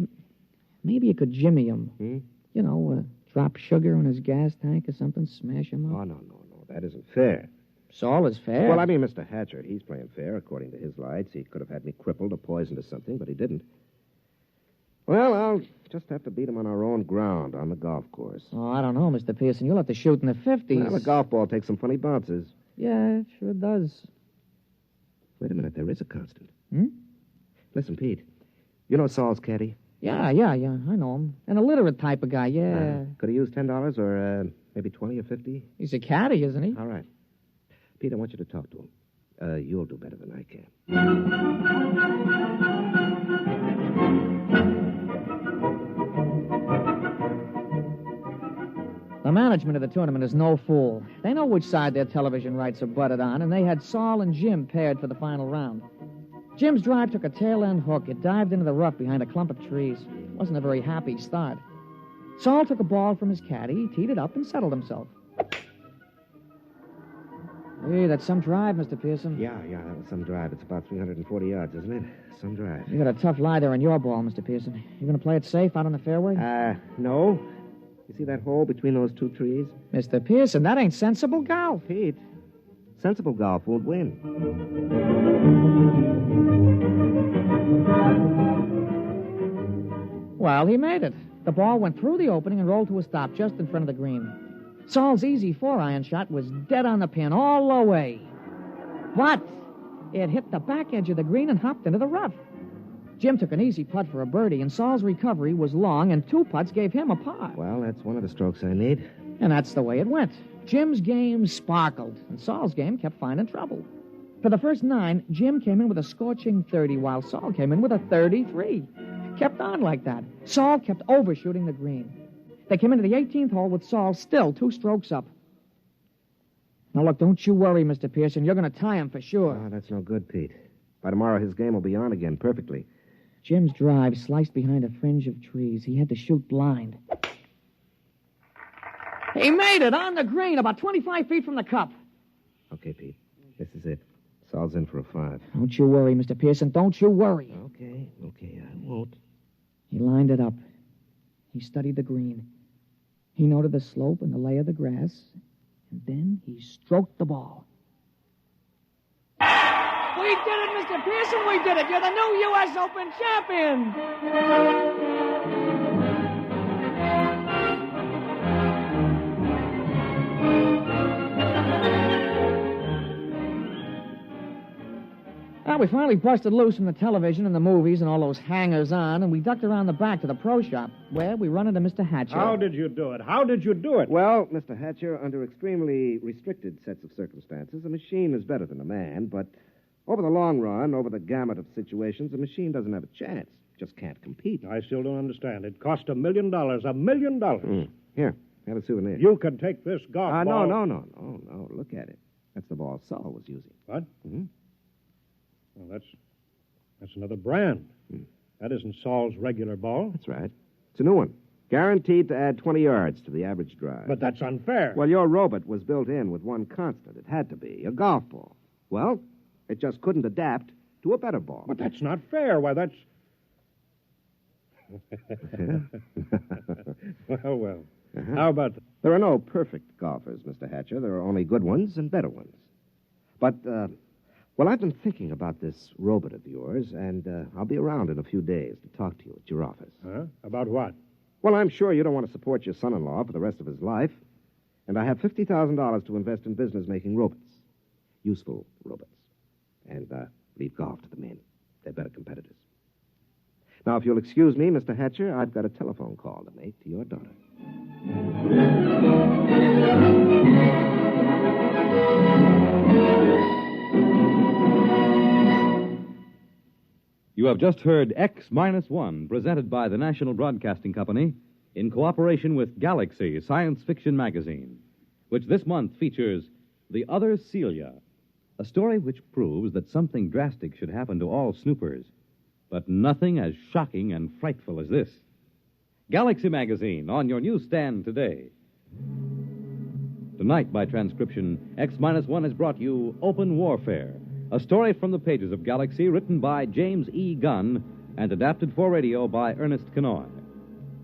[SPEAKER 14] maybe you could jimmy him. You know, drop sugar in his gas tank or something, smash him up.
[SPEAKER 2] Oh, no. That isn't fair.
[SPEAKER 14] Saul is fair.
[SPEAKER 2] Well, I mean, Mr. Hatchard, he's playing fair according to his lights. He could have had me crippled or poisoned or something, but he didn't. Well, I'll just have to beat him on our own ground on the golf course.
[SPEAKER 14] Oh, I don't know, Mr. Pearson. You'll have to shoot in the 50s.
[SPEAKER 2] Well, the golf ball takes some funny bounces.
[SPEAKER 14] Yeah, it sure does.
[SPEAKER 2] Wait a minute, there is a constant. Listen, Pete, you know Saul's caddy?
[SPEAKER 14] Yeah, I know him. An illiterate type of guy, yeah.
[SPEAKER 2] Could he use $10 or maybe 20 or 50?
[SPEAKER 14] He's a caddy, isn't he?
[SPEAKER 2] All right. Pete, I want you to talk to him. You'll do better than I can.
[SPEAKER 14] The management of the tournament is no fool. They know which side their television rights are butted on, and they had Saul and Jim paired for the final round. Jim's drive took a tail-end hook. It dived into the rough behind a clump of trees. Wasn't a very happy start. Saul took a ball from his caddy, teed it up, and settled himself. Hey, that's some drive, Mr. Pearson.
[SPEAKER 2] Yeah, that was some drive. It's about 340 yards, isn't it? Some drive.
[SPEAKER 14] You got a tough lie there on your ball, Mr. Pearson. You going to play it safe out on the fairway?
[SPEAKER 2] No. You see that hole between those two trees?
[SPEAKER 14] Mr. Pearson, that ain't sensible golf.
[SPEAKER 2] Pete, sensible golf won't win.
[SPEAKER 14] Well, he made it. The ball went through the opening and rolled to a stop just in front of the green. Saul's easy 4-iron shot was dead on the pin all the way. But it hit the back edge of the green and hopped into the rough. Jim took an easy putt for a birdie, and Saul's recovery was long, and 2 putts gave him a par.
[SPEAKER 2] Well, that's one of the strokes I need.
[SPEAKER 14] And that's the way it went. Jim's game sparkled, and Saul's game kept finding trouble. For the first 9, Jim came in with a scorching 30, while Saul came in with a 33. Kept on like that. Saul kept overshooting the green. They came into the 18th hole with Saul still 2 strokes up. Now, look, don't you worry, Mr. Pearson. You're going to tie him for sure.
[SPEAKER 2] Oh, that's no good, Pete. By tomorrow, his game will be on again perfectly.
[SPEAKER 14] Jim's drive sliced behind a fringe of trees. He had to shoot blind. He made it on the green, about 25 feet from the cup.
[SPEAKER 2] Okay, Pete. This is it. Saul's in for a 5.
[SPEAKER 14] Don't you worry, Mr. Pearson. Don't you worry.
[SPEAKER 2] Okay, I won't.
[SPEAKER 14] He lined it up. He studied the green. He noted the slope and the lay of the grass, and then he stroked the ball. We did it, Mr. Pearson, we did it. You're the new U.S. Open champion. Well, we finally busted loose from the television and the movies and all those hangers-on, and we ducked around the back to the pro shop, where we run into Mr. Hatcher.
[SPEAKER 16] How did you do it? How did you do it?
[SPEAKER 2] Well, Mr. Hatcher, under extremely restricted sets of circumstances, a machine is better than a man, but over the long run, over the gamut of situations, a machine doesn't have a chance. Just can't compete.
[SPEAKER 16] I still don't understand. It cost $1 million. $1 million.
[SPEAKER 2] Here, have a souvenir.
[SPEAKER 16] You can take this golf ball.
[SPEAKER 2] No. Look at it. That's the ball Saul was using.
[SPEAKER 16] What?
[SPEAKER 2] Mm-hmm.
[SPEAKER 16] Well, that's another brand. That isn't Saul's regular ball.
[SPEAKER 2] That's right. It's a new one. Guaranteed to add 20 yards to the average drive.
[SPEAKER 16] But that's unfair.
[SPEAKER 2] Well, your robot was built in with one constant. It had to be a golf ball. Well, it just couldn't adapt to a better ball.
[SPEAKER 16] But that's not fair. Why, that's... Well.
[SPEAKER 2] Uh-huh.
[SPEAKER 16] How about...
[SPEAKER 2] There are no perfect golfers, Mr. Hatcher. There are only good ones and better ones. But, well, I've been thinking about this robot of yours, and I'll be around in a few days to talk to you at your office.
[SPEAKER 16] Huh? About what?
[SPEAKER 2] Well, I'm sure you don't want to support your son-in-law for the rest of his life. And I have $50,000 to invest in business making robots. Useful robots. And leave golf to the men. They're better competitors. Now, if you'll excuse me, Mr. Hatcher, I've got a telephone call to make to your daughter.
[SPEAKER 1] You have just heard X-1, presented by the National Broadcasting Company in cooperation with Galaxy Science Fiction Magazine, which this month features The Other Celia, a story which proves that something drastic should happen to all snoopers, but nothing as shocking and frightful as this. Galaxy Magazine, on your newsstand today. Tonight, by transcription, X-1 has brought you Open Warfare, a story from the pages of Galaxy written by James E. Gunn and adapted for radio by Ernest Kenoy.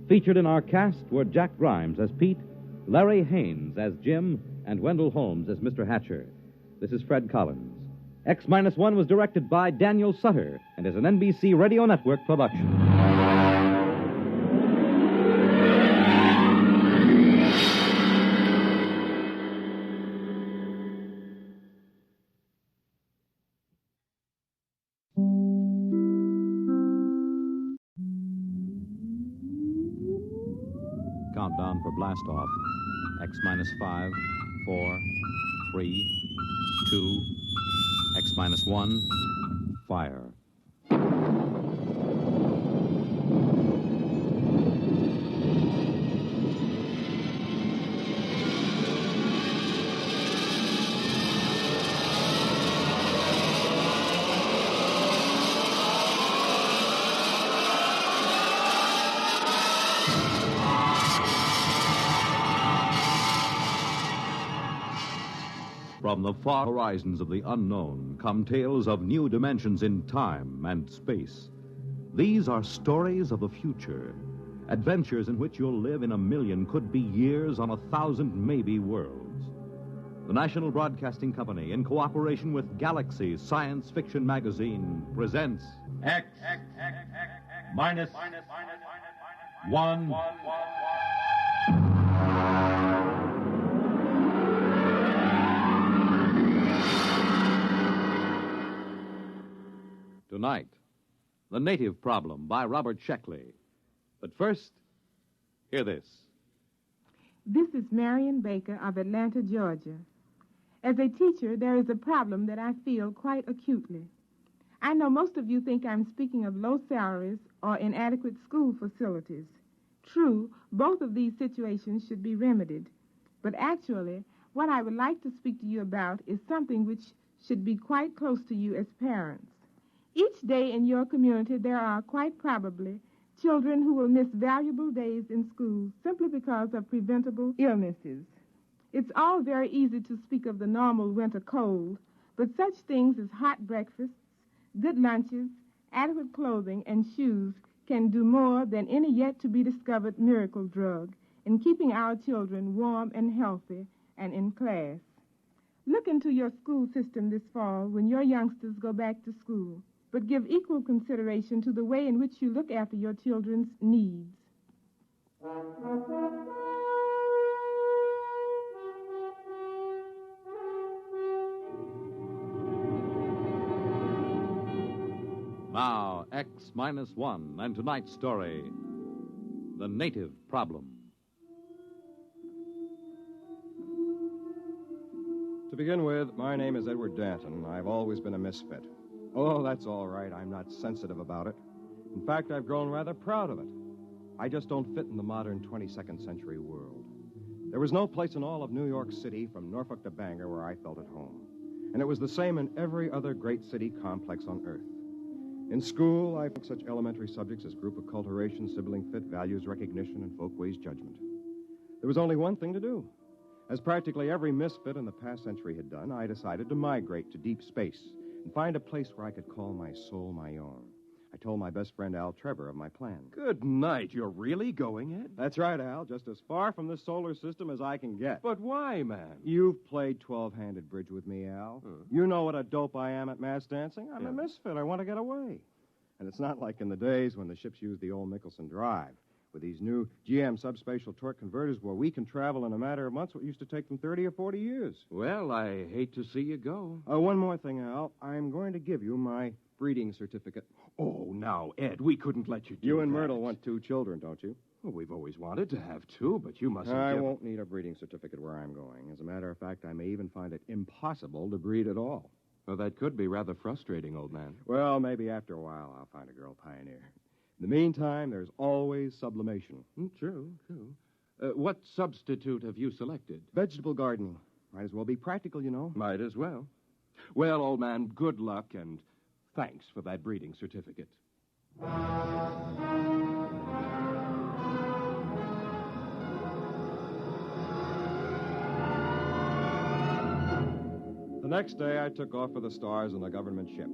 [SPEAKER 1] Featured in our cast were Jack Grimes as Pete, Larry Haynes as Jim, and Wendell Holmes as Mr. Hatcher. This is Fred Collins. X-1 was directed by Daniel Sutter and is an NBC Radio Network production. Countdown for blast-off. X-5, 4, 3, 2, X-1, fire.
[SPEAKER 18] From the far horizons of the unknown come tales of new dimensions in time and space. These are stories of the future, adventures in which you'll live in a million, could be years, on 1,000 maybe worlds. The National Broadcasting Company, in cooperation with Galaxy Science Fiction Magazine, presents
[SPEAKER 3] X minus one.
[SPEAKER 1] Tonight, The Native Problem by Robert Sheckley. But first, hear this.
[SPEAKER 11] This is Marion Baker of Atlanta, Georgia. As a teacher, there is a problem that I feel quite acutely. I know most of you think I'm speaking of low salaries or inadequate school facilities. True, both of these situations should be remedied. But actually, what I would like to speak to you about is something which should be quite close to you as parents. Each day in your community, there are quite probably children who will miss valuable days in school simply because of preventable illnesses. It's all very easy to speak of the normal winter cold, but such things as hot breakfasts, good lunches, adequate clothing, and shoes can do more than any yet-to-be-discovered miracle drug in keeping our children warm and healthy and in class. Look into your school system this fall when your youngsters go back to school, but give equal consideration to the way in which you look after your children's needs.
[SPEAKER 1] Now, X minus one, and tonight's story, The Native Problem.
[SPEAKER 22] To begin with, my name is Edward Danton. I've always been a misfit. Oh, that's all right. I'm not sensitive about it. In fact, I've grown rather proud of it. I just don't fit in the modern 22nd century world. There was no place in all of New York City, from Norfolk to Bangor, where I felt at home. And it was the same in every other great city complex on Earth. In school, I took such elementary subjects as group acculturation, sibling fit, values recognition, and folkways judgment. There was only one thing to do. As practically every misfit in the past century had done, I decided to migrate to deep space and find a place where I could call my soul my own. I told my best friend Al Trevor of my plan.
[SPEAKER 23] Good night. You're really going, Ed?
[SPEAKER 22] That's right, Al. Just as far from this solar system as I can get.
[SPEAKER 23] But why, man?
[SPEAKER 22] You've played 12-handed bridge with me, Al. You know what a dope I am at mass dancing. I'm a misfit. I want to get away. And it's not like in the days when the ships used the old Nicholson drive, with these new GM subspatial torque converters where we can travel in a matter of months what used to take them 30 or 40 years.
[SPEAKER 23] Well, I hate to see you go.
[SPEAKER 22] One more thing, Al. I'm going to give you my breeding certificate.
[SPEAKER 23] Oh, now, Ed, we couldn't let you do
[SPEAKER 22] You and
[SPEAKER 23] that.
[SPEAKER 22] Myrtle want 2 children, don't you?
[SPEAKER 23] Well, we've always wanted to have 2, but you mustn't
[SPEAKER 22] I
[SPEAKER 23] give...
[SPEAKER 22] won't need a breeding certificate where I'm going. As a matter of fact, I may even find it impossible to breed at all.
[SPEAKER 23] Well, that could be rather frustrating, old man.
[SPEAKER 22] Well, maybe after a while I'll find a girl pioneer. In the meantime, there's always sublimation.
[SPEAKER 23] True. What substitute have you selected?
[SPEAKER 22] Vegetable gardening. Might as well be practical, you know.
[SPEAKER 23] Might as well. Well, old man, good luck, and thanks for that breeding certificate.
[SPEAKER 22] The next day, I took off for the stars on a government ship.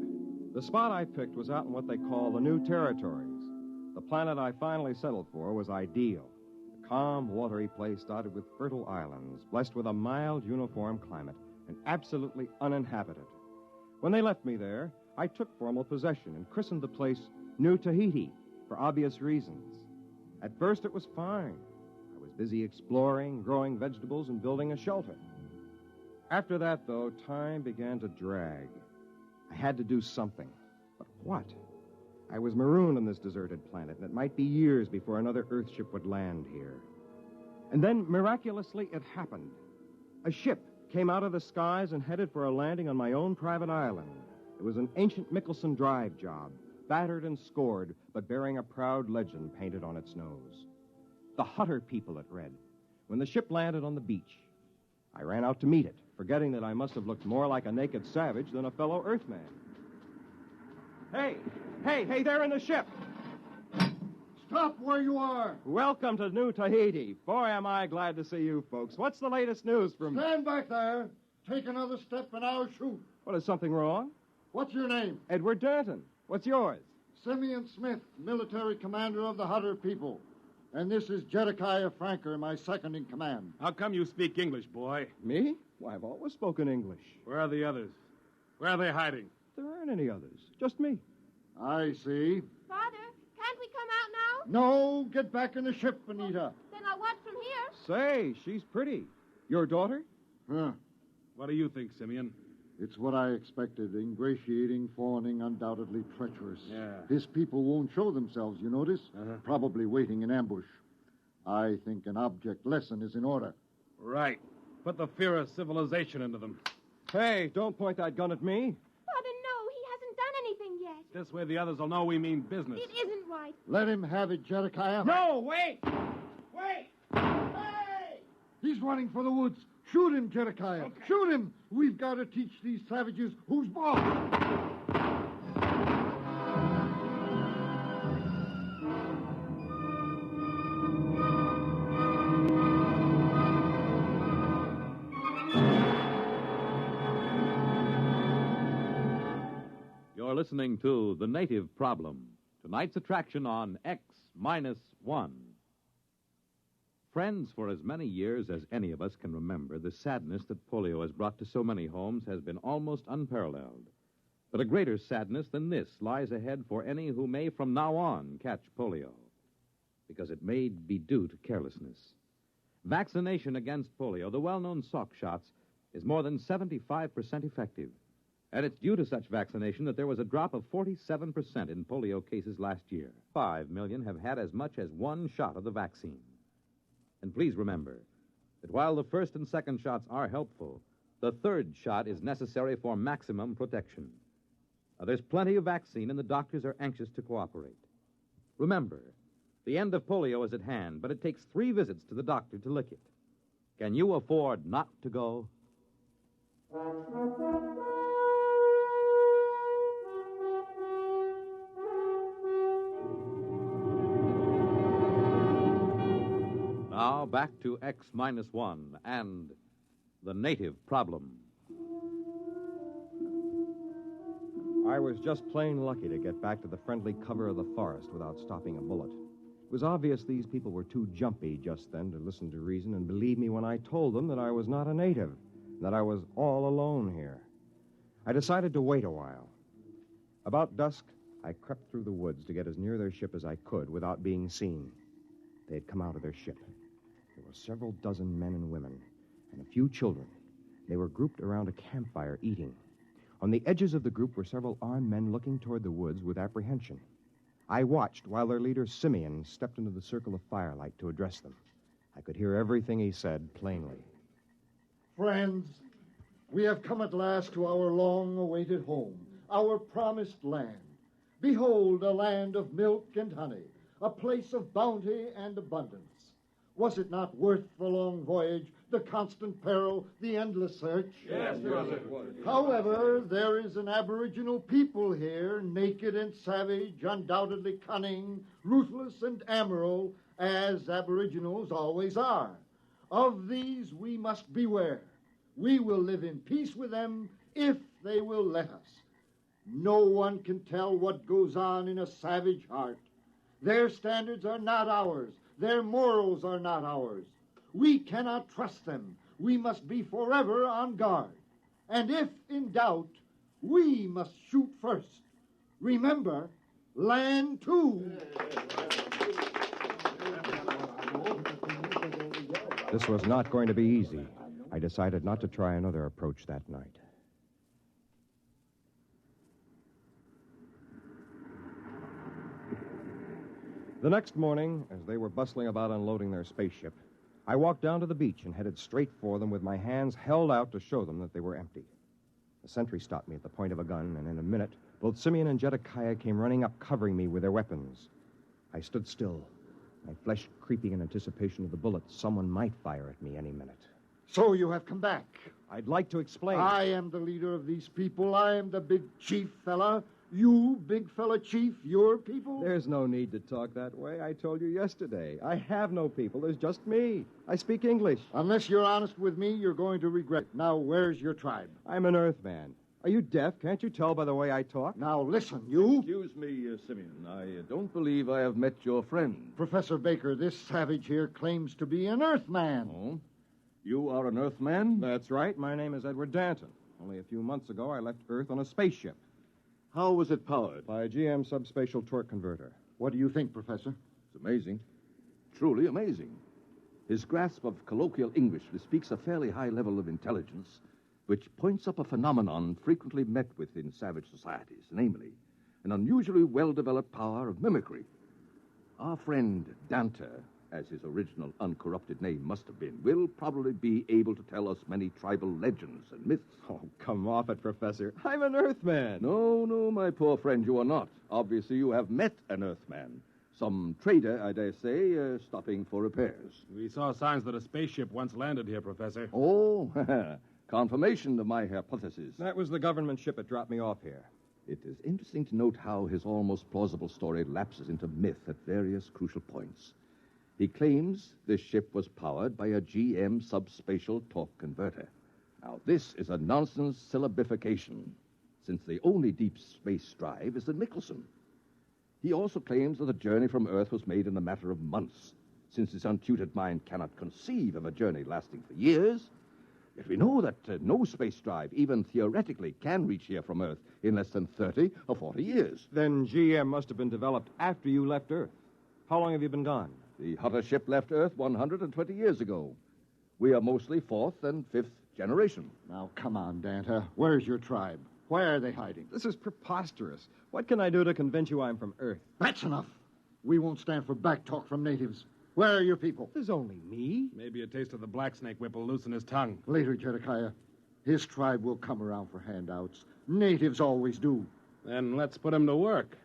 [SPEAKER 22] The spot I picked was out in what they call the New Territories. The planet I finally settled for was ideal. A calm, watery place dotted with fertile islands, blessed with a mild, uniform climate, and absolutely uninhabited. When they left me there, I took formal possession and christened the place New Tahiti, for obvious reasons. At first, it was fine. I was busy exploring, growing vegetables, and building a shelter. After that, though, time began to drag. I had to do something. But what? I was marooned on this deserted planet, and it might be years before another Earthship would land here. And then, miraculously, it happened. A ship came out of the skies and headed for a landing on my own private island. It was an ancient Michelson Drive job, battered and scored, but bearing a proud legend painted on its nose. The Hutter people, it read. When the ship landed on the beach, I ran out to meet it, forgetting that I must have looked more like a naked savage than a fellow Earthman. Hey, there in the ship!
[SPEAKER 24] Stop where you are!
[SPEAKER 22] Welcome to New Tahiti. Boy, am I glad to see you folks. What's the latest news from...
[SPEAKER 24] Stand back there. Take another step and I'll shoot.
[SPEAKER 23] Well, is something wrong?
[SPEAKER 24] What's your name?
[SPEAKER 23] Edward Danton. What's yours?
[SPEAKER 24] Simeon Smith, military commander of the Hutter people. And this is Jedediah Franker, my second in command.
[SPEAKER 23] How come you speak English, boy? Me? Why, I've always spoken English. Where are the others? Where are they hiding? There aren't any others. Just me.
[SPEAKER 24] I see.
[SPEAKER 5] Father, can't we come out now?
[SPEAKER 24] No, get back in the ship, Anita.
[SPEAKER 5] Then I'll watch from here.
[SPEAKER 23] Say, she's pretty. Your daughter?
[SPEAKER 24] Huh.
[SPEAKER 23] What do you think, Simeon?
[SPEAKER 24] It's what I expected. Ingratiating, fawning, undoubtedly treacherous.
[SPEAKER 23] Yeah.
[SPEAKER 24] His people won't show themselves, you notice? Probably waiting in ambush. I think an object lesson is in order.
[SPEAKER 23] Right. Put the fear of civilization into them. Hey, don't point that gun at me.
[SPEAKER 5] Father, no, he hasn't done anything yet.
[SPEAKER 23] This way the others will know we mean business.
[SPEAKER 5] It isn't right.
[SPEAKER 24] Let him have it, Jedediah.
[SPEAKER 23] No, wait!
[SPEAKER 24] Wait! Hey! He's running for the woods. Shoot him, Jedediah. Okay. Shoot him. We've got to teach these savages who's boss.
[SPEAKER 1] You're listening to The Native Problem, tonight's attraction on X-1. Friends, for as many years as any of us can remember, the sadness that polio has brought to so many homes has been almost unparalleled. But a greater sadness than this lies ahead for any who may from now on catch polio, because it may be due to carelessness. Vaccination against polio, the well-known Salk shots, is more than 75% effective. And it's due to such vaccination that there was a drop of 47% in polio cases last year. 5 million have had as much as one shot of the vaccine. And please remember that while the first and second shots are helpful, the third shot is necessary for maximum protection. Now, there's plenty of vaccine, and the doctors are anxious to cooperate. Remember, the end of polio is at hand, but it takes 3 visits to the doctor to lick it. Can you afford not to go? Now, back to X-1 and the native problem.
[SPEAKER 22] I was just plain lucky to get back to the friendly cover of the forest without stopping a bullet. It was obvious these people were too jumpy just then to listen to reason and believe me when I told them that I was not a native, that I was all alone here. I decided to wait a while. About dusk, I crept through the woods to get as near their ship as I could without being seen. They had come out of their ship. There were several dozen men and women, and a few children. They were grouped around a campfire eating. On the edges of the group were several armed men looking toward the woods with apprehension. I watched while their leader, Simeon, stepped into the circle of firelight to address them. I could hear everything he said plainly.
[SPEAKER 24] Friends, we have come at last to our long-awaited home, our promised land. Behold, a land of milk and honey, a place of bounty and abundance. Was it not worth the long voyage, the constant peril, the endless search?
[SPEAKER 23] Yes, it was.
[SPEAKER 24] However, there is an aboriginal people here, naked and savage, undoubtedly cunning, ruthless and amoral, as aboriginals always are. Of these we must beware. We will live in peace with them if they will let us. No one can tell what goes on in a savage heart. Their standards are not ours. Their morals are not ours. We cannot trust them. We must be forever on guard. And if in doubt, we must shoot first. Remember, land too.
[SPEAKER 22] This was not going to be easy. I decided not to try another approach that night. The next morning, as they were bustling about unloading their spaceship, I walked down to the beach and headed straight for them with my hands held out to show them that they were empty. The sentry stopped me at the point of a gun, and in a minute, both Simeon and Jedediah came running up, covering me with their weapons. I stood still, my flesh creeping in anticipation of the bullets someone might fire at me any minute.
[SPEAKER 24] So you have come back.
[SPEAKER 22] I'd like to explain.
[SPEAKER 24] I am the leader of these people. I am the big chief fella. You, big fella chief, your people?
[SPEAKER 22] There's no need to talk that way. I told you yesterday. I have no people. There's just me. I speak English.
[SPEAKER 24] Unless you're honest with me, you're going to regret it. Now, where's your tribe?
[SPEAKER 22] I'm an Earthman. Are you deaf? Can't you tell by the way I talk?
[SPEAKER 24] Now, listen, you.
[SPEAKER 6] Excuse me, Simeon. I don't believe I have met your friend.
[SPEAKER 24] Professor Baker, this savage here claims to be an Earthman.
[SPEAKER 6] Oh? You are an Earthman?
[SPEAKER 22] That's right. My name is Edward Danton. Only a few months ago, I left Earth on a spaceship.
[SPEAKER 6] How was it powered?
[SPEAKER 22] By a GM subspatial torque converter.
[SPEAKER 24] What do you think, Professor?
[SPEAKER 6] It's amazing. Truly amazing. His grasp of colloquial English bespeaks a fairly high level of intelligence, which points up a phenomenon frequently met with in savage societies, namely, an unusually well-developed power of mimicry. Our friend Dante, as his original uncorrupted name must have been, will probably be able to tell us many tribal legends and myths.
[SPEAKER 22] Oh, come off it, Professor. I'm an Earthman.
[SPEAKER 6] No, my poor friend, you are not. Obviously, you have met an Earthman. Some trader, I dare say, stopping for repairs.
[SPEAKER 9] We saw signs that a spaceship once landed here, Professor.
[SPEAKER 6] Oh, confirmation of my hypothesis.
[SPEAKER 22] That was the government ship that dropped me off here.
[SPEAKER 6] It is interesting to note how his almost plausible story lapses into myth at various crucial points. He claims this ship was powered by a GM subspatial torque converter. Now, this is a nonsense syllabification, since the only deep space drive is the Nicholson. He also claims that the journey from Earth was made in a matter of months, since his untutored mind cannot conceive of a journey lasting for years. Yet we know that no space drive, even theoretically, can reach here from Earth in less than 30 or 40 years.
[SPEAKER 22] Then GM must have been developed after you left Earth. How long have you been gone?
[SPEAKER 6] The Hutter ship left Earth 120 years ago. We are mostly fourth and fifth generation.
[SPEAKER 24] Now, come on, Danta. Where's your tribe? Where are they hiding?
[SPEAKER 22] This is preposterous. What can I do to convince you I'm from Earth?
[SPEAKER 24] That's enough. We won't stand for backtalk from natives. Where are your people?
[SPEAKER 22] There's only me.
[SPEAKER 9] Maybe a taste of the black snake whip will loosen his tongue.
[SPEAKER 24] Later, Jedekiah. His tribe will come around for handouts. Natives always do.
[SPEAKER 9] Then let's put him to work.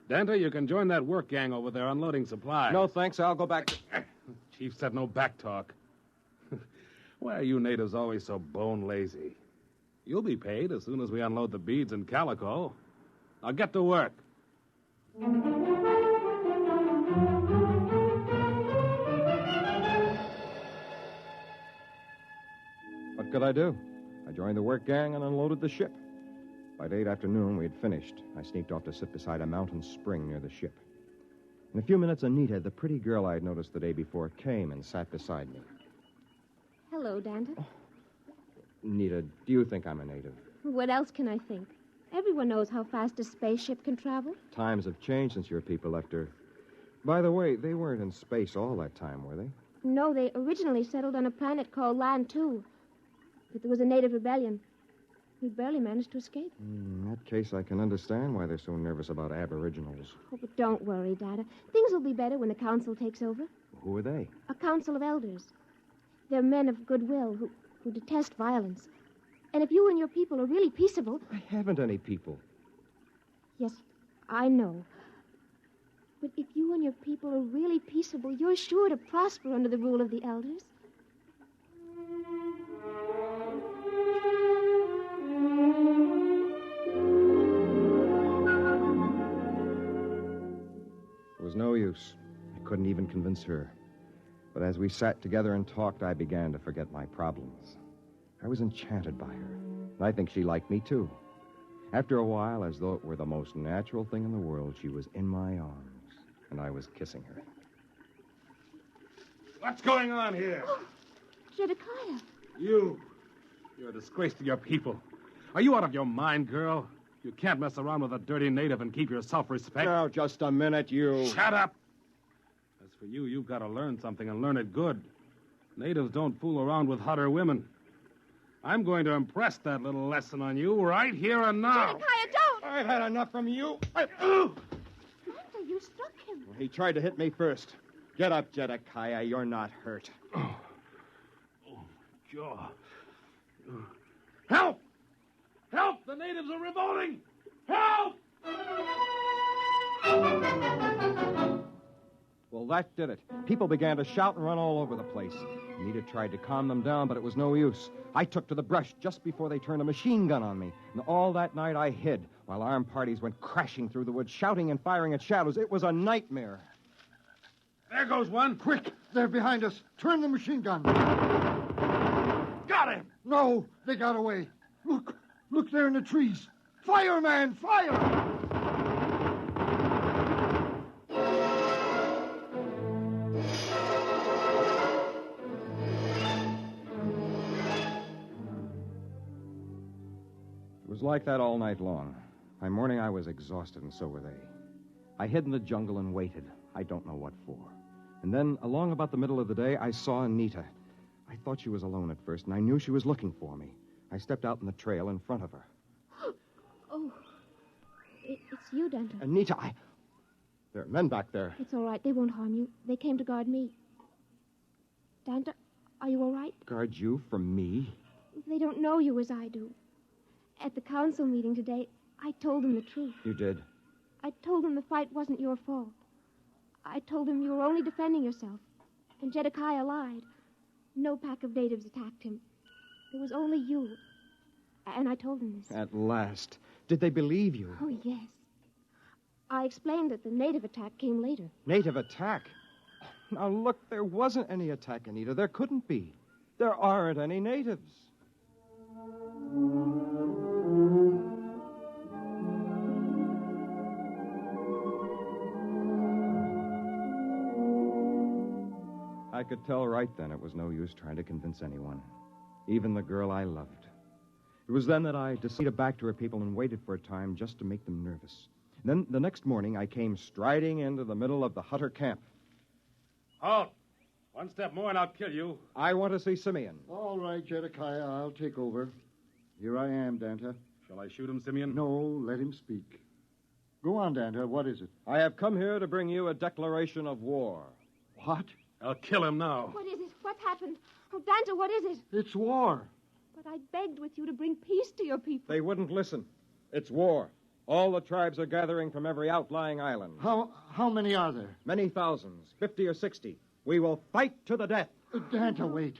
[SPEAKER 9] Dante, you can join that work gang over there unloading supplies.
[SPEAKER 22] No, thanks. I'll go back.
[SPEAKER 9] Chief said no back talk. Why are you natives always so bone lazy? You'll be paid as soon as we unload the beads and calico. Now get to work.
[SPEAKER 22] What could I do? I joined the work gang and unloaded the ship. By late afternoon, we had finished. I sneaked off to sit beside a mountain spring near the ship. In a few minutes, Anita, the pretty girl I had noticed the day before, came and sat beside me.
[SPEAKER 5] Hello, Dante.
[SPEAKER 22] Anita, do you think I'm a native?
[SPEAKER 5] What else can I think? Everyone knows how fast a spaceship can travel.
[SPEAKER 22] Times have changed since your people left Earth. By the way, they weren't in space all that time, were they?
[SPEAKER 5] No, they originally settled on a planet called Land 2. But there was a native rebellion. We barely managed to escape.
[SPEAKER 22] In that case, I can understand why they're so nervous about aboriginals.
[SPEAKER 5] Oh, but don't worry, Dada. Things will be better when the council takes over.
[SPEAKER 22] Who are they?
[SPEAKER 5] A council of elders. They're men of goodwill who detest violence. And if you and your people are really peaceable...
[SPEAKER 22] I haven't any people.
[SPEAKER 5] Yes, I know. But if you and your people are really peaceable, you're sure to prosper under the rule of the elders.
[SPEAKER 22] It was no use. I couldn't even convince her. But as we sat together and talked, I began to forget my problems. I was enchanted by her. And I think she liked me, too. After a while, as though it were the most natural thing in the world, she was in my arms, and I was kissing her.
[SPEAKER 9] What's going on here?
[SPEAKER 5] Oh, Jedekiah.
[SPEAKER 9] You're a disgrace to your people. Are you out of your mind, girl? You can't mess around with a dirty native and keep your self-respect.
[SPEAKER 22] Now, just a minute, you...
[SPEAKER 9] Shut up! As for you, you've got to learn something and learn it good. Natives don't fool around with Hutter women. I'm going to impress that little lesson on you right here and now.
[SPEAKER 5] Jedekiah, don't!
[SPEAKER 22] I've had enough from you.
[SPEAKER 5] Dante, you struck him.
[SPEAKER 22] Well, he tried to hit me first. Get up, Jedekiah. You're not hurt.
[SPEAKER 9] Oh, jaw. Help! Help! The natives are revolting! Help!
[SPEAKER 22] Well, Well, that did it. People began to shout and run all over the place. Anita tried to calm them down, but it was no use. I took to the brush just before they turned a machine gun on me. And all that night I hid, while armed parties went crashing through the woods, shouting and firing at shadows. It was a nightmare.
[SPEAKER 9] There goes one.
[SPEAKER 24] Quick! They're behind us. Turn the machine gun.
[SPEAKER 9] Got him!
[SPEAKER 24] No, they got away. Look! Look there in the trees. Fire, man! Fire!
[SPEAKER 22] It was like that all night long. By morning, I was exhausted, and so were they. I hid in the jungle and waited. I don't know what for. And then, along about the middle of the day, I saw Anita. I thought she was alone at first, and I knew she was looking for me. I stepped out in the trail in front of her.
[SPEAKER 5] Oh, it's you, Danta.
[SPEAKER 22] Anita, There are men back there.
[SPEAKER 5] It's all right. They won't harm you. They came to guard me. Danta, are you all right?
[SPEAKER 22] Guard you from me?
[SPEAKER 5] They don't know you as I do. At the council meeting today, I told them the truth.
[SPEAKER 22] You did?
[SPEAKER 5] I told them the fight wasn't your fault. I told them you were only defending yourself. And Jedediah lied. No pack of natives attacked him. It was only you. And I told them this.
[SPEAKER 22] At last. Did they believe you?
[SPEAKER 5] Oh, yes. I explained that the native attack came later.
[SPEAKER 22] Native attack? Now, look, there wasn't any attack, Anita. There couldn't be. There aren't any natives. I could tell right then it was no use trying to convince anyone, even the girl I loved. It was then that I decided back to her people and waited for a time just to make them nervous. Then, the next morning, I came striding into the middle of the Hutter camp.
[SPEAKER 9] Halt! One step more and I'll kill you.
[SPEAKER 22] I want to see Simeon.
[SPEAKER 24] All right, Jedediah, I'll take over. Here I am, Danta.
[SPEAKER 9] Shall I shoot him, Simeon?
[SPEAKER 24] No, let him speak. Go on, Danta. What is it?
[SPEAKER 22] I have come here to bring you a declaration of war.
[SPEAKER 24] What?
[SPEAKER 9] I'll kill him now.
[SPEAKER 5] What is it? What's happened? Oh, Danta, what is it?
[SPEAKER 24] It's war.
[SPEAKER 5] But I begged with you to bring peace to your people.
[SPEAKER 22] They wouldn't listen. It's war. All the tribes are gathering from every outlying island.
[SPEAKER 24] How many are there?
[SPEAKER 22] Many thousands, 50 or 60. We will fight to the death.
[SPEAKER 24] Danta, wait.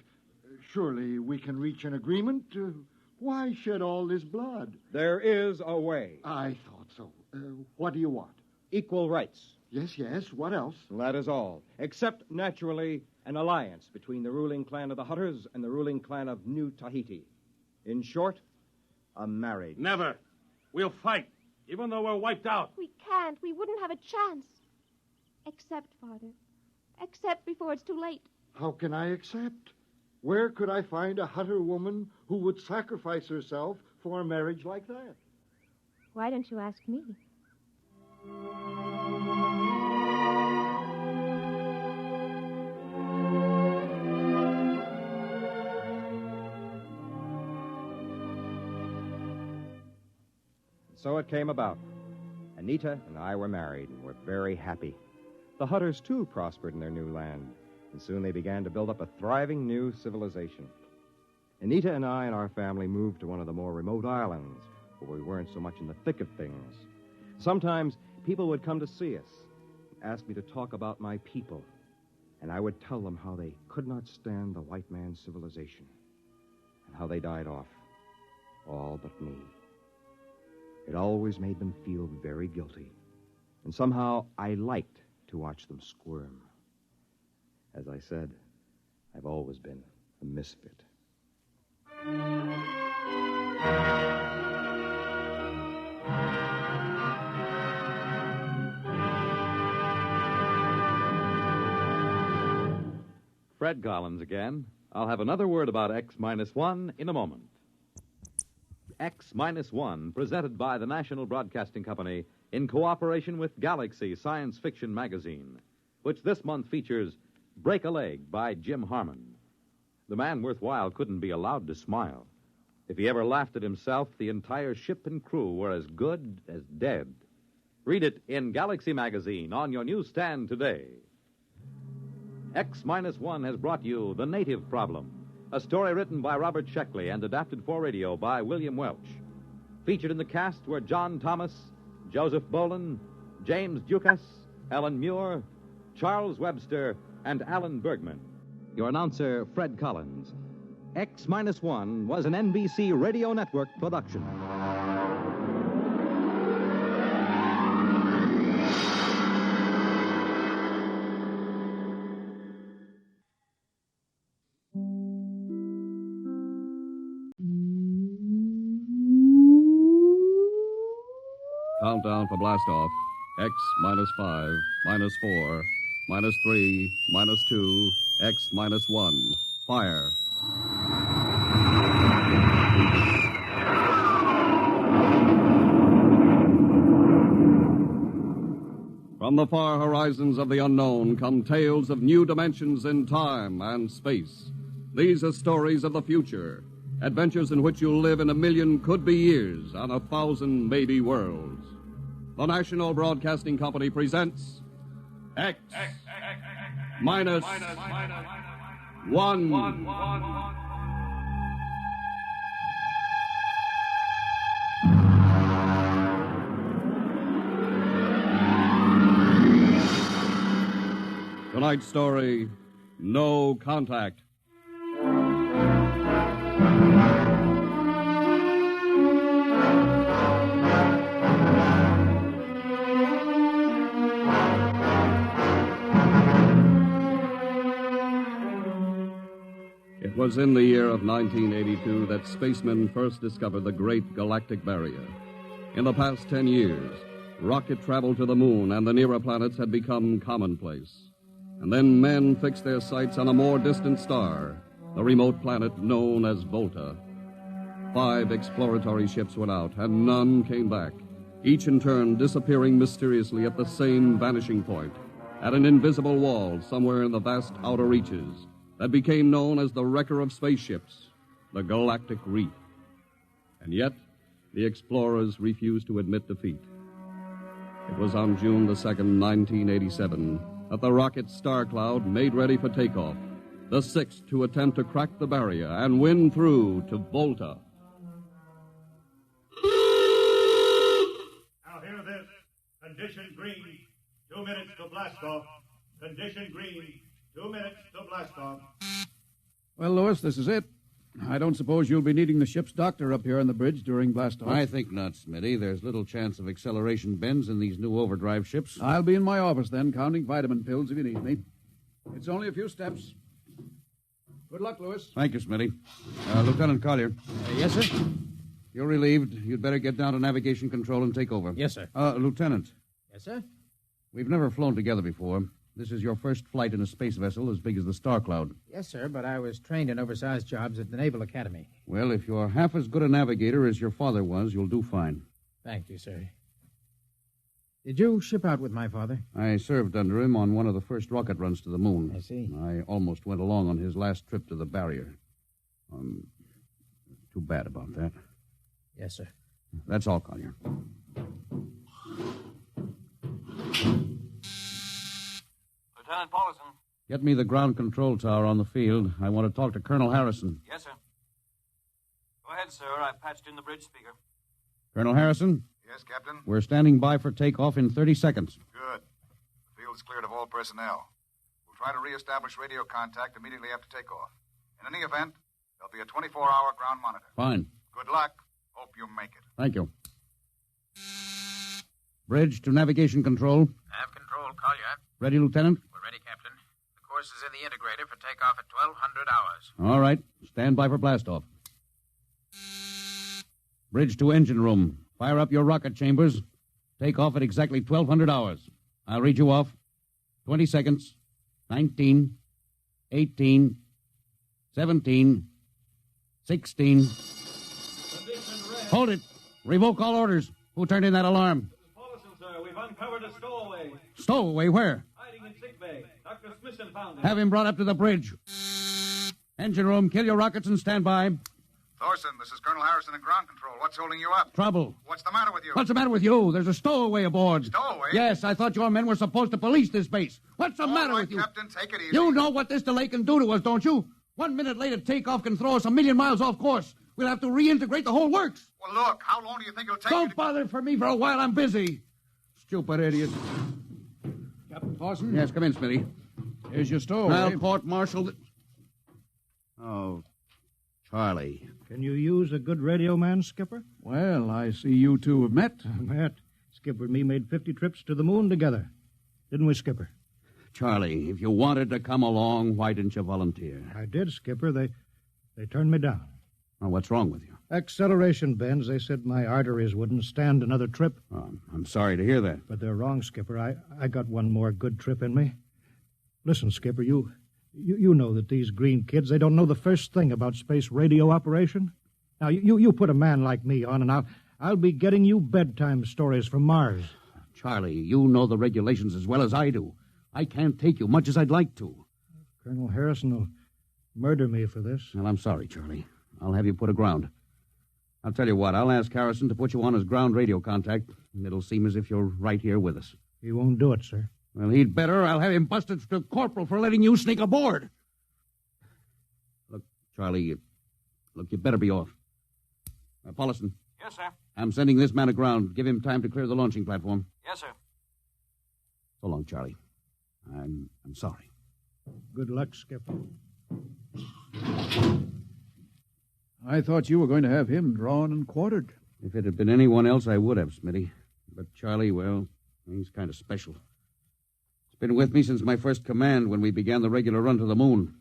[SPEAKER 24] Surely we can reach an agreement. Why shed all this blood?
[SPEAKER 22] There is a way.
[SPEAKER 24] I thought so. What do you want?
[SPEAKER 22] Equal rights.
[SPEAKER 24] Yes. What else?
[SPEAKER 22] That is all. Except, naturally, an alliance between the ruling clan of the Hutters and the ruling clan of New Tahiti. In short, a marriage.
[SPEAKER 9] Never. We'll fight, even though we're wiped out.
[SPEAKER 5] We can't. We wouldn't have a chance. Accept, Father. Accept before it's too late.
[SPEAKER 24] How can I accept? Where could I find a Hutter woman who would sacrifice herself for a marriage like that?
[SPEAKER 5] Why don't you ask me?
[SPEAKER 22] So it came about. Anita and I were married and were very happy. The Hutters, too, prospered in their new land, and soon they began to build up a thriving new civilization. Anita and I and our family moved to one of the more remote islands, where we weren't so much in the thick of things. Sometimes people would come to see us and ask me to talk about my people, and I would tell them how they could not stand the white man's civilization and how they died off, all but me. It always made them feel very guilty, and somehow I liked to watch them squirm. As I said, I've always been a misfit.
[SPEAKER 1] Fred Collins again. I'll have another word about X-1 in a moment. X-1, presented by the National Broadcasting Company in cooperation with Galaxy Science Fiction Magazine, which this month features Break a Leg by Jim Harmon. The man worthwhile couldn't be allowed to smile. If he ever laughed at himself, the entire ship and crew were as good as dead. Read it in Galaxy Magazine on your newsstand today. X-1 has brought you The Native Problem, a story written by Robert Sheckley and adapted for radio by William Welch. Featured in the cast were John Thomas, Joseph Boland, James Dukas, Ellen Muir, Charles Webster, and Alan Bergman. Your announcer, Fred Collins. X-1 was an NBC Radio Network production.
[SPEAKER 6] Countdown for blastoff. X -5, -4, -3, -2, X -1. Fire. From the far horizons of the unknown come tales of new dimensions in time and space. These are stories of the future, adventures in which you'll live in a million could-be years on 1,000 maybe worlds. The National Broadcasting Company presents X minus one. Tonight's story, No Contact. It was in the year of 1982 that spacemen first discovered the Great Galactic Barrier. In the past 10 years, rocket travel to the moon and the nearer planets had become commonplace. And then men fixed their sights on a more distant star, the remote planet known as Volta. 5 exploratory ships went out, and none came back, each in turn disappearing mysteriously at the same vanishing point, at an invisible wall somewhere in the vast outer reaches that became known as the wrecker of spaceships, the Galactic Reef. And yet, the explorers refused to admit defeat. It was on June the 2nd, 1987, that the rocket Star Cloud made ready for takeoff, the 6th to attempt to crack the barrier and win through to Volta.
[SPEAKER 7] Now hear this. Condition green. 2 minutes to blast off. Condition green. 2 minutes to blast off.
[SPEAKER 10] Well, Lewis, this is it. I don't suppose you'll be needing the ship's doctor up here on the bridge during blastoff.
[SPEAKER 2] I think not, Smitty. There's little chance of acceleration bends in these new overdrive ships.
[SPEAKER 10] I'll be in my office then, counting vitamin pills if you need me. It's only a few steps. Good luck, Lewis.
[SPEAKER 2] Thank you, Smitty. Lieutenant Collier.
[SPEAKER 14] Yes, sir?
[SPEAKER 2] You're relieved. You'd better get down to navigation control and take over.
[SPEAKER 14] Yes, sir.
[SPEAKER 2] Lieutenant.
[SPEAKER 14] Yes, sir?
[SPEAKER 2] We've never flown together before. This is your first flight in a space vessel as big as the Star Cloud.
[SPEAKER 14] Yes, sir, but I was trained in oversized jobs at the Naval Academy.
[SPEAKER 2] Well, if you're half as good a navigator as your father was, you'll do fine.
[SPEAKER 14] Thank you, sir. Did you ship out with my father?
[SPEAKER 2] I served under him on one of the first rocket runs to the moon.
[SPEAKER 14] I see.
[SPEAKER 2] I almost went along on his last trip to the barrier. Too bad about that.
[SPEAKER 14] Yes, sir.
[SPEAKER 2] That's all, Collier.
[SPEAKER 13] Lieutenant Paulson.
[SPEAKER 2] Get me the ground control tower on the field. I want to talk to Colonel Harrison.
[SPEAKER 13] Yes, sir. Go ahead, sir. I patched in the bridge speaker.
[SPEAKER 2] Colonel Harrison?
[SPEAKER 15] Yes, Captain?
[SPEAKER 2] We're standing by for takeoff in 30 seconds.
[SPEAKER 15] Good. The field's cleared of all personnel. We'll try to reestablish radio contact immediately after takeoff. In any event, there'll be a 24-hour ground monitor.
[SPEAKER 2] Fine.
[SPEAKER 15] Good luck. Hope you make it.
[SPEAKER 2] Thank you. Bridge to navigation control.
[SPEAKER 25] Nav control, Collier.
[SPEAKER 2] Ready, Lieutenant?
[SPEAKER 25] We're ready, Captain. The course is in the integrator for takeoff at 1200 hours.
[SPEAKER 2] All right. Stand by for blastoff. Bridge to engine room. Fire up your rocket chambers. Take off at exactly 1200 hours. I'll read you off. 20 seconds. 19. 18. 17. 16. Hold it. Revoke all orders. Who turned in that alarm?
[SPEAKER 26] Paulson, sir. We've uncovered a stowaway.
[SPEAKER 2] Stowaway? Where?
[SPEAKER 26] Hiding in sickbay. Dr. Smithson found him.
[SPEAKER 2] Have him brought up to the bridge. Engine room, kill your rockets and stand by.
[SPEAKER 15] Thorson, this is Colonel Harrison in ground control. What's holding you up?
[SPEAKER 2] Trouble.
[SPEAKER 15] What's the matter with you?
[SPEAKER 2] What's the matter with you? There's a stowaway aboard.
[SPEAKER 15] Stowaway?
[SPEAKER 2] Yes, I thought your men were supposed to police this base. What's the matter with you?
[SPEAKER 15] Captain, take it easy.
[SPEAKER 2] You know what this delay can do to us, don't you? 1 minute later takeoff can throw us 1,000,000 miles off course. We'll have to reintegrate the whole works.
[SPEAKER 15] Well, look, how long do you think it'll take
[SPEAKER 2] Don't bother for me for a while. I'm busy. Stupid idiot.
[SPEAKER 10] Captain Clausen?
[SPEAKER 2] Yes, come in, Smitty.
[SPEAKER 10] Here's your stowaway.
[SPEAKER 2] Well, court-martial... Oh, Charlie.
[SPEAKER 16] Can you use a good radio man, Skipper?
[SPEAKER 10] Well, I see you two have met.
[SPEAKER 16] Met. Skipper and me made 50 trips to the moon together. Didn't we, Skipper?
[SPEAKER 2] Charlie, if you wanted to come along, why didn't you volunteer?
[SPEAKER 16] I did, Skipper. They turned me down.
[SPEAKER 2] Well, what's wrong with you?
[SPEAKER 16] Acceleration bends. They said my arteries wouldn't stand another trip.
[SPEAKER 2] Oh, I'm sorry to hear that.
[SPEAKER 16] But they're wrong, Skipper. I got one more good trip in me. Listen, Skipper, you know that these green kids, they don't know the first thing about space radio operation. Now, you put a man like me on, and I'll be getting you bedtime stories from Mars.
[SPEAKER 2] Charlie, you know the regulations as well as I do. I can't take you much as I'd like to.
[SPEAKER 16] Colonel Harrison will murder me for this.
[SPEAKER 2] Well, I'm sorry, Charlie. I'll have you put aground. I'll tell you what, I'll ask Harrison to put you on as ground radio contact, and it'll seem as if you're right here with us.
[SPEAKER 16] He won't do it, sir.
[SPEAKER 2] Well, he'd better. I'll have him busted to corporal for letting you sneak aboard. Look, Charlie, you better be off. Paulison.
[SPEAKER 25] Yes, sir.
[SPEAKER 2] I'm sending this man aground. Give him time to clear the launching platform.
[SPEAKER 25] Yes, sir.
[SPEAKER 2] So long, Charlie. I'm sorry.
[SPEAKER 16] Good luck, Skipper.
[SPEAKER 10] I thought you were going to have him drawn and quartered.
[SPEAKER 2] If it had been anyone else, I would have, Smitty. But Charlie, well, he's kind of special. He's been with me since my first command when we began the regular run to the moon.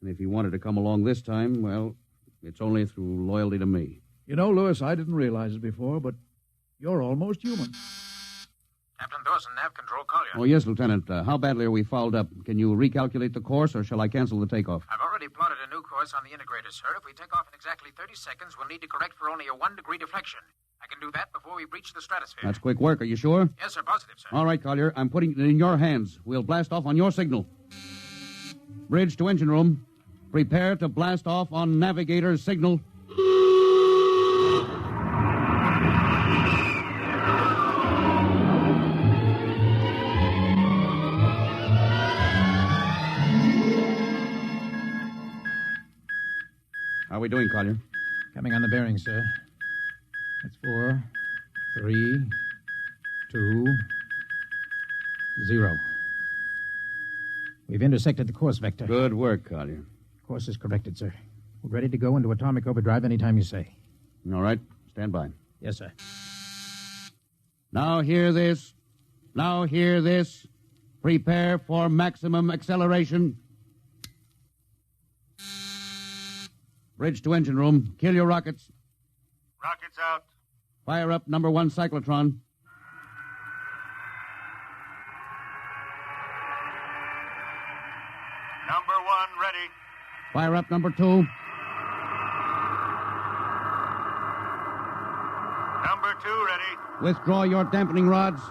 [SPEAKER 2] And if he wanted to come along this time, well, it's only through loyalty to me.
[SPEAKER 10] You know, Lewis, I didn't realize it before, but you're almost human.
[SPEAKER 25] Captain Dawson, nav control, call you.
[SPEAKER 2] Oh, yes, Lieutenant. How badly are we fouled up? Can you recalculate the course, or shall I cancel the takeoff?
[SPEAKER 25] I've already plotted a new course on the integrator, sir. If we take off in exactly 30 seconds, we'll need to correct for only a 1-degree deflection. I can do that before we breach the stratosphere.
[SPEAKER 2] That's quick work. Are you sure?
[SPEAKER 25] Yes, sir. Positive, sir.
[SPEAKER 2] All right, Collier. I'm putting it in your hands. We'll blast off on your signal. Bridge to engine room. Prepare to blast off on navigator's signal. How are we doing, Collier?
[SPEAKER 14] Coming on the bearing, sir. That's 4, 3, 2, 0. We've intersected the course vector.
[SPEAKER 2] Good work, Collier.
[SPEAKER 14] Course is corrected, sir. We're ready to go into atomic overdrive anytime you say.
[SPEAKER 2] All right. Stand by.
[SPEAKER 14] Yes, sir.
[SPEAKER 2] Now hear this. Now hear this. Prepare for maximum acceleration. Bridge to engine room. Kill your rockets.
[SPEAKER 7] Rockets out.
[SPEAKER 2] Fire up number 1 cyclotron.
[SPEAKER 7] Number 1 ready.
[SPEAKER 2] Fire up number 2.
[SPEAKER 7] Number 2 ready.
[SPEAKER 2] Withdraw your dampening rods.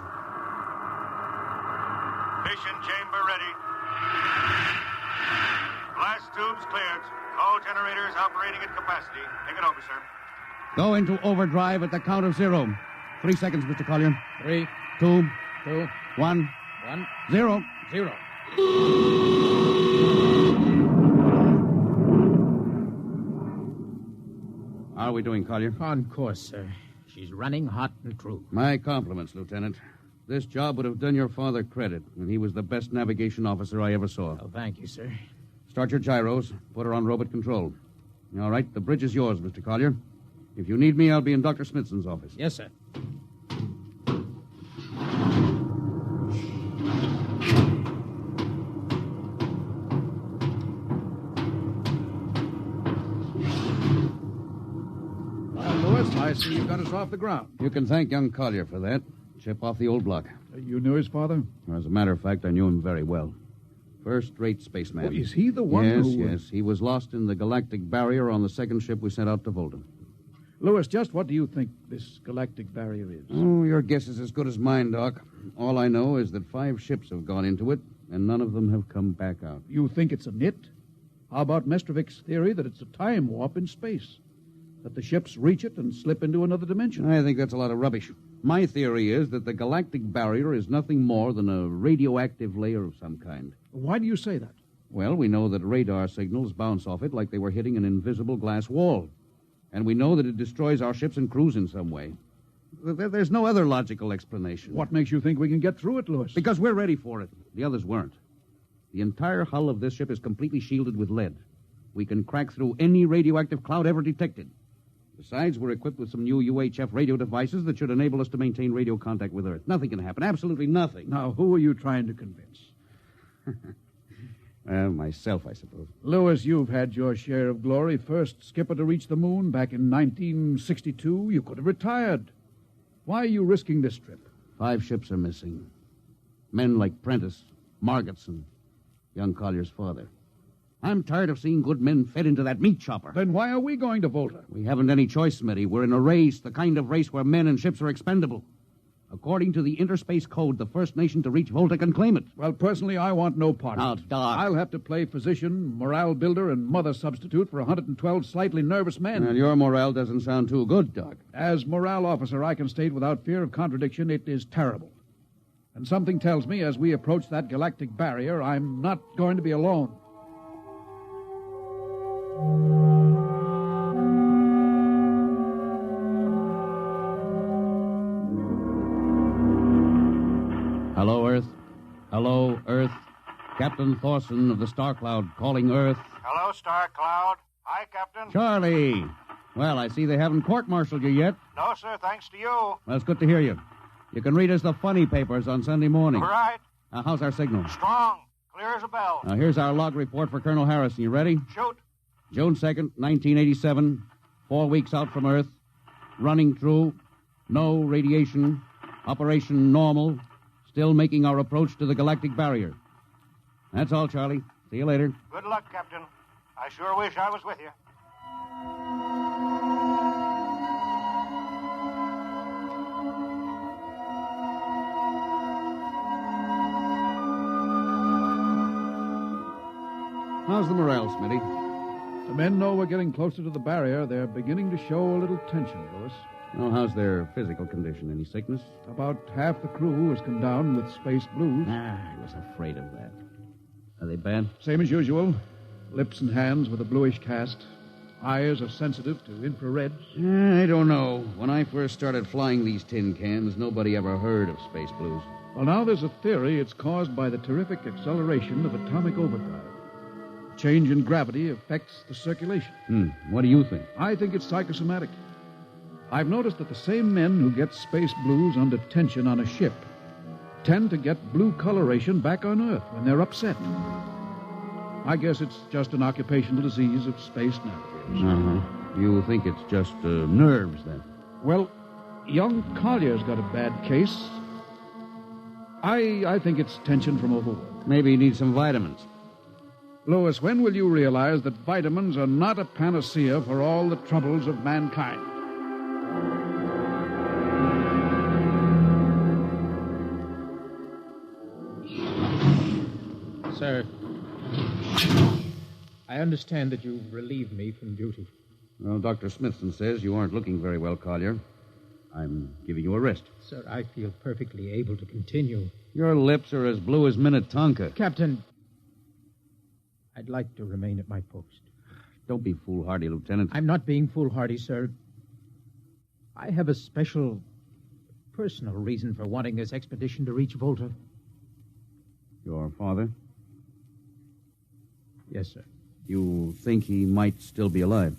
[SPEAKER 7] Fission chamber ready. Blast tubes cleared. All generators operating at capacity. Take it over, sir.
[SPEAKER 2] Go into overdrive at the count of 0. 3 seconds, Mr. Collier.
[SPEAKER 14] 3,
[SPEAKER 2] 2,
[SPEAKER 14] 2,
[SPEAKER 2] 1,
[SPEAKER 14] 1,
[SPEAKER 2] 0.
[SPEAKER 14] 0.
[SPEAKER 2] How are we doing, Collier?
[SPEAKER 14] On course, sir. She's running hot and true.
[SPEAKER 2] My compliments, Lieutenant. This job would have done your father credit, and he was the best navigation officer I ever saw.
[SPEAKER 14] Oh, thank you, sir.
[SPEAKER 2] Start your gyros. Put her on robot control. All right, the bridge is yours, Mr. Collier. If you need me, I'll be in Dr. Smithson's office.
[SPEAKER 14] Yes, sir.
[SPEAKER 10] Well, Lewis, I see you got us off the ground.
[SPEAKER 2] You can thank young Collier for that. Chip off the old block.
[SPEAKER 10] You knew his father?
[SPEAKER 2] As a matter of fact, I knew him very well. First-rate spaceman.
[SPEAKER 10] Oh, is he the one
[SPEAKER 2] Yes,
[SPEAKER 10] who...
[SPEAKER 2] yes. He was lost in the galactic barrier on the second ship we sent out to Volta.
[SPEAKER 10] Lewis, just what do you think this galactic barrier is?
[SPEAKER 2] Oh, your guess is as good as mine, Doc. All I know is that 5 ships have gone into it, and none of them have come back out.
[SPEAKER 10] You think it's a nit? How about Mestrovik's theory that it's a time warp in space? That the ships reach it and slip into another dimension?
[SPEAKER 2] I think that's a lot of rubbish. My theory is that the galactic barrier is nothing more than a radioactive layer of some kind.
[SPEAKER 10] Why do you say that?
[SPEAKER 2] Well, we know that radar signals bounce off it like they were hitting an invisible glass wall. And we know that it destroys our ships and crews in some way.
[SPEAKER 4] There's no other logical explanation.
[SPEAKER 10] What makes you think we can get through it, Lewis?
[SPEAKER 4] Because we're ready for it. The others weren't. The entire hull of this ship is completely shielded with lead. We can crack through any radioactive cloud ever detected. Besides, we're equipped with some new UHF radio devices that should enable us to maintain radio contact with Earth. Nothing can happen. Absolutely nothing.
[SPEAKER 10] Now, who are you trying to convince?
[SPEAKER 4] Myself, I suppose.
[SPEAKER 10] Lewis, you've had your share of glory. First skipper to reach the moon back in 1962. You could have retired. Why are you risking this trip?
[SPEAKER 4] 5 ships are missing. Men like Prentice, Margetson, young Collier's father. I'm tired of seeing good men fed into that meat chopper.
[SPEAKER 10] Then why are we going to Volta?
[SPEAKER 4] We haven't any choice, Smitty. We're in a race, the kind of race where men and ships are expendable. According to the Interspace Code, the first nation to reach Volta can claim it.
[SPEAKER 10] Well, personally, I want no part
[SPEAKER 4] Now,
[SPEAKER 10] of it.
[SPEAKER 4] Doc.
[SPEAKER 10] I'll have to play physician, morale builder, and mother substitute for 112 slightly nervous men.
[SPEAKER 4] Well, your morale doesn't sound too good, Doc.
[SPEAKER 10] As morale officer, I can state without fear of contradiction, it is terrible. And something tells me as we approach that galactic barrier, I'm not going to be alone.
[SPEAKER 4] Hello, Earth. Hello, Earth. Captain Thorson of the Star Cloud calling Earth.
[SPEAKER 15] Hello, Star Cloud. Hi, Captain.
[SPEAKER 4] Charlie. Well, I see they haven't court-martialed you yet.
[SPEAKER 15] No, sir, thanks to you.
[SPEAKER 4] Well, it's good to hear you. You can read us the funny papers on Sunday morning.
[SPEAKER 15] Right.
[SPEAKER 4] How's our signal?
[SPEAKER 15] Strong. Clear as a bell.
[SPEAKER 4] Now, here's our log report for Colonel Harrison. You ready?
[SPEAKER 15] Shoot.
[SPEAKER 4] June 2nd, 1987. 4 weeks out from Earth. Running through. No radiation. Operation normal. Still making our approach to the galactic barrier. That's all, Charlie. See you later.
[SPEAKER 15] Good luck, Captain. I sure wish I was with you.
[SPEAKER 4] How's the morale, Smitty?
[SPEAKER 10] The men know we're getting closer to the barrier. They're beginning to show a little tension, Lewis.
[SPEAKER 4] Well, how's their physical condition? Any sickness?
[SPEAKER 10] About half the crew has come down with space blues.
[SPEAKER 4] I was afraid of that. Are they bad?
[SPEAKER 10] Same as usual. Lips and hands with a bluish cast. Eyes are sensitive to infrared.
[SPEAKER 4] I don't know. When I first started flying these tin cans, nobody ever heard of space blues.
[SPEAKER 10] Well, now there's a theory it's caused by the terrific acceleration of atomic overdrive. Change in gravity affects the circulation.
[SPEAKER 4] What do you think?
[SPEAKER 10] I think it's psychosomatic. I've noticed that the same men who get space blues under tension on a ship tend to get blue coloration back on Earth when they're upset. I guess it's just an occupational disease of space navigators.
[SPEAKER 4] You think it's just nerves, then?
[SPEAKER 10] Well, young Collier's got a bad case. I think it's tension from overwork.
[SPEAKER 4] Maybe he needs some vitamins.
[SPEAKER 10] Lewis, when will you realize that vitamins are not a panacea for all the troubles of mankind?
[SPEAKER 8] Sir, I understand that you relieved me from duty.
[SPEAKER 4] Well, Dr. Smithson says you aren't looking very well, Collier. I'm giving you a rest.
[SPEAKER 8] Sir, I feel perfectly able to continue.
[SPEAKER 4] Your lips are as blue as Minnetonka.
[SPEAKER 8] Captain, I'd like to remain at my post.
[SPEAKER 4] Don't be foolhardy, Lieutenant.
[SPEAKER 8] I'm not being foolhardy, sir. I have a special, personal reason for wanting this expedition to reach Volta.
[SPEAKER 4] Your father?
[SPEAKER 8] Yes, sir.
[SPEAKER 4] You think he might still be alive?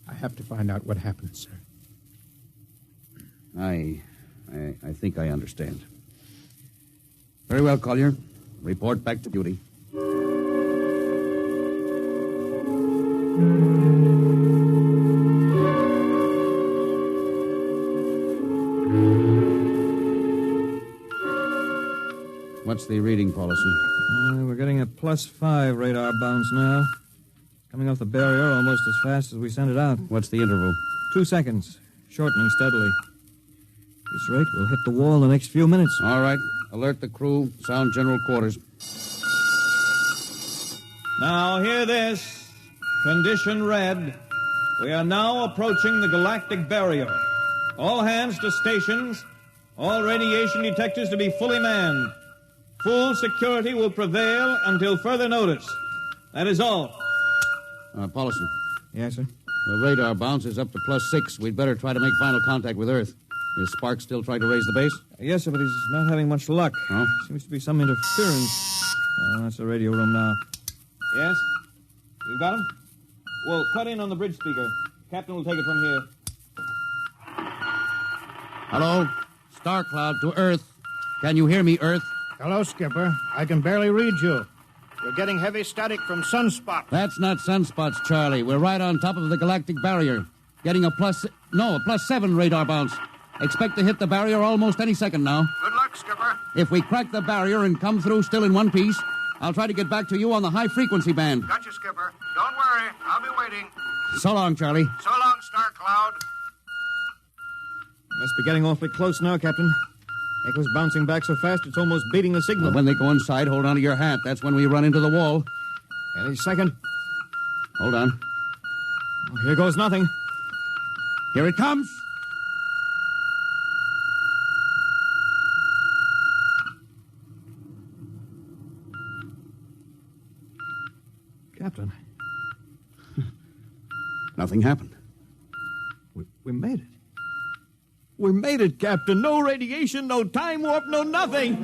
[SPEAKER 8] I have to find out what happened, sir.
[SPEAKER 4] I think I understand. Very well, Collier. Report back to duty. What's the reading, Paulison?
[SPEAKER 12] We're getting a +5 radar bounce now. Coming off the barrier almost as fast as we sent it out.
[SPEAKER 4] What's the interval?
[SPEAKER 12] 2 seconds. Shortening steadily. At this rate, we'll hit the wall in the next few minutes.
[SPEAKER 4] All right. Alert the crew. Sound general quarters.
[SPEAKER 26] Now, hear this. Condition red. We are now approaching the galactic barrier. All hands to stations. All radiation detectors to be fully manned. Full security will prevail until further notice. That is all.
[SPEAKER 4] Paulison.
[SPEAKER 12] Yes, sir?
[SPEAKER 4] The radar bounce is up to +6. We'd better try to make final contact with Earth. Is Sparks still trying to raise the base?
[SPEAKER 12] Yes, sir, but he's not having much luck.
[SPEAKER 4] Oh?
[SPEAKER 12] Seems to be some interference. Oh, that's the radio room now. Yes? You got him? Well, cut in on the bridge speaker. Captain will take it from here.
[SPEAKER 4] Hello? Star Cloud to Earth. Can you hear me, Earth?
[SPEAKER 3] Hello, Skipper. I can barely read you. You're getting heavy static from Sunspot.
[SPEAKER 4] That's not sunspots, Charlie. We're right on top of the galactic barrier. Getting a +7 radar bounce. Expect to hit the barrier almost any second now.
[SPEAKER 15] Good luck, Skipper.
[SPEAKER 4] If we crack the barrier and come through still in one piece, I'll try to get back to you on the high-frequency band.
[SPEAKER 15] Got you, Skipper. Don't worry. I'll be waiting.
[SPEAKER 4] So long, Charlie.
[SPEAKER 15] So long, Star Cloud.
[SPEAKER 12] Must be getting awfully close now, Captain. Echo's bouncing back so fast it's almost beating the signal.
[SPEAKER 4] Well, when they go inside, hold on to your hat. That's when we run into the wall.
[SPEAKER 12] Any second.
[SPEAKER 4] Hold on.
[SPEAKER 12] Oh, here goes nothing.
[SPEAKER 4] Here it comes.
[SPEAKER 12] Captain.
[SPEAKER 4] Nothing happened.
[SPEAKER 12] We made it. We made it, Captain. No radiation, no time warp, no nothing.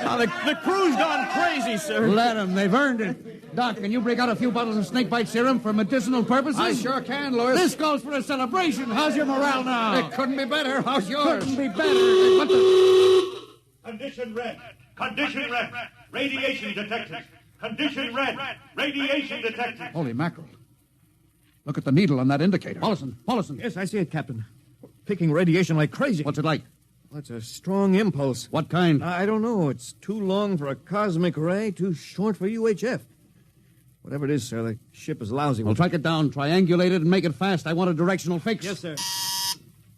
[SPEAKER 12] Oh, the crew's gone crazy, sir.
[SPEAKER 4] Let them. They've earned it. Doc, can you break out a few bottles of snakebite serum for medicinal purposes?
[SPEAKER 8] I sure can, Lewis.
[SPEAKER 4] This calls for a celebration. How's your morale now?
[SPEAKER 8] It couldn't be better. How's yours?
[SPEAKER 4] Couldn't be better. What the...
[SPEAKER 7] Condition red. Condition red. Radiation detected. Condition red. Radiation detected.
[SPEAKER 4] Holy mackerel. Look at the needle on that indicator. Paulison.
[SPEAKER 12] Yes, I see it, Captain. Picking radiation like crazy.
[SPEAKER 4] What's it like?
[SPEAKER 12] Well, it's a strong impulse.
[SPEAKER 4] What kind?
[SPEAKER 12] I don't know. It's too long for a cosmic ray, too short for UHF. Whatever it is, sir, the ship is lousy.
[SPEAKER 4] Well, track it down, triangulate it, and make it fast. I want a directional fix.
[SPEAKER 12] Yes, sir.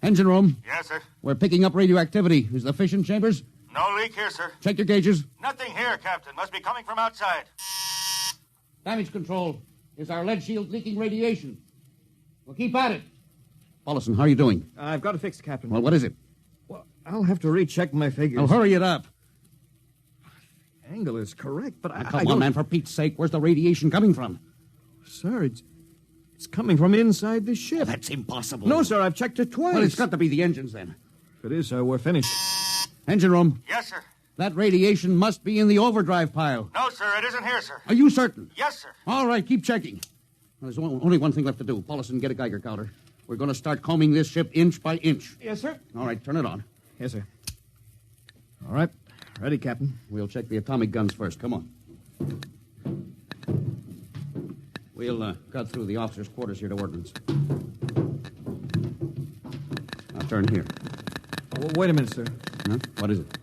[SPEAKER 4] Engine room.
[SPEAKER 15] Yes, sir.
[SPEAKER 4] We're picking up radioactivity. Is the fission chambers?
[SPEAKER 15] No leak here, sir.
[SPEAKER 4] Check your gauges.
[SPEAKER 15] Nothing here, Captain. Must be coming from outside.
[SPEAKER 4] Damage control. Is our lead shield leaking radiation? Well, keep at it. Paulison, how are you doing?
[SPEAKER 12] I've got it fixed, Captain.
[SPEAKER 4] Well, what is it?
[SPEAKER 12] Well, I'll have to recheck my figures.
[SPEAKER 4] Well, hurry it up.
[SPEAKER 12] The angle is correct, but
[SPEAKER 4] Come on, man, for Pete's sake. Where's the radiation coming from?
[SPEAKER 12] Sir, it's coming from inside the ship.
[SPEAKER 4] That's impossible.
[SPEAKER 12] No, sir, I've checked it twice.
[SPEAKER 4] Well, it's got to be the engines, then.
[SPEAKER 12] If it is, sir, we're finished.
[SPEAKER 4] Engine room.
[SPEAKER 15] Yes, sir.
[SPEAKER 4] That radiation must be in the overdrive pile.
[SPEAKER 15] No, sir, it isn't here, sir.
[SPEAKER 4] Are you certain?
[SPEAKER 15] Yes, sir.
[SPEAKER 4] All right, keep checking. Well, there's only one thing left to do. Paulison, get a Geiger counter. We're going to start combing this ship inch by inch.
[SPEAKER 12] Yes, sir.
[SPEAKER 4] All right, turn it on.
[SPEAKER 12] Yes, sir. All right. Ready, Captain.
[SPEAKER 4] We'll check the atomic guns first. Come on. We'll cut through the officers' quarters here to ordnance. Now turn here.
[SPEAKER 12] Oh, wait a minute, sir.
[SPEAKER 4] Huh? What is it?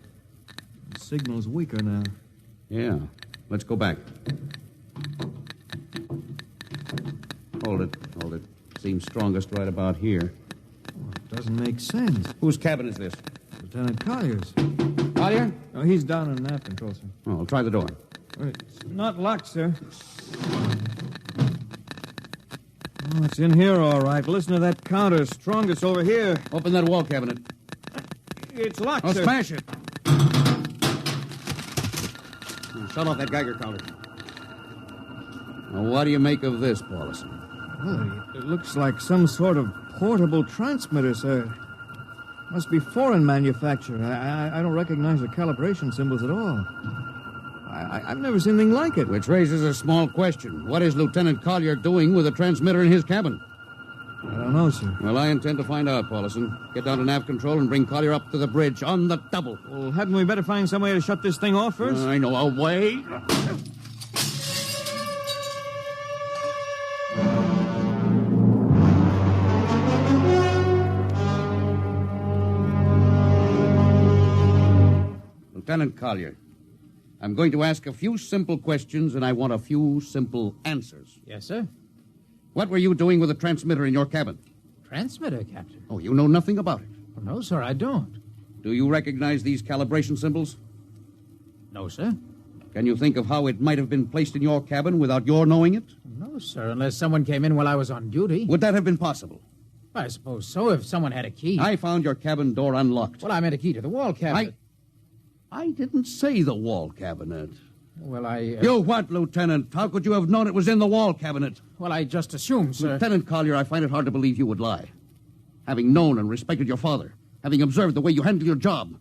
[SPEAKER 12] The signal's weaker now.
[SPEAKER 4] Yeah. Let's go back. Hold it. Seems strongest right about here.
[SPEAKER 12] Oh, it doesn't make sense.
[SPEAKER 4] Whose cabin is this?
[SPEAKER 12] Lieutenant Collier's.
[SPEAKER 4] Collier?
[SPEAKER 12] Oh, he's down in nav control, sir.
[SPEAKER 4] Oh, I'll try the door.
[SPEAKER 12] It's not locked, sir. Oh, it's in here, all right. Listen to that counter. Strongest over here.
[SPEAKER 4] Open that wall cabinet.
[SPEAKER 12] It's locked,
[SPEAKER 4] I'll
[SPEAKER 12] sir.
[SPEAKER 4] smash it. Shut off that Geiger counter. Now, what do you make of this, Paulison?
[SPEAKER 12] Well, it looks like some sort of portable transmitter, sir. Must be foreign manufacture. I don't recognize the calibration symbols at all. I've never seen anything like it.
[SPEAKER 4] Which raises a small question. What is Lieutenant Collier doing with a transmitter in his cabin?
[SPEAKER 12] I don't know, sir.
[SPEAKER 4] Well, I intend to find out, Paulison. Get down to nav control and bring Collier up to the bridge on the double.
[SPEAKER 12] Well, hadn't we better find some way to shut this thing off first?
[SPEAKER 4] I know a way. Lieutenant Collier, I'm going to ask a few simple questions, and I want a few simple answers.
[SPEAKER 8] Yes, sir.
[SPEAKER 4] What were you doing with the transmitter in your cabin?
[SPEAKER 8] Transmitter, Captain?
[SPEAKER 4] Oh, you know nothing about it?
[SPEAKER 8] Oh, no, sir, I don't.
[SPEAKER 4] Do you recognize these calibration symbols?
[SPEAKER 8] No, sir.
[SPEAKER 4] Can you think of how it might have been placed in your cabin without your knowing it?
[SPEAKER 8] No, sir, unless someone came in while I was on duty.
[SPEAKER 4] Would that have been possible?
[SPEAKER 8] I suppose so, if someone had a key.
[SPEAKER 4] I found your cabin door unlocked.
[SPEAKER 8] Well, I meant a key to the wall cabinet.
[SPEAKER 4] I didn't say the wall cabinet.
[SPEAKER 8] Well, I...
[SPEAKER 4] You what, Lieutenant? How could you have known it was in the wall cabinet?
[SPEAKER 8] Well, I just assumed, sir.
[SPEAKER 4] Lieutenant Collier, I find it hard to believe you would lie. having known and respected your father, having observed the way you handle your job.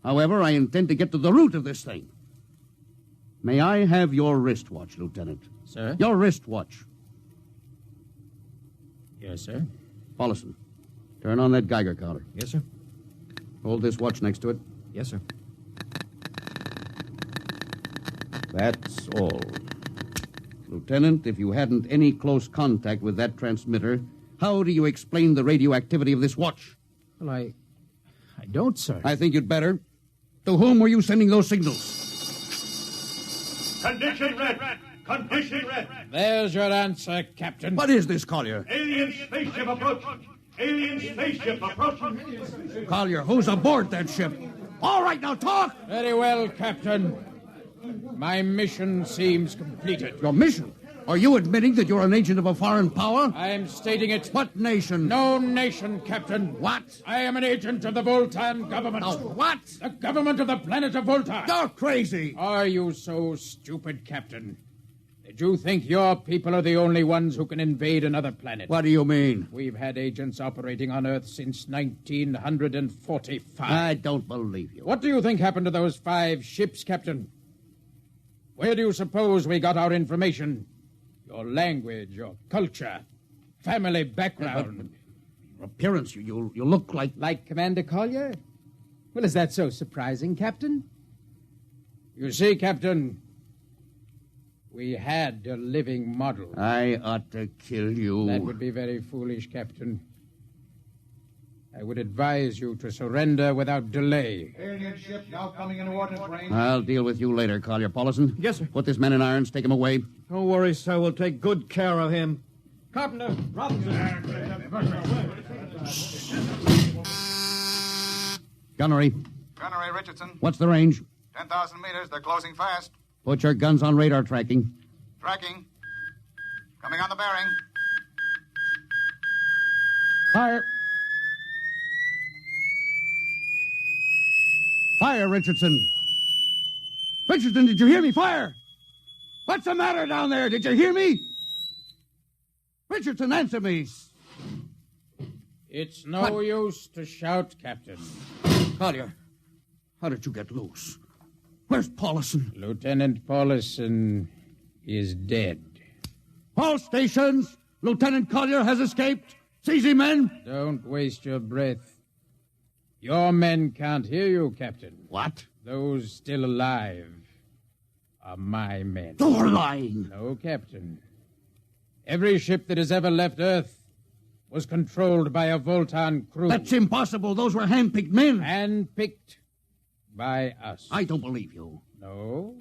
[SPEAKER 4] However, I intend to get to the root of this thing. May I have your wristwatch, Lieutenant?
[SPEAKER 8] Sir?
[SPEAKER 4] Your wristwatch.
[SPEAKER 8] Yes, sir.
[SPEAKER 4] Paulison, turn on that Geiger counter.
[SPEAKER 12] Yes, sir.
[SPEAKER 4] Hold this watch next to it.
[SPEAKER 12] Yes, sir.
[SPEAKER 4] That's all. Lieutenant, if you hadn't any close contact with that transmitter, how do you explain the radioactivity of this watch?
[SPEAKER 8] Well, I don't, sir.
[SPEAKER 4] I think you'd better. To whom were you sending those signals?
[SPEAKER 7] Condition red. Condition red.
[SPEAKER 8] There's your answer, Captain.
[SPEAKER 4] What is this, Collier?
[SPEAKER 7] Alien spaceship approaching. Alien spaceship approaching.
[SPEAKER 4] Collier, who's aboard that ship? All right, now talk!
[SPEAKER 8] Very well, Captain. My mission seems completed.
[SPEAKER 4] Your mission? Are you admitting that you're an agent of a foreign power?
[SPEAKER 8] I'm stating it.
[SPEAKER 4] What nation?
[SPEAKER 8] No nation, Captain.
[SPEAKER 4] What?
[SPEAKER 8] I am an agent of the Voltan government.
[SPEAKER 4] What?
[SPEAKER 8] The government of the planet of Voltan.
[SPEAKER 4] You're crazy.
[SPEAKER 8] Are you so stupid, Captain? Did you think your people are the only ones who can invade another planet?
[SPEAKER 4] What do you mean?
[SPEAKER 8] We've had agents operating on Earth since 1945.
[SPEAKER 4] I don't believe you.
[SPEAKER 8] What do you think happened to those 5 ships, Captain? Where do you suppose we got our information? Your language, your culture, family background.
[SPEAKER 4] Your appearance, you look like...
[SPEAKER 8] Like Commander Collier? Well, is that so surprising, Captain? You see, Captain, we had a living model.
[SPEAKER 4] I ought to kill you.
[SPEAKER 8] That would be very foolish, Captain. I would advise you to surrender without delay.
[SPEAKER 3] Alien ship now coming into ordnance range.
[SPEAKER 4] I'll deal with you later, Collier. Paulison?
[SPEAKER 12] Yes, sir.
[SPEAKER 4] Put this man in irons, take him away.
[SPEAKER 12] Don't worry, sir. We'll take good care of him.
[SPEAKER 3] Carpenter, Robinson.
[SPEAKER 4] Gunnery.
[SPEAKER 15] Gunnery, Richardson.
[SPEAKER 4] What's the range?
[SPEAKER 15] 10,000 meters. They're closing fast.
[SPEAKER 4] Put your guns on radar tracking.
[SPEAKER 15] Tracking. Coming on the bearing.
[SPEAKER 4] Fire. Fire, Richardson. Richardson, did you hear me? Fire! What's the matter down there? Did you hear me? Richardson, answer me.
[SPEAKER 8] It's no use to shout, Captain.
[SPEAKER 4] Collier, how did you get loose? Where's Paulison?
[SPEAKER 8] Lieutenant Paulison is dead.
[SPEAKER 4] All stations! Lieutenant Collier has escaped. Seize him, men!
[SPEAKER 8] Don't waste your breath. Your men can't hear you, Captain.
[SPEAKER 4] What?
[SPEAKER 8] Those still alive are my men.
[SPEAKER 4] You're lying.
[SPEAKER 8] No, Captain. Every ship that has ever left Earth was controlled by a Voltan crew.
[SPEAKER 4] That's impossible. Those were hand-picked men.
[SPEAKER 8] Hand-picked by us.
[SPEAKER 4] I don't believe you.
[SPEAKER 8] No?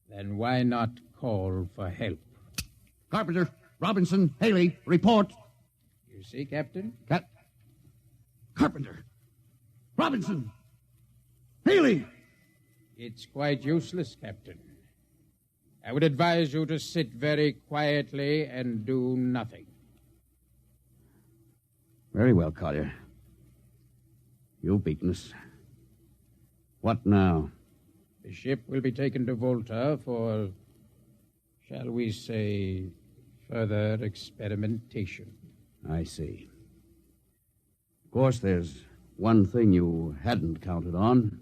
[SPEAKER 8] Then why not call for help?
[SPEAKER 4] Carpenter, Robinson, Haley, report.
[SPEAKER 8] You see, Captain?
[SPEAKER 4] Carpenter, Robinson, Haley.
[SPEAKER 8] It's quite useless, Captain. I would advise you to sit very quietly and do nothing.
[SPEAKER 4] Very well, Collier. You've beaten us. What now?
[SPEAKER 8] The ship will be taken to Volta for, shall we say, further experimentation.
[SPEAKER 4] I see. Of course, there's one thing you hadn't counted on.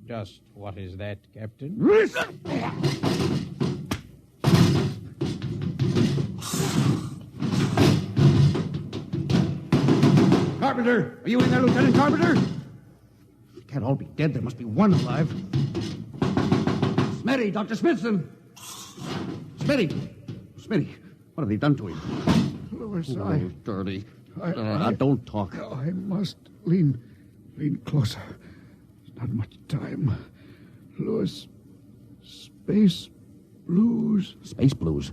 [SPEAKER 8] Just what is that, Captain?
[SPEAKER 4] Carpenter! Are you in there, Lieutenant Carpenter? They can't all be dead. There must be one alive. Smitty, Dr. Smithson! Smitty! What have they done to him?
[SPEAKER 10] Louis,
[SPEAKER 4] Dirty. Don't talk.
[SPEAKER 10] I must lean closer. There's not much time. Louis, space blues.
[SPEAKER 4] Space blues?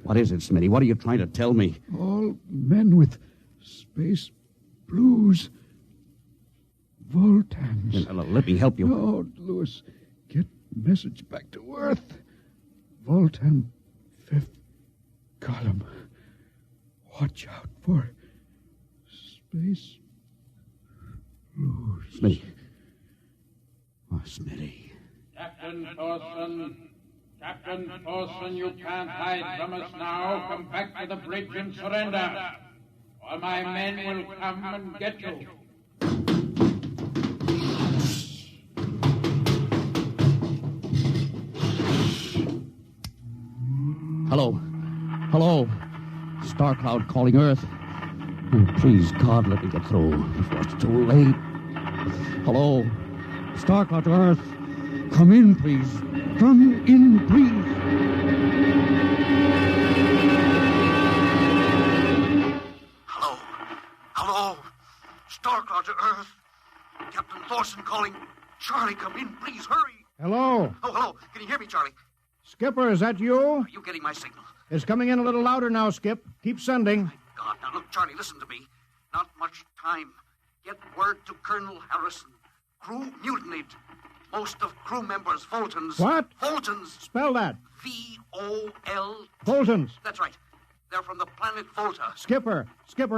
[SPEAKER 4] What is it, Smitty? What are you trying to tell me?
[SPEAKER 10] All men with space blues. Voltans.
[SPEAKER 4] Let me help you.
[SPEAKER 10] No, Louis. Get message back to Earth. Voltan, 5th column. Watch out for space blues.
[SPEAKER 4] Smitty. Oh, Smitty.
[SPEAKER 8] Captain Thorson, you can't hide from us now. Come back to the bridge and surrender. or my men will come and get you.
[SPEAKER 4] Hello. Hello. Star Cloud calling Earth. Oh, please, God, let me get through before it's too late. Hello. Star Cloud to Earth. Come in, please. Come in, please.
[SPEAKER 11] Hello. Hello. Star Cloud to Earth. Captain Thorson calling. Charlie, come in, please, hurry.
[SPEAKER 3] Hello.
[SPEAKER 11] Oh, hello. Can you hear me, Charlie?
[SPEAKER 3] Skipper, is that you?
[SPEAKER 11] Are you getting my signal?
[SPEAKER 3] It's coming in a little louder now, Skip. Keep sending.
[SPEAKER 11] God, now look, Charlie, listen to me. Not much time. Get word to Colonel Harrison. Crew mutinied. Most of crew members, Fultons.
[SPEAKER 3] What?
[SPEAKER 11] Fultons.
[SPEAKER 3] Spell that.
[SPEAKER 11] V-O-L...
[SPEAKER 3] Fultons.
[SPEAKER 11] That's right. They're from the planet Volta.
[SPEAKER 3] Skipper,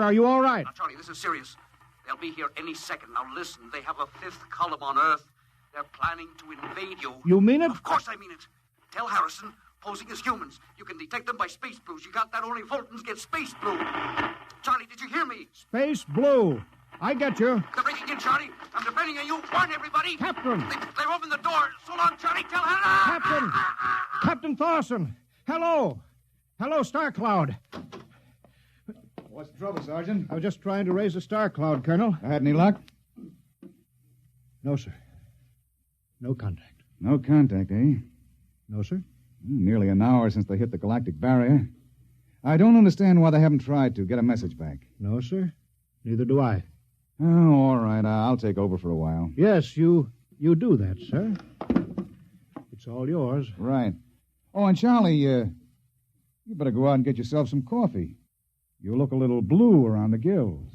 [SPEAKER 3] are you all right?
[SPEAKER 11] Now, Charlie, this is serious. They'll be here any second. Now, listen, they have a fifth column on Earth. They're planning to invade you.
[SPEAKER 3] You mean it?
[SPEAKER 11] Of course I mean it. Tell Harrison, posing as humans. You can detect them by space blues. You got that? Only Fultons get space blue. Charlie, did you hear me?
[SPEAKER 3] Space blue. I get you.
[SPEAKER 11] They're breaking in, Charlie. I'm depending on you. Warn everybody.
[SPEAKER 3] Captain.
[SPEAKER 11] They've opened the door. So long, Charlie. Tell Hannah.
[SPEAKER 3] Captain Thorson. Hello. Hello, Star Cloud.
[SPEAKER 17] What's the trouble, Sergeant?
[SPEAKER 3] I was just trying to raise a Star Cloud, Colonel.
[SPEAKER 17] Had any luck?
[SPEAKER 3] No, sir. No contact.
[SPEAKER 17] No contact, eh?
[SPEAKER 3] No, sir.
[SPEAKER 17] Nearly an hour since they hit the galactic barrier. I don't understand why they haven't tried to get a message back.
[SPEAKER 3] No, sir. Neither do I.
[SPEAKER 17] Oh, all right. I'll take over for a while.
[SPEAKER 3] Yes, you do that, sir. It's all yours.
[SPEAKER 17] Right. Oh, and Charlie, you better go out and get yourself some coffee. You look a little blue around the gills.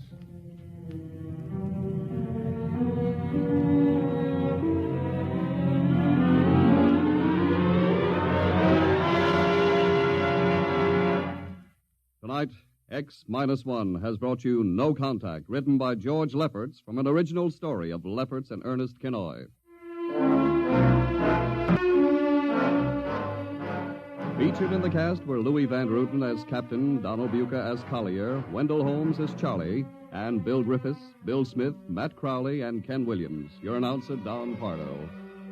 [SPEAKER 1] Tonight, X-1 has brought you No Contact, written by George Lefferts from an original story of Lefferts and Ernest Kinoy. Featured in the cast were Louis Van Ruten as Captain, Donald Buca as Collier, Wendell Holmes as Charlie, and Bill Griffiths, Bill Smith, Matt Crowley, and Ken Williams. Your announcer, Don Pardo.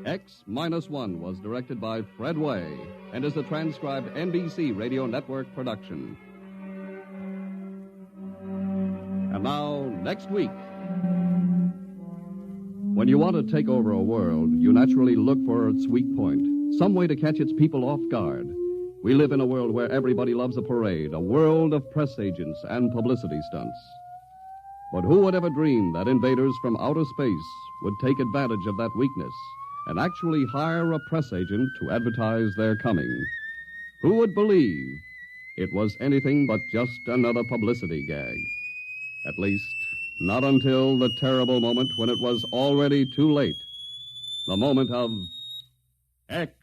[SPEAKER 1] X-1 was directed by Fred Way and is a transcribed NBC Radio Network production. And now, next week. When you want to take over a world, you naturally look for its weak point, some way to catch its people off guard. We live in a world where everybody loves a parade, a world of press agents and publicity stunts. But who would ever dream that invaders from outer space would take advantage of that weakness and actually hire a press agent to advertise their coming? Who would believe it was anything but just another publicity gag? At least, not until the terrible moment when it was already too late. The moment of X-1.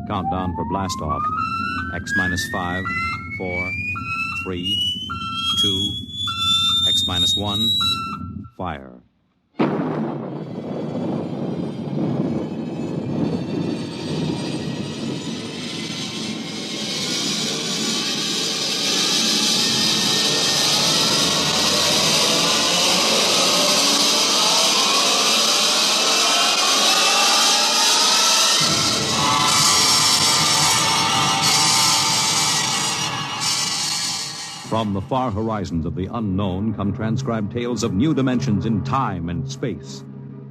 [SPEAKER 1] Countdown for blast off. X-5, 4, 3, 2, X-1, fire. From the far horizons of the unknown come transcribed tales of new dimensions in time and space.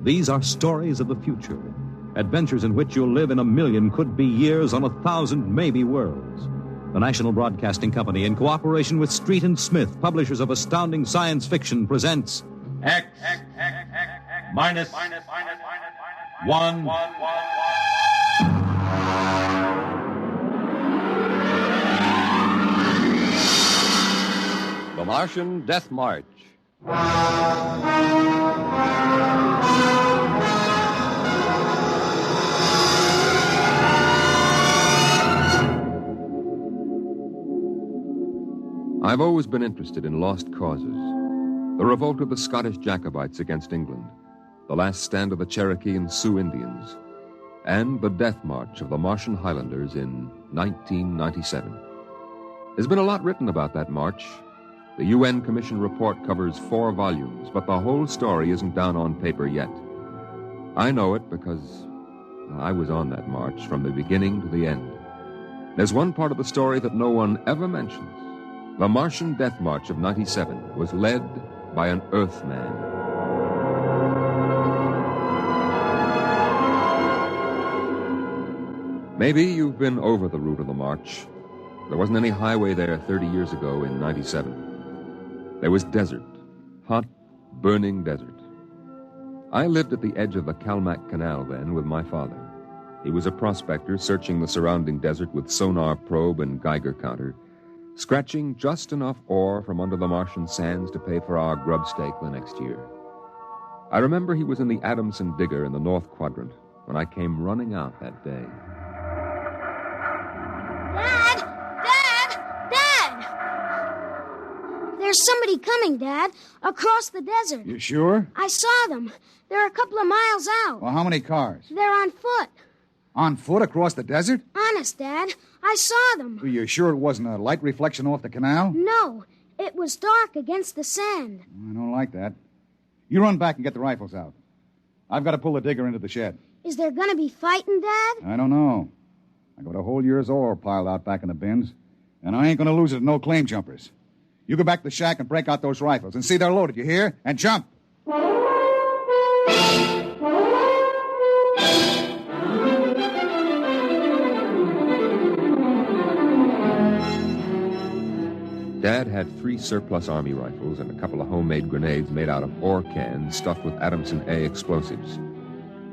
[SPEAKER 1] These are stories of the future, adventures in which you'll live in a million could-be years on 1,000 maybe worlds. The National Broadcasting Company, in cooperation with Street and Smith, publishers of astounding science fiction, presents X-1.
[SPEAKER 22] The Martian Death March. I've always been interested in lost causes. The revolt of the Scottish Jacobites against England, the last stand of the Cherokee and Sioux Indians,
[SPEAKER 9] and the death march of the Martian Highlanders in 1997. There's been a lot written about that march. The UN Commission report covers 4 volumes, but the whole story isn't down on paper yet. I know it because I was on that march from the beginning to the end. There's one part of the story that no one ever mentions. The Martian Death March of 97 was led by an Earthman. Maybe you've been over the route of the march. There wasn't any highway there 30 years ago in 97. There was desert, hot, burning desert. I lived at the edge of the Calmac Canal then with my father. He was a prospector searching the surrounding desert with sonar probe and Geiger counter, scratching just enough ore from under the Martian sands to pay for our grub stake the next year. I remember he was in the Adamson digger in the North Quadrant when I came running out that day.
[SPEAKER 18] There's somebody coming, Dad, across the desert.
[SPEAKER 17] You sure?
[SPEAKER 18] I saw them. They're a couple of miles out.
[SPEAKER 17] Well, how many cars?
[SPEAKER 18] They're on foot.
[SPEAKER 17] On foot across the desert?
[SPEAKER 18] Honest, Dad. I saw them.
[SPEAKER 17] Are you sure it wasn't a light reflection off the canal?
[SPEAKER 18] No. It was dark against the sand.
[SPEAKER 17] I don't like that. You run back and get the rifles out. I've got to pull the digger into the shed.
[SPEAKER 18] Is there going to be fighting, Dad?
[SPEAKER 17] I don't know. I got a whole year's ore piled out back in the bins, and I ain't going to lose it to no claim jumpers. You go back to the shack and break out those rifles and see they're loaded, you hear? And jump!
[SPEAKER 9] Dad had 3 surplus Army rifles and a couple of homemade grenades made out of ore cans stuffed with Adamson A explosives.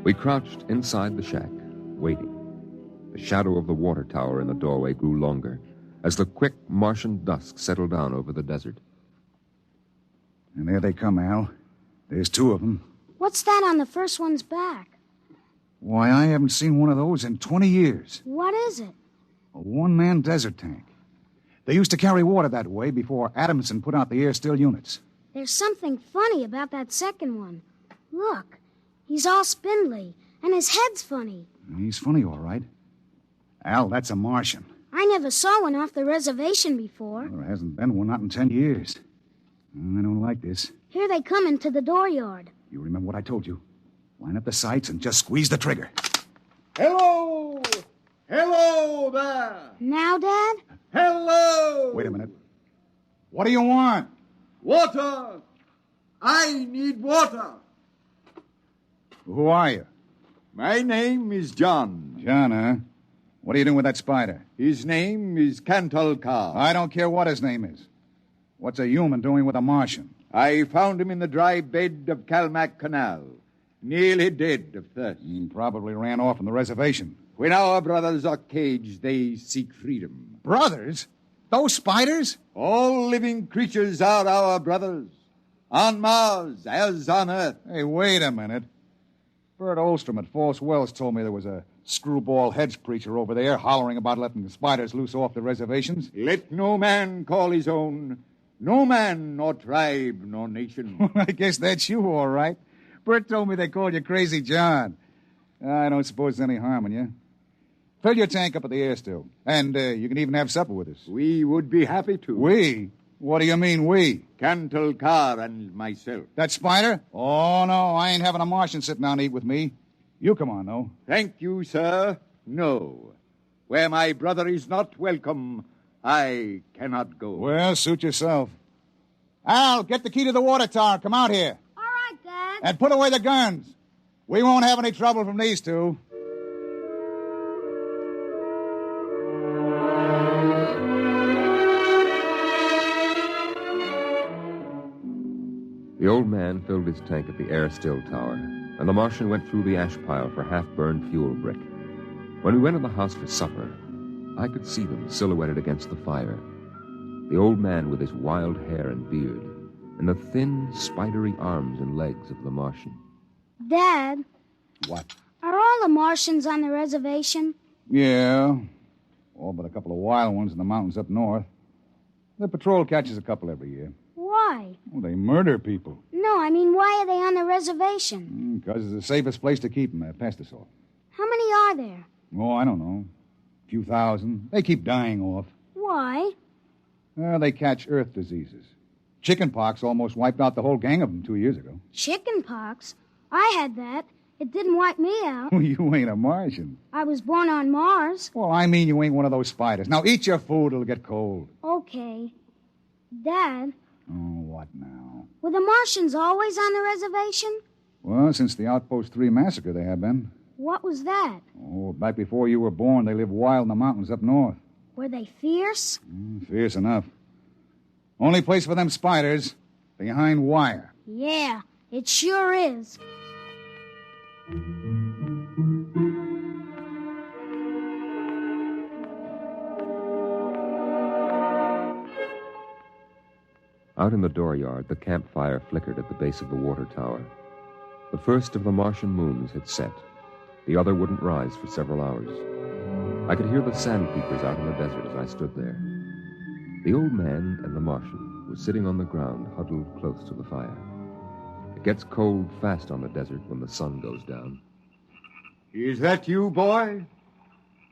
[SPEAKER 9] We crouched inside the shack, waiting. The shadow of the water tower in the doorway grew longer as the quick Martian dusk settled down over the desert.
[SPEAKER 17] And there they come, Al. There's 2 of them.
[SPEAKER 18] What's that on the first one's back?
[SPEAKER 17] Why, I haven't seen one of those in 20 years.
[SPEAKER 18] What is it?
[SPEAKER 17] A one-man desert tank. They used to carry water that way before Adamson put out the air-still units.
[SPEAKER 18] There's something funny about that second one. Look, he's all spindly, and his head's funny.
[SPEAKER 17] He's funny, all right. Al, that's a Martian.
[SPEAKER 18] I never saw one off the reservation before.
[SPEAKER 17] Well, there hasn't been one, not in 10 years. I don't like this.
[SPEAKER 18] Here they come into the dooryard.
[SPEAKER 17] You remember what I told you. Line up the sights and just squeeze the trigger.
[SPEAKER 24] Hello! Hello there!
[SPEAKER 18] Now, Dad?
[SPEAKER 24] Hello!
[SPEAKER 17] Wait a minute. What do you want?
[SPEAKER 24] Water! I need water.
[SPEAKER 17] Who are you?
[SPEAKER 24] My name is John.
[SPEAKER 17] John, huh? What are you doing with that spider?
[SPEAKER 24] His name is Cantalcar.
[SPEAKER 17] I don't care what his name is. What's a human doing with a Martian?
[SPEAKER 24] I found him in the dry bed of Calmac Canal, nearly dead of thirst.
[SPEAKER 17] He probably ran off from the reservation.
[SPEAKER 24] When our brothers are caged, they seek freedom.
[SPEAKER 17] Brothers? Those spiders?
[SPEAKER 24] All living creatures are our brothers. On Mars, as on Earth.
[SPEAKER 17] Hey, wait a minute. Bert Olstrom at False Wells told me there was a screwball heads preacher over there hollering about letting the spiders loose off the reservations.
[SPEAKER 24] Let no man call his own. No man, nor tribe, nor nation.
[SPEAKER 17] I guess that's you, all right. Bert told me they called you Crazy John. I don't suppose there's any harm in you. Fill your tank up at the air still. And you can even have supper with us.
[SPEAKER 24] We would be happy to.
[SPEAKER 17] We? What do you mean, we?
[SPEAKER 24] Cantalcar and myself.
[SPEAKER 17] That spider? Oh, no, I ain't having a Martian sit down and eat with me. You come on, though.
[SPEAKER 24] Thank you, sir. No. Where my brother is not welcome, I cannot go.
[SPEAKER 17] Well, suit yourself. Al, get the key to the water tower. Come out here.
[SPEAKER 18] All right, Dad.
[SPEAKER 17] And put away the guns. We won't have any trouble from these 2.
[SPEAKER 9] The old man filled his tank at the air-still tower, and the Martian went through the ash pile for half-burned fuel brick. When we went to the house for supper, I could see them silhouetted against the fire. The old man with his wild hair and beard, and the thin, spidery arms and legs of the Martian.
[SPEAKER 18] Dad?
[SPEAKER 17] What?
[SPEAKER 18] Are all the Martians on the reservation?
[SPEAKER 17] Yeah. All but a couple of wild ones in the mountains up north. The patrol catches a couple every year.
[SPEAKER 18] Why?
[SPEAKER 17] Well, they murder people.
[SPEAKER 18] No, I mean, why are they on the reservation?
[SPEAKER 17] Because it's the safest place to keep them. Pass this off.
[SPEAKER 18] How many are there?
[SPEAKER 17] Oh, I don't know. A few thousand. They keep dying off.
[SPEAKER 18] Why?
[SPEAKER 17] They catch earth diseases. Chickenpox almost wiped out the whole gang of them 2 years ago.
[SPEAKER 18] Chickenpox? I had that. It didn't wipe me out.
[SPEAKER 17] You ain't a Martian.
[SPEAKER 18] I was born on Mars.
[SPEAKER 17] Well, I mean you ain't one of those spiders. Now eat your food, it'll get cold.
[SPEAKER 18] Okay. Dad,
[SPEAKER 17] Oh, what now?
[SPEAKER 18] were the Martians always on the reservation?
[SPEAKER 17] Well, since the Outpost 3 massacre, they have been.
[SPEAKER 18] What was that?
[SPEAKER 17] Oh, back before you were born, they lived wild in the mountains up north.
[SPEAKER 18] Were they fierce?
[SPEAKER 17] Fierce enough. Only place for them spiders, behind wire.
[SPEAKER 18] Yeah, it sure is.
[SPEAKER 9] Out in the dooryard, the campfire flickered at the base of the water tower. The first of the Martian moons had set. The other wouldn't rise for several hours. I could hear the sandpeepers out in the desert as I stood there. The old man and the Martian were sitting on the ground, huddled close to the fire. It gets cold fast on the desert when the sun goes down.
[SPEAKER 5] Is that you, boy?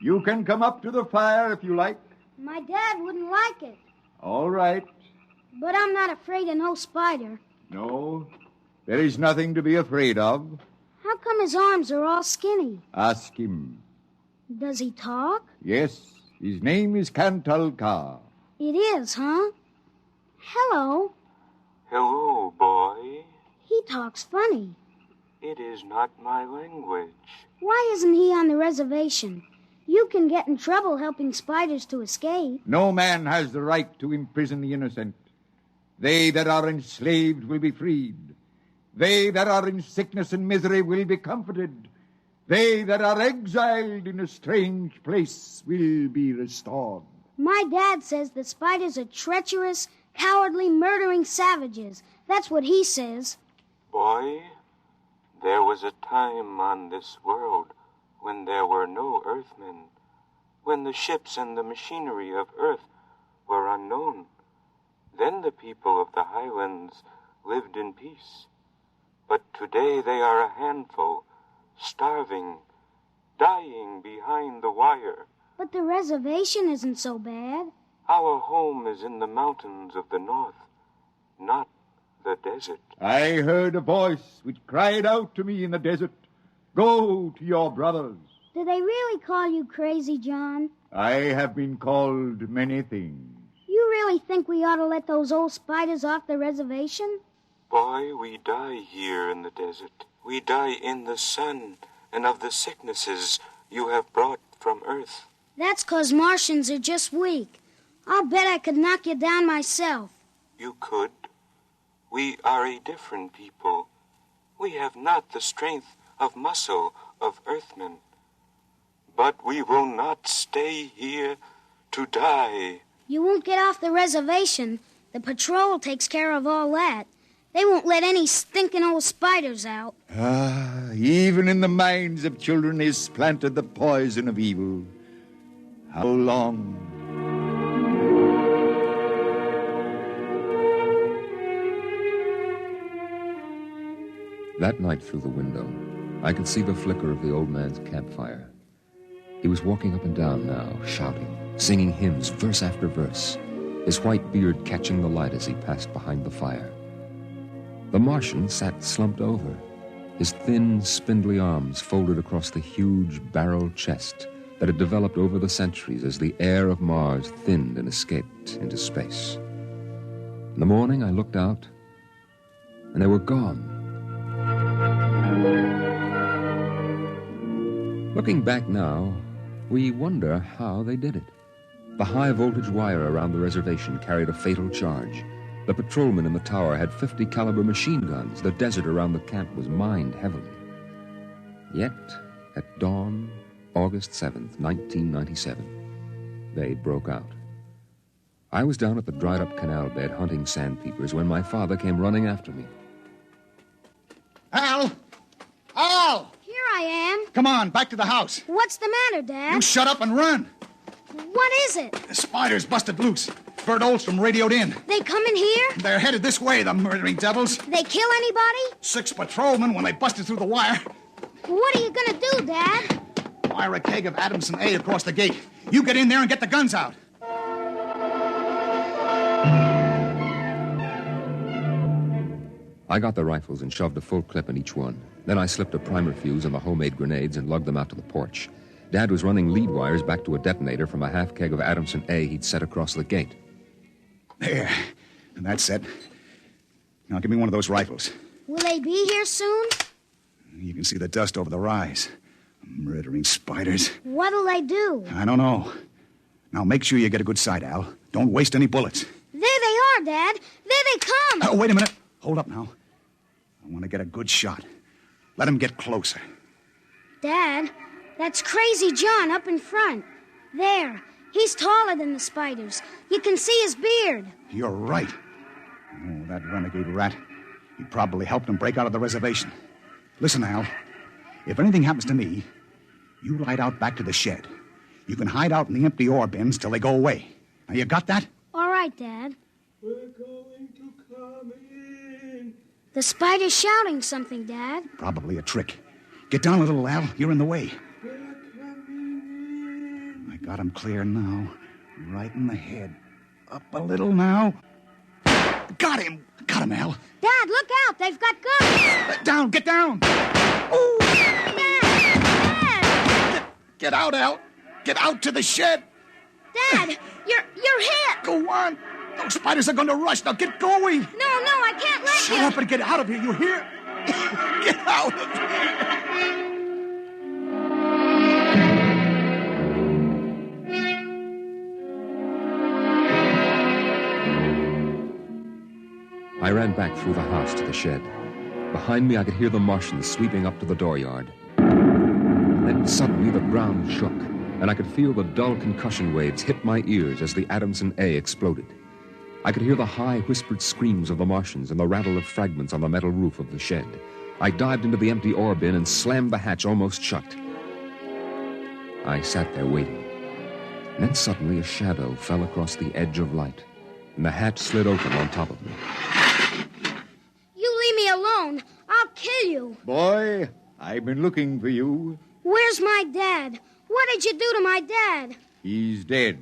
[SPEAKER 5] You can come up to the fire if you like.
[SPEAKER 18] My dad wouldn't like it.
[SPEAKER 5] All right.
[SPEAKER 18] But I'm not afraid of no spider.
[SPEAKER 5] No, there is nothing to be afraid of.
[SPEAKER 18] How come his arms are all skinny?
[SPEAKER 5] Ask him.
[SPEAKER 18] Does he talk?
[SPEAKER 5] Yes, his name is Kantalka.
[SPEAKER 18] It is, huh? Hello.
[SPEAKER 6] Hello, boy.
[SPEAKER 18] He talks funny.
[SPEAKER 6] It is not my language.
[SPEAKER 18] Why isn't he on the reservation? You can get in trouble helping spiders to escape.
[SPEAKER 5] No man has the right to imprison the innocent. They that are enslaved will be freed. They that are in sickness and misery will be comforted. They that are exiled in a strange place will be restored.
[SPEAKER 18] My dad says the spiders are treacherous, cowardly, murdering savages. That's what he says.
[SPEAKER 6] Boy, there was a time on this world when there were no Earthmen, when the ships and the machinery of Earth were unknown. Then the people of the highlands lived in peace. But today they are a handful, starving, dying behind the wire.
[SPEAKER 18] But the reservation isn't so bad.
[SPEAKER 6] Our home is in the mountains of the north, not the desert.
[SPEAKER 5] I heard a voice which cried out to me in the desert, "Go to your brothers."
[SPEAKER 18] Do they really call you crazy, John?
[SPEAKER 5] I have been called many things.
[SPEAKER 18] You really think we ought to let those old spiders off the reservation?
[SPEAKER 6] Boy, we die here in the desert. We die in the sun and of the sicknesses you have brought from Earth.
[SPEAKER 18] That's 'cause Martians are just weak. I'll bet I could knock you down myself.
[SPEAKER 6] You could. We are a different people. We have not the strength of muscle of Earthmen. But we will not stay here to die.
[SPEAKER 18] You won't get off the reservation. The patrol takes care of all that. They won't let any stinking old spiders out.
[SPEAKER 5] Even in the minds of children is planted the poison of evil. How long?
[SPEAKER 9] That night through the window, I could see the flicker of the old man's campfire. He was walking up and down now, shouting, singing hymns, verse after verse, his white beard catching the light as he passed behind the fire. The Martian sat slumped over, his thin, spindly arms folded across the huge barrel chest that had developed over the centuries as the air of Mars thinned and escaped into space. In the morning, I looked out, and they were gone. Looking back now, we wonder how they did it. The high-voltage wire around the reservation carried a fatal charge. The patrolmen in the tower had 50-caliber machine guns. The desert around the camp was mined heavily. Yet, at dawn, August 7th, 1997, they broke out. I was down at the dried-up canal bed hunting sandpeepers when my father came running after me.
[SPEAKER 17] Al! Al!
[SPEAKER 18] Here I am.
[SPEAKER 17] Come on, back to the house.
[SPEAKER 18] What's the matter, Dad?
[SPEAKER 17] You shut up and run.
[SPEAKER 18] What is it?
[SPEAKER 17] The spiders busted loose. Bert Olstrom radioed in.
[SPEAKER 18] They come in here?
[SPEAKER 17] They're headed this way, the murdering devils.
[SPEAKER 18] They kill anybody?
[SPEAKER 17] 6 patrolmen when they busted through the wire.
[SPEAKER 18] What are you gonna do, Dad?
[SPEAKER 15] Fire a keg of Adamson A across the gate. You get in there and get the guns out.
[SPEAKER 9] I got the rifles and shoved a full clip in each one. Then I slipped a primer fuse in the homemade grenades and lugged them out to the porch. Dad was running lead wires back to a detonator from a half keg of Adamson A he'd set across the gate.
[SPEAKER 15] There. And that's it. Now give me one of those rifles.
[SPEAKER 18] Will they be here soon?
[SPEAKER 15] You can see the dust over the rise. Murdering spiders.
[SPEAKER 18] What'll they do?
[SPEAKER 15] I don't know. Now make sure you get a good sight, Al. Don't waste any bullets.
[SPEAKER 18] There they are, Dad. There they come.
[SPEAKER 15] Oh, wait a minute. Hold up now. I want to get a good shot. Let him get closer.
[SPEAKER 18] Dad, that's Crazy John up in front. There. He's taller than the spiders. You can see his beard.
[SPEAKER 15] You're right. Oh, that renegade rat. He probably helped him break out of the reservation. Listen, Al. If anything happens to me, you ride out back to the shed. You can hide out in the empty ore bins till they go away. Now, you got that?
[SPEAKER 18] All right, Dad.
[SPEAKER 13] We're going to come in.
[SPEAKER 18] The spider's shouting something, Dad.
[SPEAKER 15] Probably a trick. Get down a little, Al. You're in the way.
[SPEAKER 13] We're coming in.
[SPEAKER 15] I got him clear now. Right in the head. Up a little now. Got him! Got him, Al.
[SPEAKER 18] Dad, look out! They've got guns!
[SPEAKER 15] Down! Get down! Oh!
[SPEAKER 18] Dad!
[SPEAKER 15] Get out, Al! Get out to the shed!
[SPEAKER 18] Dad, you're hit!
[SPEAKER 15] Go on! Those spiders are going to rush. Now get going!
[SPEAKER 18] No, I can't let you!
[SPEAKER 15] Shut up and get out of here, you hear? Get out of here!
[SPEAKER 9] I ran back through the house to the shed. Behind me, I could hear the Martians sweeping up to the dooryard. Then suddenly the ground shook, and I could feel the dull concussion waves hit my ears as the Adamson A exploded. I could hear the high, whispered screams of the Martians and the rattle of fragments on the metal roof of the shed. I dived into the empty ore bin and slammed the hatch almost shut. I sat there waiting. And then suddenly a shadow fell across the edge of light, and the hatch slid open on top of me.
[SPEAKER 18] You leave me alone. I'll kill you.
[SPEAKER 5] Boy, I've been looking for you.
[SPEAKER 18] Where's my dad? What did you do to my dad?
[SPEAKER 5] He's dead.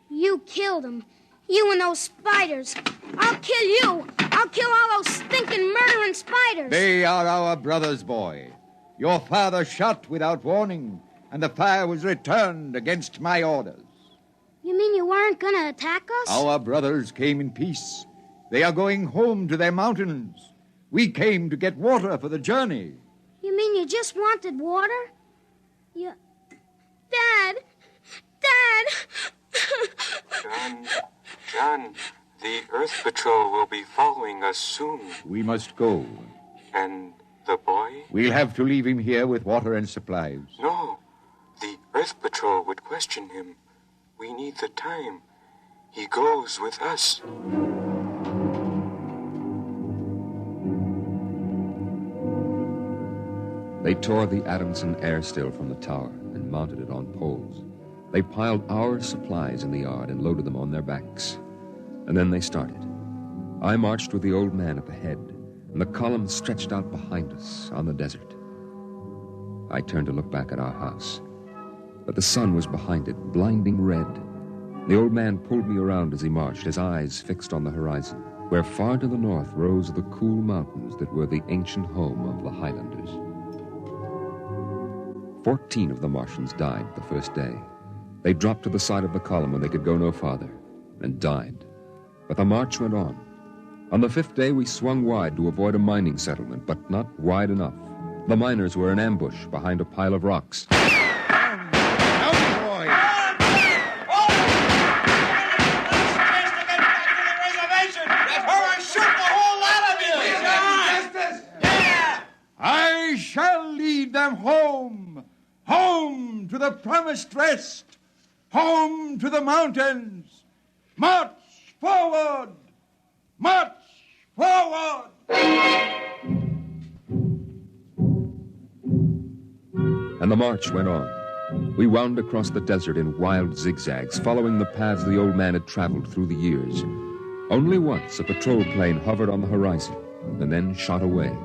[SPEAKER 18] You killed him. You and those spiders. I'll kill you. I'll kill all those stinking murdering spiders.
[SPEAKER 5] They are our brothers, boy. Your father shot without warning, and the fire was returned against my orders.
[SPEAKER 18] You mean you weren't going to attack us?
[SPEAKER 5] Our brothers came in peace. They are going home to their mountains. We came to get water for the journey.
[SPEAKER 18] You mean you just wanted water? You... Dad!
[SPEAKER 6] John, the Earth Patrol will be following us soon.
[SPEAKER 5] We must go.
[SPEAKER 6] And the boy?
[SPEAKER 5] We'll have to leave him here with water and supplies.
[SPEAKER 6] No, the Earth Patrol would question him. We need the time. He goes with us.
[SPEAKER 9] They tore the Adamson air still from the tower and mounted it on poles. They piled our supplies in the yard and loaded them on their backs. And then they started. I marched with the old man at the head, and the column stretched out behind us on the desert. I turned to look back at our house, but the sun was behind it, blinding red. The old man pulled me around as he marched, his eyes fixed on the horizon, where far to the north rose the cool mountains that were the ancient home of the Highlanders. 14 of the Martians died the first day. They dropped to the side of the column when they could go no farther, and died. But the march went on. On the 5th day, we swung wide to avoid a mining settlement, but not wide enough. The miners were in ambush behind a pile of rocks.
[SPEAKER 5] I shall lead them home. Home to the promised rest. Home to the mountains. March forward. March forward.
[SPEAKER 9] And the march went on. We wound across the desert in wild zigzags, following the paths the old man had traveled through the years. Only once a patrol plane hovered on the horizon and then shot away.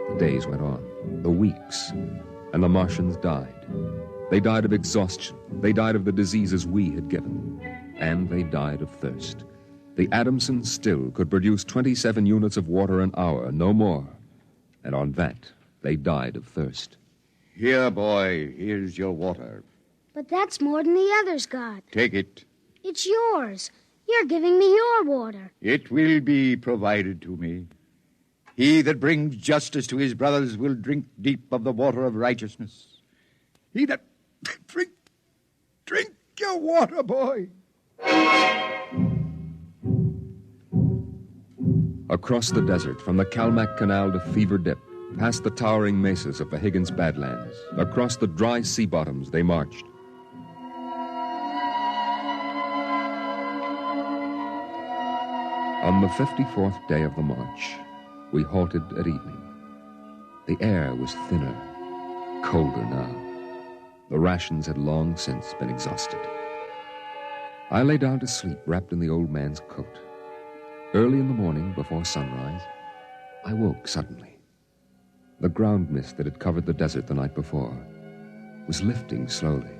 [SPEAKER 9] The days went on, the weeks, and the Martians died. They died of exhaustion. They died of the diseases we had given. And they died of thirst. The Adamson still could produce 27 units of water an hour, no more. And on that, they died of thirst.
[SPEAKER 5] Here, boy, here's your water.
[SPEAKER 18] But that's more than the others got.
[SPEAKER 5] Take it.
[SPEAKER 18] It's yours. You're giving me your water.
[SPEAKER 5] It will be provided to me. He that brings justice to his brothers will drink deep of the water of righteousness. He that... Drink your water, boy.
[SPEAKER 9] Across the desert, from the Calmac Canal to Fever Dip, past the towering mesas of the Higgins Badlands, across the dry sea bottoms they marched. On the 54th day of the march, we halted at evening. The air was thinner, colder now. The rations had long since been exhausted. I lay down to sleep wrapped in the old man's coat. Early in the morning, before sunrise, I woke suddenly. The ground mist that had covered the desert the night before was lifting slowly,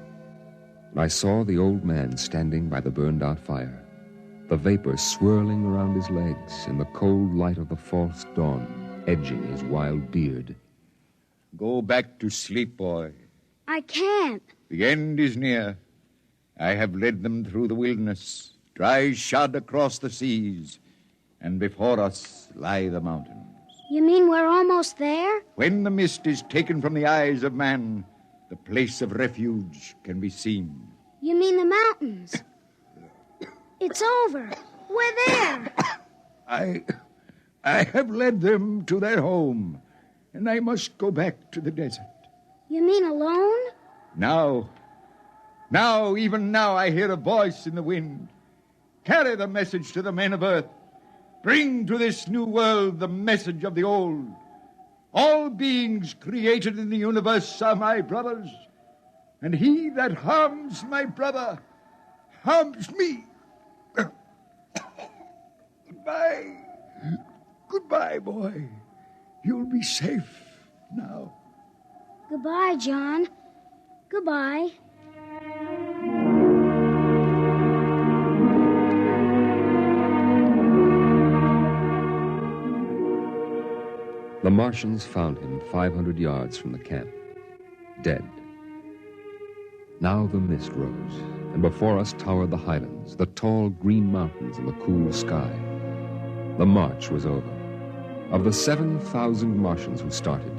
[SPEAKER 9] and I saw the old man standing by the burned-out fire, the vapor swirling around his legs in the cold light of the false dawn, edging his wild beard.
[SPEAKER 5] Go back to sleep, boy.
[SPEAKER 18] I can't.
[SPEAKER 5] The end is near. I have led them through the wilderness, dry shod across the seas, and before us lie the mountains.
[SPEAKER 18] You mean we're almost there?
[SPEAKER 5] When the mist is taken from the eyes of man, the place of refuge can be seen.
[SPEAKER 18] You mean the mountains? It's over. We're there.
[SPEAKER 5] I have led them to their home, and I must go back to the desert.
[SPEAKER 18] You mean alone?
[SPEAKER 5] Even now, I hear a voice in the wind. Carry the message to the men of earth. Bring to this new world the message of the old. All beings created in the universe are my brothers, and he that harms my brother harms me. Goodbye. Goodbye, boy. You'll be safe now.
[SPEAKER 18] Goodbye, John. Goodbye.
[SPEAKER 9] The Martians found him 500 yards from the camp, dead. Now the mist rose, and before us towered the highlands, the tall green mountains and the cool sky. The march was over. Of the 7,000 Martians who started,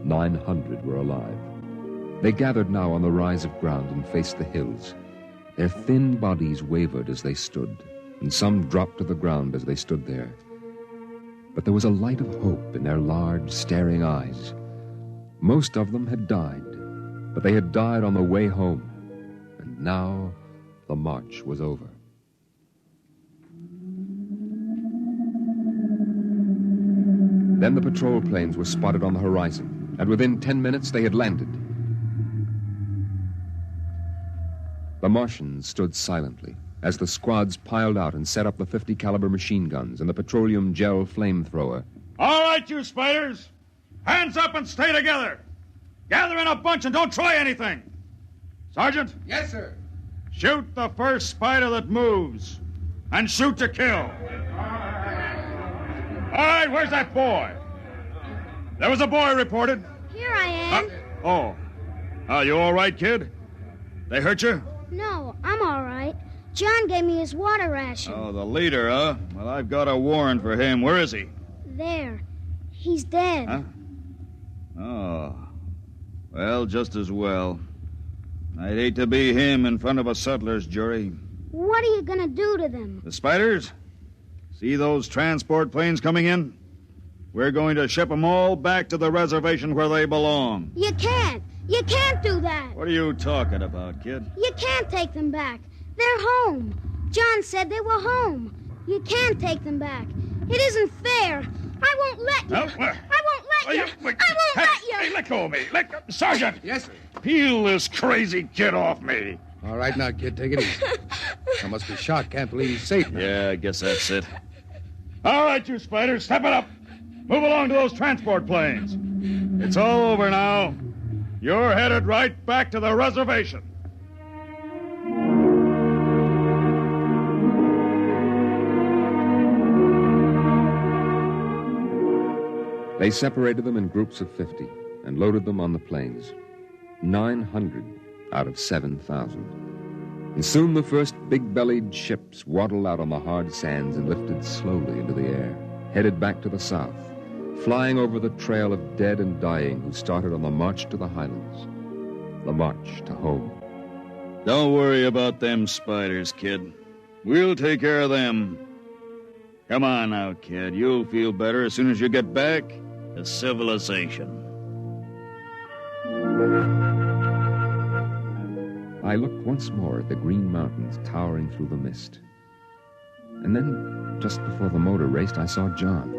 [SPEAKER 9] 900 were alive. They gathered now on the rise of ground and faced the hills. Their thin bodies wavered as they stood, and some dropped to the ground as they stood there. But there was a light of hope in their large, staring eyes. Most of them had died, but they had died on the way home, and now the march was over. Then the patrol planes were spotted on the horizon, and within 10 minutes they had landed. The Martians stood silently as the squads piled out and set up the 50 caliber machine guns and the petroleum gel flamethrower.
[SPEAKER 7] All right, you spiders. Hands up and stay together. Gather in a bunch and don't try anything. Sergeant?
[SPEAKER 11] Yes, sir.
[SPEAKER 7] Shoot the first spider that moves. And shoot to kill. All right, where's that boy? There was a boy reported.
[SPEAKER 18] Here I am.
[SPEAKER 7] You all right, kid? They hurt you?
[SPEAKER 18] No, I'm all right. John gave me his water ration.
[SPEAKER 7] Oh, the leader, huh? Well, I've got a warrant for him. Where is he?
[SPEAKER 18] There. He's dead.
[SPEAKER 7] Huh? Oh. Well, just as well. I'd hate to be him in front of a settler's jury.
[SPEAKER 18] What are you going to do to them?
[SPEAKER 7] The spiders? See those transport planes coming in? We're going to ship them all back to the reservation where they belong.
[SPEAKER 18] You can't. You can't do that.
[SPEAKER 7] What are you talking about, kid?
[SPEAKER 18] You can't take them back. They're home. John said they were home. You can't take them back. It isn't fair. I won't let you.
[SPEAKER 7] I won't
[SPEAKER 18] let you. I won't let you.
[SPEAKER 7] Hey, let go of me. Sergeant.
[SPEAKER 11] Yes, sir.
[SPEAKER 7] Peel this crazy kid off me.
[SPEAKER 2] All right now, kid, take it easy. I must be shot. Can't believe he's safe now.
[SPEAKER 7] Yeah, I guess that's it. All right, you spiders, step it up. Move along to those transport planes. It's all over now. You're headed right back to the reservation.
[SPEAKER 9] They separated them in groups of 50 and loaded them on the planes. 900 out of 7,000. And soon the first big-bellied ships waddled out on the hard sands and lifted slowly into the air, headed back to the south, flying over the trail of dead and dying who started on the march to the highlands, the march to home.
[SPEAKER 16] Don't worry about them spiders, kid. We'll take care of them. Come on now, kid. You'll feel better as soon as you get back to civilization.
[SPEAKER 9] I looked once more at the green mountains towering through the mist. And then, just before the motor raced, I saw John.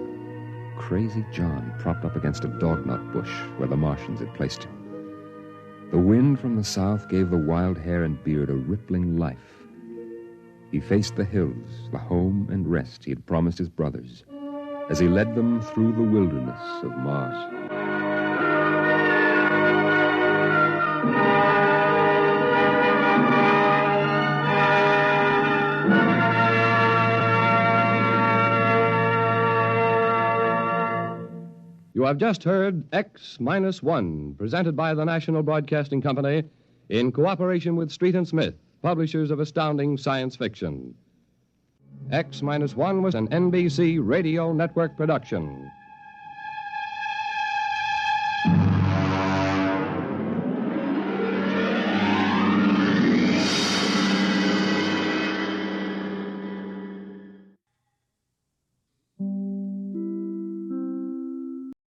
[SPEAKER 9] Crazy John propped up against a dognut bush where the Martians had placed him. The wind from the south gave the wild hair and beard a rippling life. He faced the hills, the home and rest he had promised his brothers, as he led them through the wilderness of Mars.
[SPEAKER 19] You have just heard X-1, presented by the National Broadcasting Company in cooperation with Street and Smith, publishers of astounding science fiction. X-1 was an NBC Radio Network production.